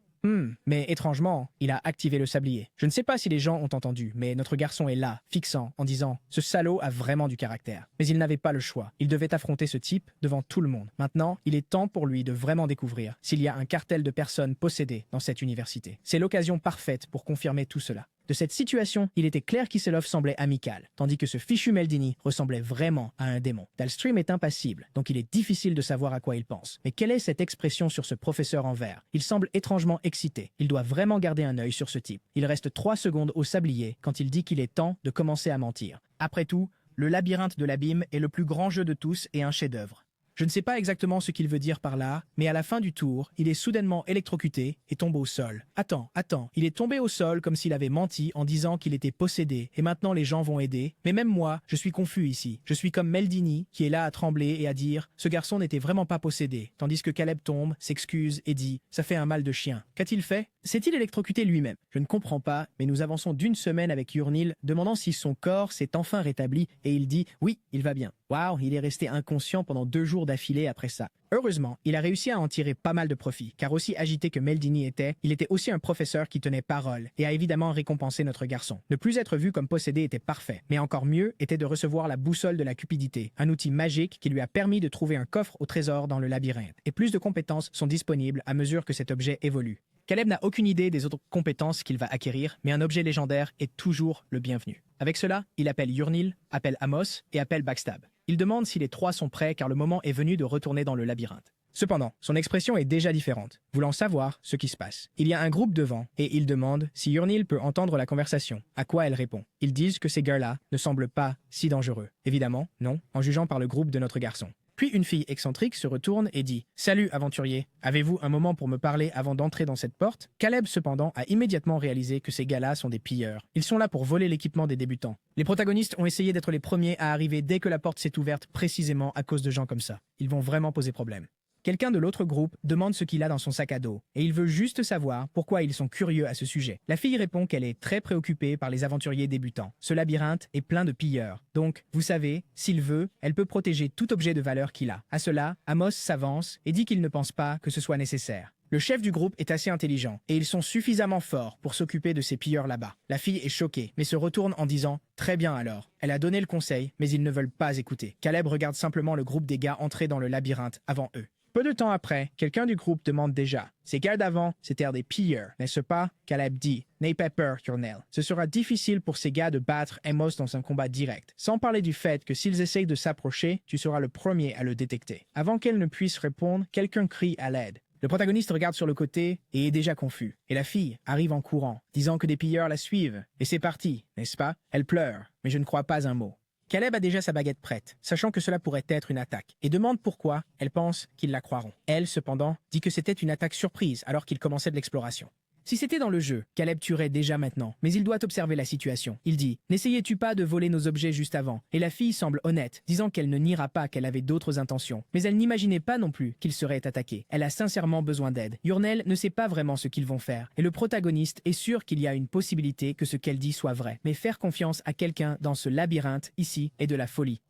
Speaker 1: Mais étrangement, il a activé le sablier. Je ne sais pas si les gens ont entendu, mais notre garçon est là, fixant, en disant « Ce salaud a vraiment du caractère. » Mais il n'avait pas le choix. Il devait affronter ce type devant tout le monde. Maintenant, il est temps pour lui de vraiment découvrir s'il y a un cartel de personnes possédées dans cette université. C'est l'occasion parfaite pour confirmer tout cela. De cette situation, il était clair qu'Iselov semblait amical, tandis que ce fichu Meldini ressemblait vraiment à un démon. Dalstream est impassible, donc il est difficile de savoir à quoi il pense. Mais quelle est cette expression sur ce professeur en vert? Il semble étrangement excité. Il doit vraiment garder un œil sur ce type. Il reste 3 secondes au sablier quand il dit qu'il est temps de commencer à mentir. Après tout, le labyrinthe de l'abîme est le plus grand jeu de tous et un chef-d'œuvre. Je ne sais pas exactement ce qu'il veut dire par là, mais à la fin du tour, il est soudainement électrocuté et tombe au sol. Attends, il est tombé au sol comme s'il avait menti en disant qu'il était possédé et maintenant les gens vont aider. Mais même moi, je suis confus ici. Je suis comme Meldini qui est là à trembler et à dire « Ce garçon n'était vraiment pas possédé », tandis que Caleb tombe, s'excuse et dit « Ça fait un mal de chien ». Qu'a-t-il fait? S'est-il électrocuté lui-même? Je ne comprends pas, mais nous avançons d'une semaine avec Yurnil demandant si son corps s'est enfin rétabli et il dit « Oui, il va bien ». Waouh, il est resté inconscient pendant 2 jours d'affilée après ça. Heureusement, il a réussi à en tirer pas mal de profit, car aussi agité que Meldini était, il était aussi un professeur qui tenait parole et a évidemment récompensé notre garçon. Ne plus être vu comme possédé était parfait, mais encore mieux était de recevoir la boussole de la cupidité, un outil magique qui lui a permis de trouver un coffre au trésor dans le labyrinthe. Et plus de compétences sont disponibles à mesure que cet objet évolue. Caleb n'a aucune idée des autres compétences qu'il va acquérir, mais un objet légendaire est toujours le bienvenu. Avec cela, il appelle Yurnil, appelle Amos et appelle Backstab. Il demande si les 3 sont prêts car le moment est venu de retourner dans le labyrinthe. Cependant, son expression est déjà différente, voulant savoir ce qui se passe. Il y a un groupe devant et il demande si Yurnil peut entendre la conversation, à quoi elle répond. Ils disent que ces gars-là ne semblent pas si dangereux. Évidemment, non, en jugeant par le groupe de notre garçon. Puis une fille excentrique se retourne et dit « Salut, aventurier, avez-vous un moment pour me parler avant d'entrer dans cette porte ?» Caleb, cependant, a immédiatement réalisé que ces gars-là sont des pilleurs. Ils sont là pour voler l'équipement des débutants. Les protagonistes ont essayé d'être les premiers à arriver dès que la porte s'est ouverte précisément à cause de gens comme ça. Ils vont vraiment poser problème. Quelqu'un de l'autre groupe demande ce qu'il a dans son sac à dos, et il veut juste savoir pourquoi ils sont curieux à ce sujet. La fille répond qu'elle est très préoccupée par les aventuriers débutants. Ce labyrinthe est plein de pilleurs, donc, vous savez, s'il veut, elle peut protéger tout objet de valeur qu'il a. À cela, Amos s'avance et dit qu'il ne pense pas que ce soit nécessaire. Le chef du groupe est assez intelligent, et ils sont suffisamment forts pour s'occuper de ces pilleurs là-bas. La fille est choquée, mais se retourne en disant « Très bien alors ». Elle a donné le conseil, mais ils ne veulent pas écouter. Caleb regarde simplement le groupe des gars entrer dans le labyrinthe avant eux. Peu de temps après, quelqu'un du groupe demande déjà « Ces gars d'avant, c'étaient des pilleurs, n'est-ce pas ?» Caleb dit « N'aie pas peur, Yurnil. Ce sera difficile pour ces gars de battre Amos dans un combat direct. Sans parler du fait que s'ils essayent de s'approcher, tu seras le premier à le détecter. » Avant qu'elle ne puisse répondre, quelqu'un crie à l'aide. Le protagoniste regarde sur le côté et est déjà confus. Et la fille arrive en courant, disant que des pilleurs la suivent. Et c'est parti, n'est-ce pas? Elle pleure, mais je ne crois pas un mot. Caleb a déjà sa baguette prête, sachant que cela pourrait être une attaque, et demande pourquoi elle pense qu'ils la croiront. Elle, cependant, dit que c'était une attaque surprise alors qu'il commençait de l'exploration. Si c'était dans le jeu, Caleb tuerait déjà maintenant, mais il doit observer la situation. Il dit « N'essayais-tu pas de voler nos objets juste avant ?» Et la fille semble honnête, disant qu'elle ne niera pas qu'elle avait d'autres intentions. Mais elle n'imaginait pas non plus qu'il serait attaqué. Elle a sincèrement besoin d'aide. Yurnel ne sait pas vraiment ce qu'ils vont faire, et le protagoniste est sûr qu'il y a une possibilité que ce qu'elle dit soit vrai. Mais faire confiance à quelqu'un dans ce labyrinthe, ici, est de la folie.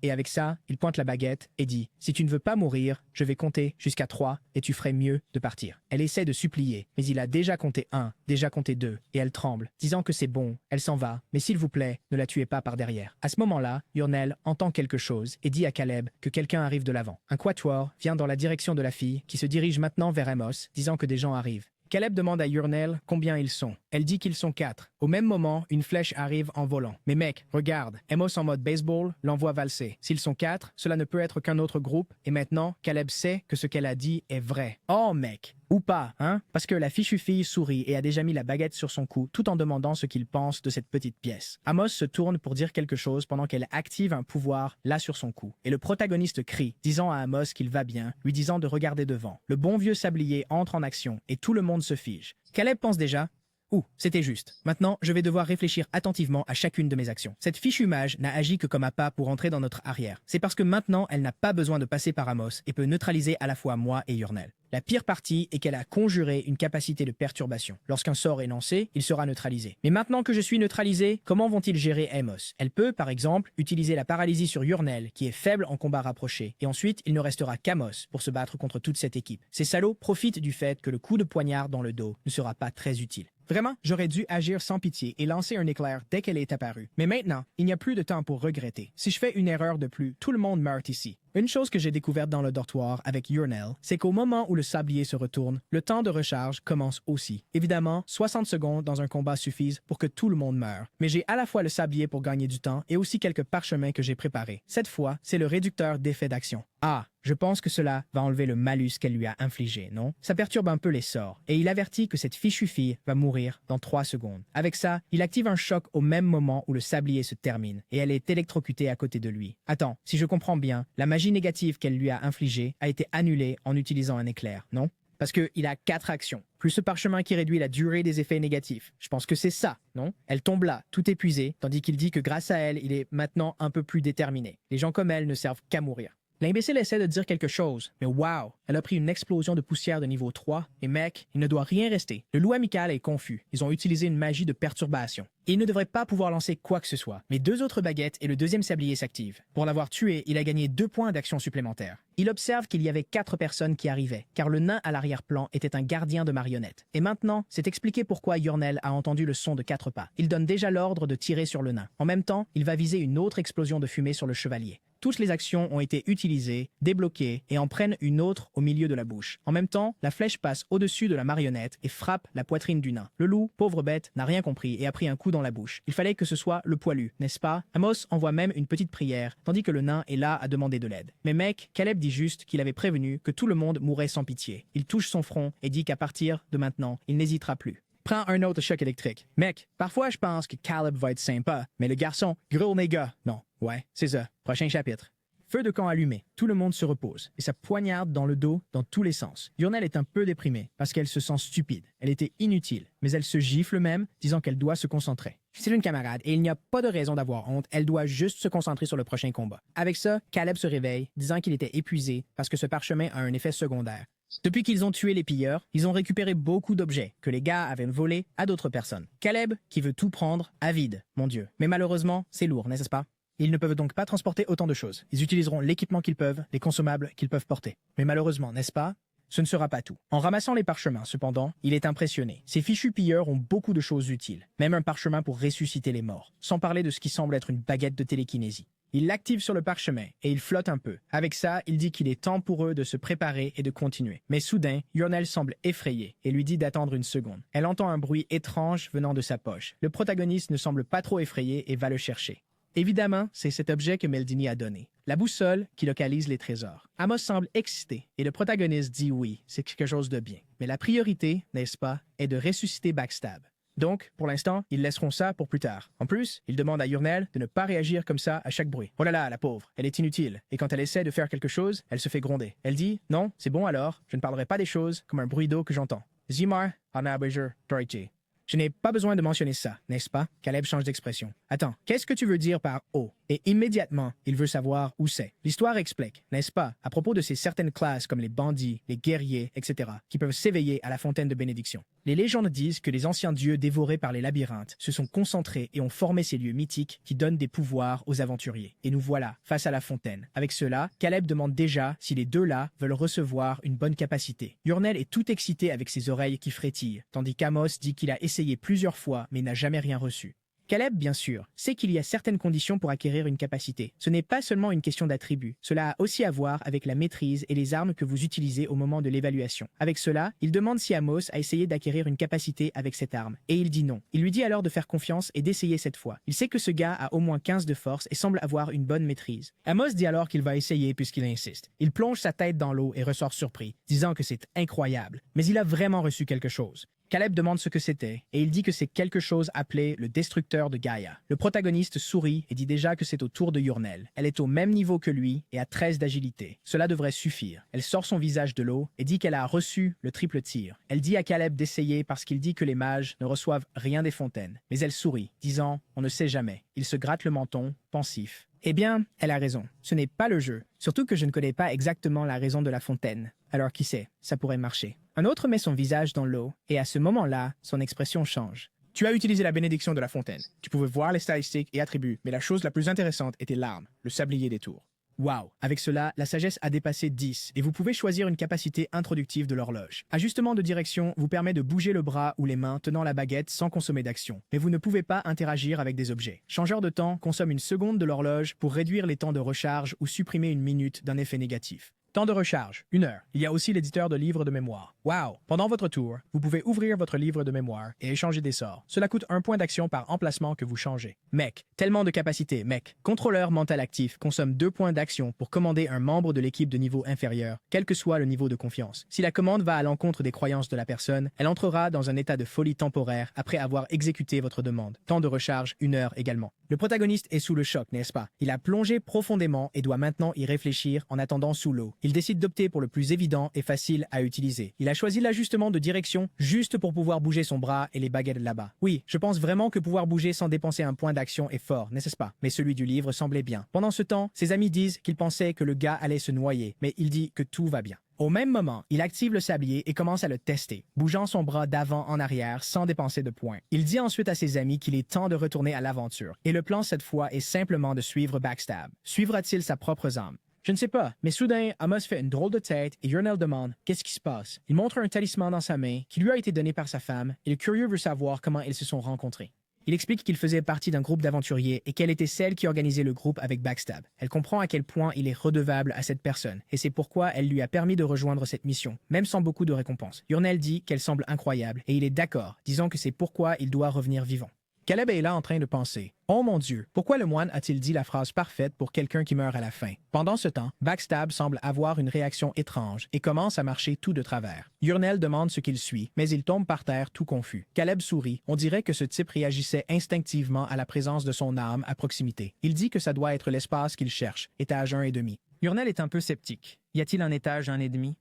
Speaker 1: Et avec ça, il pointe la baguette et dit « Si tu ne veux pas mourir, je vais compter jusqu'à 3 et tu ferais mieux de partir. » Elle essaie de supplier, mais il a déjà compté 1, déjà compté 2, et elle tremble, disant que c'est bon, elle s'en va, mais s'il vous plaît, ne la tuez pas par derrière. À ce moment-là, Yurnel entend quelque chose et dit à Caleb que quelqu'un arrive de l'avant. Un quatuor vient dans la direction de la fille qui se dirige maintenant vers Amos, disant que des gens arrivent. Caleb demande à Yurnel combien ils sont. Elle dit qu'ils sont 4. Au même moment, une flèche arrive en volant. Mais mec, regarde, Amos en mode baseball l'envoie valser. S'ils sont 4, cela ne peut être qu'un autre groupe, et maintenant, Caleb sait que ce qu'elle a dit est vrai. Oh mec! Ou pas, hein? Parce que la fichue fille sourit et a déjà mis la baguette sur son cou tout en demandant ce qu'il pense de cette petite pièce. Amos se tourne pour dire quelque chose pendant qu'elle active un pouvoir là sur son cou. Et le protagoniste crie, disant à Amos qu'il va bien, lui disant de regarder devant. Le bon vieux sablier entre en action et tout le monde se fige. Caleb pense déjà: ouh, c'était juste. Maintenant, je vais devoir réfléchir attentivement à chacune de mes actions. Cette fichue mage n'a agi que comme appât pour entrer dans notre arrière. C'est parce que maintenant, elle n'a pas besoin de passer par Amos et peut neutraliser à la fois moi et Yurnel. La pire partie est qu'elle a conjuré une capacité de perturbation. Lorsqu'un sort est lancé, il sera neutralisé. Mais maintenant que je suis neutralisé, comment vont-ils gérer Amos? Elle peut, par exemple, utiliser la paralysie sur Yurnel, qui est faible en combat rapproché, et ensuite il ne restera qu'Amos pour se battre contre toute cette équipe. Ces salauds profitent du fait que le coup de poignard dans le dos ne sera pas très utile. Vraiment, j'aurais dû agir sans pitié et lancer un éclair dès qu'elle est apparue. Mais maintenant, il n'y a plus de temps pour regretter. Si je fais une erreur de plus, tout le monde meurt ici. Une chose que j'ai découverte dans le dortoir avec Yurnel, c'est qu'au moment où le sablier se retourne, le temps de recharge commence aussi. Évidemment, 60 secondes dans un combat suffisent pour que tout le monde meure. Mais j'ai à la fois le sablier pour gagner du temps et aussi quelques parchemins que j'ai préparés. Cette fois, c'est le réducteur d'effet d'action. Ah, je pense que cela va enlever le malus qu'elle lui a infligé, non? Ça perturbe un peu les sorts, et il avertit que cette fichue fille va mourir dans 3 secondes. Avec ça, il active un choc au même moment où le sablier se termine, et elle est électrocutée à côté de lui. Attends, si je comprends bien, la magie négative qu'elle lui a infligée a été annulée en utilisant un éclair, non? Parce qu'il a 4 actions, plus ce parchemin qui réduit la durée des effets négatifs. Je pense que c'est ça, non? Elle tombe là, tout épuisée, tandis qu'il dit que grâce à elle, il est maintenant un peu plus déterminé. Les gens comme elle ne servent qu'à mourir. L'imbécile essaie de dire quelque chose, mais waouh, elle a pris une explosion de poussière de niveau 3, et mec, il ne doit rien rester. Le loup amical est confus, ils ont utilisé une magie de perturbation. Et il ne devrait pas pouvoir lancer quoi que ce soit. Mais 2 autres baguettes et le deuxième sablier s'activent. Pour l'avoir tué, il a gagné 2 points d'action supplémentaires. Il observe qu'il y avait 4 personnes qui arrivaient, car le nain à l'arrière-plan était un gardien de marionnettes. Et maintenant, c'est expliqué pourquoi Yurnel a entendu le son de 4 pas. Il donne déjà l'ordre de tirer sur le nain. En même temps, il va viser une autre explosion de fumée sur le chevalier. Toutes les actions ont été utilisées, débloquées et en prennent une autre au milieu de la bouche. En même temps, la flèche passe au-dessus de la marionnette et frappe la poitrine du nain. Le loup, pauvre bête, n'a rien compris et a pris un coup dans la bouche. Il fallait que ce soit le poilu, n'est-ce pas? Amos envoie même une petite prière, tandis que le nain est là à demander de l'aide. Mais mec, Caleb dit juste qu'il avait prévenu que tout le monde mourrait sans pitié. Il touche son front et dit qu'à partir de maintenant, il n'hésitera plus. Prends un autre choc électrique. Mec, parfois je pense que Caleb va être sympa, mais le garçon, gros néga. Non, ouais, c'est ça. Prochain chapitre. Feu de camp allumé, tout le monde se repose, et ça poignarde dans le dos dans tous les sens. Yurnel est un peu déprimée, parce qu'elle se sent stupide. Elle était inutile, mais elle se gifle même, disant qu'elle doit se concentrer. C'est une camarade, et il n'y a pas de raison d'avoir honte, elle doit juste se concentrer sur le prochain combat. Avec ça, Caleb se réveille, disant qu'il était épuisé, parce que ce parchemin a un effet secondaire. Depuis qu'ils ont tué les pilleurs, ils ont récupéré beaucoup d'objets que les gars avaient volés à d'autres personnes. Caleb, qui veut tout prendre, avide, mon Dieu. Mais malheureusement, c'est lourd, n'est-ce pas? Ils ne peuvent donc pas transporter autant de choses. Ils utiliseront l'équipement qu'ils peuvent, les consommables qu'ils peuvent porter. Mais malheureusement, n'est-ce pas? Ce ne sera pas tout. En ramassant les parchemins, cependant, il est impressionné. Ces fichus pilleurs ont beaucoup de choses utiles. Même un parchemin pour ressusciter les morts. Sans parler de ce qui semble être une baguette de télékinésie. Il l'active sur le parchemin et il flotte un peu. Avec ça, il dit qu'il est temps pour eux de se préparer et de continuer. Mais soudain, Yurnel semble effrayée et lui dit d'attendre une seconde. Elle entend un bruit étrange venant de sa poche. Le protagoniste ne semble pas trop effrayé et va le chercher. Évidemment, c'est cet objet que Meldini a donné. La boussole qui localise les trésors. Amos semble excité et le protagoniste dit oui, c'est quelque chose de bien. Mais la priorité, n'est-ce pas, est de ressusciter Backstab. Donc, pour l'instant, ils laisseront ça pour plus tard. En plus, il demande à Yurnel de ne pas réagir comme ça à chaque bruit. Oh là là, la pauvre, elle est inutile. Et quand elle essaie de faire quelque chose, elle se fait gronder. Elle dit « Non, c'est bon alors, je ne parlerai pas des choses comme un bruit d'eau que j'entends. » Zimar, Anabager, Torche. Je n'ai pas besoin de mentionner ça, n'est-ce pas? Caleb change d'expression. Attends, qu'est-ce que tu veux dire par « oh » Et immédiatement, il veut savoir où c'est. L'histoire explique, n'est-ce pas, à propos de ces certaines classes comme les bandits, les guerriers, etc., qui peuvent s'éveiller à la fontaine de bénédiction. Les légendes disent que les anciens dieux dévorés par les labyrinthes se sont concentrés et ont formé ces lieux mythiques qui donnent des pouvoirs aux aventuriers. Et nous voilà, face à la fontaine. Avec cela, Caleb demande déjà si les deux-là veulent recevoir une bonne capacité. Yurnel est tout excité avec ses oreilles qui frétillent, tandis qu'Amos dit qu'il a essayé plusieurs fois mais n'a jamais rien reçu. Caleb, bien sûr, sait qu'il y a certaines conditions pour acquérir une capacité. Ce n'est pas seulement une question d'attribut, cela a aussi à voir avec la maîtrise et les armes que vous utilisez au moment de l'évaluation. Avec cela, il demande si Amos a essayé d'acquérir une capacité avec cette arme, et il dit non. Il lui dit alors de faire confiance et d'essayer cette fois. Il sait que ce gars a au moins 15 de force et semble avoir une bonne maîtrise. Amos dit alors qu'il va essayer puisqu'il insiste. Il plonge sa tête dans l'eau et ressort surpris, disant que c'est incroyable. Mais il a vraiment reçu quelque chose. Caleb demande ce que c'était, et il dit que c'est quelque chose appelé le destructeur de Gaïa. Le protagoniste sourit et dit déjà que c'est au tour de Yurnel. Elle est au même niveau que lui et a 13 d'agilité. Cela devrait suffire. Elle sort son visage de l'eau et dit qu'elle a reçu le triple tir. Elle dit à Caleb d'essayer parce qu'il dit que les mages ne reçoivent rien des fontaines. Mais elle sourit, disant « On ne sait jamais ». Il se gratte le menton, pensif. Eh bien, elle a raison. Ce n'est pas le jeu. Surtout que je ne connais pas exactement la raison de la fontaine. Alors qui sait, ça pourrait marcher. Un autre met son visage dans l'eau, et à ce moment-là, son expression change.
Speaker 3: Tu as utilisé la bénédiction de la fontaine. Tu pouvais voir les statistiques et attributs, mais la chose la plus intéressante était l'arme, le sablier des tours.
Speaker 1: Wow! Avec cela, la sagesse a dépassé 10 et vous pouvez choisir une capacité introductive de l'horloge. Ajustement de direction vous permet de bouger le bras ou les mains tenant la baguette sans consommer d'action, mais vous ne pouvez pas interagir avec des objets. Changeur de temps consomme une seconde de l'horloge pour réduire les temps de recharge ou supprimer une minute d'un effet négatif. Temps de recharge, 1 heure. Il y a aussi l'éditeur de livres de mémoire. Wow! Pendant votre tour, vous pouvez ouvrir votre livre de mémoire et échanger des sorts. Cela coûte 1 point d'action par emplacement que vous changez. Mec, tellement de capacités, mec. Contrôleur mental actif consomme 2 points d'action pour commander un membre de l'équipe de niveau inférieur, quel que soit le niveau de confiance. Si la commande va à l'encontre des croyances de la personne, elle entrera dans un état de folie temporaire après avoir exécuté votre demande. Temps de recharge, 1 heure également. Le protagoniste est sous le choc, n'est-ce pas? Il a plongé profondément et doit maintenant y réfléchir en attendant sous l'eau. Il décide d'opter pour le plus évident et facile à utiliser. Il a choisi l'ajustement de direction juste pour pouvoir bouger son bras et les baguettes là-bas. Oui, je pense vraiment que pouvoir bouger sans dépenser un point d'action est fort, n'est-ce pas? Mais celui du livre semblait bien. Pendant ce temps, ses amis disent qu'ils pensaient que le gars allait se noyer, mais il dit que tout va bien. Au même moment, il active le sablier et commence à le tester, bougeant son bras d'avant en arrière sans dépenser de points. Il dit ensuite à ses amis qu'il est temps de retourner à l'aventure, et le plan cette fois est simplement de suivre Backstab. Suivra-t-il sa propre âme? Je ne sais pas, mais soudain, Amos fait une drôle de tête et Yurnel demande « Qu'est-ce qui se passe ?» Il montre un talisman dans sa main qui lui a été donné par sa femme et le curieux veut savoir comment ils se sont rencontrés. Il explique qu'il faisait partie d'un groupe d'aventuriers et qu'elle était celle qui organisait le groupe avec Backstab. Elle comprend à quel point il est redevable à cette personne et c'est pourquoi elle lui a permis de rejoindre cette mission, même sans beaucoup de récompenses. Yurnel dit qu'elle semble incroyable et il est d'accord, disant que c'est pourquoi il doit revenir vivant. Caleb est là en train de penser « Oh mon Dieu, pourquoi le moine a-t-il dit la phrase parfaite pour quelqu'un qui meurt à la fin ?» Pendant ce temps, Backstab semble avoir une réaction étrange et commence à marcher tout de travers. Yurnel demande ce qu'il suit, mais il tombe par terre tout confus. Caleb sourit. On dirait que ce type réagissait instinctivement à la présence de son âme à proximité. Il dit que ça doit être l'espace qu'il cherche, étage 1,5. Yurnel est un peu sceptique. Y a-t-il un étage 1,5?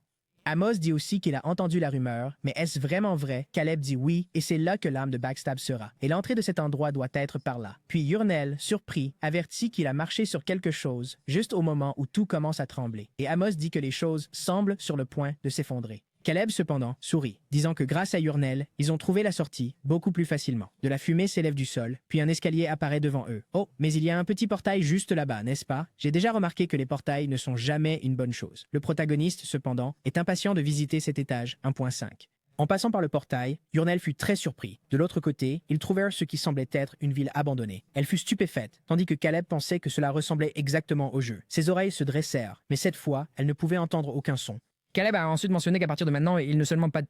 Speaker 1: Amos dit aussi qu'il a entendu la rumeur, mais est-ce vraiment vrai? Caleb dit oui, et c'est là que l'âme de Backstab sera. Et l'entrée de cet endroit doit être par là. Puis Yurnel, surpris, avertit qu'il a marché sur quelque chose, juste au moment où tout commence à trembler. Et Amos dit que les choses semblent sur le point de s'effondrer. Caleb, cependant, sourit, disant que grâce à Yurnel, ils ont trouvé la sortie beaucoup plus facilement. De la fumée s'élève du sol, puis un escalier apparaît devant eux. Oh, mais il y a un petit portail juste là-bas, n'est-ce pas? J'ai déjà remarqué que les portails ne sont jamais une bonne chose. Le protagoniste, cependant, est impatient de visiter cet étage 1.5. En passant par le portail, Yurnel fut très surpris. De l'autre côté, ils trouvèrent ce qui semblait être une ville abandonnée. Elle fut stupéfaite, tandis que Caleb pensait que cela ressemblait exactement au jeu. Ses oreilles se dressèrent, mais cette fois, elle ne pouvait entendre aucun son. Caleb a ensuite mentionné qu'à partir de maintenant, il ne seulement pas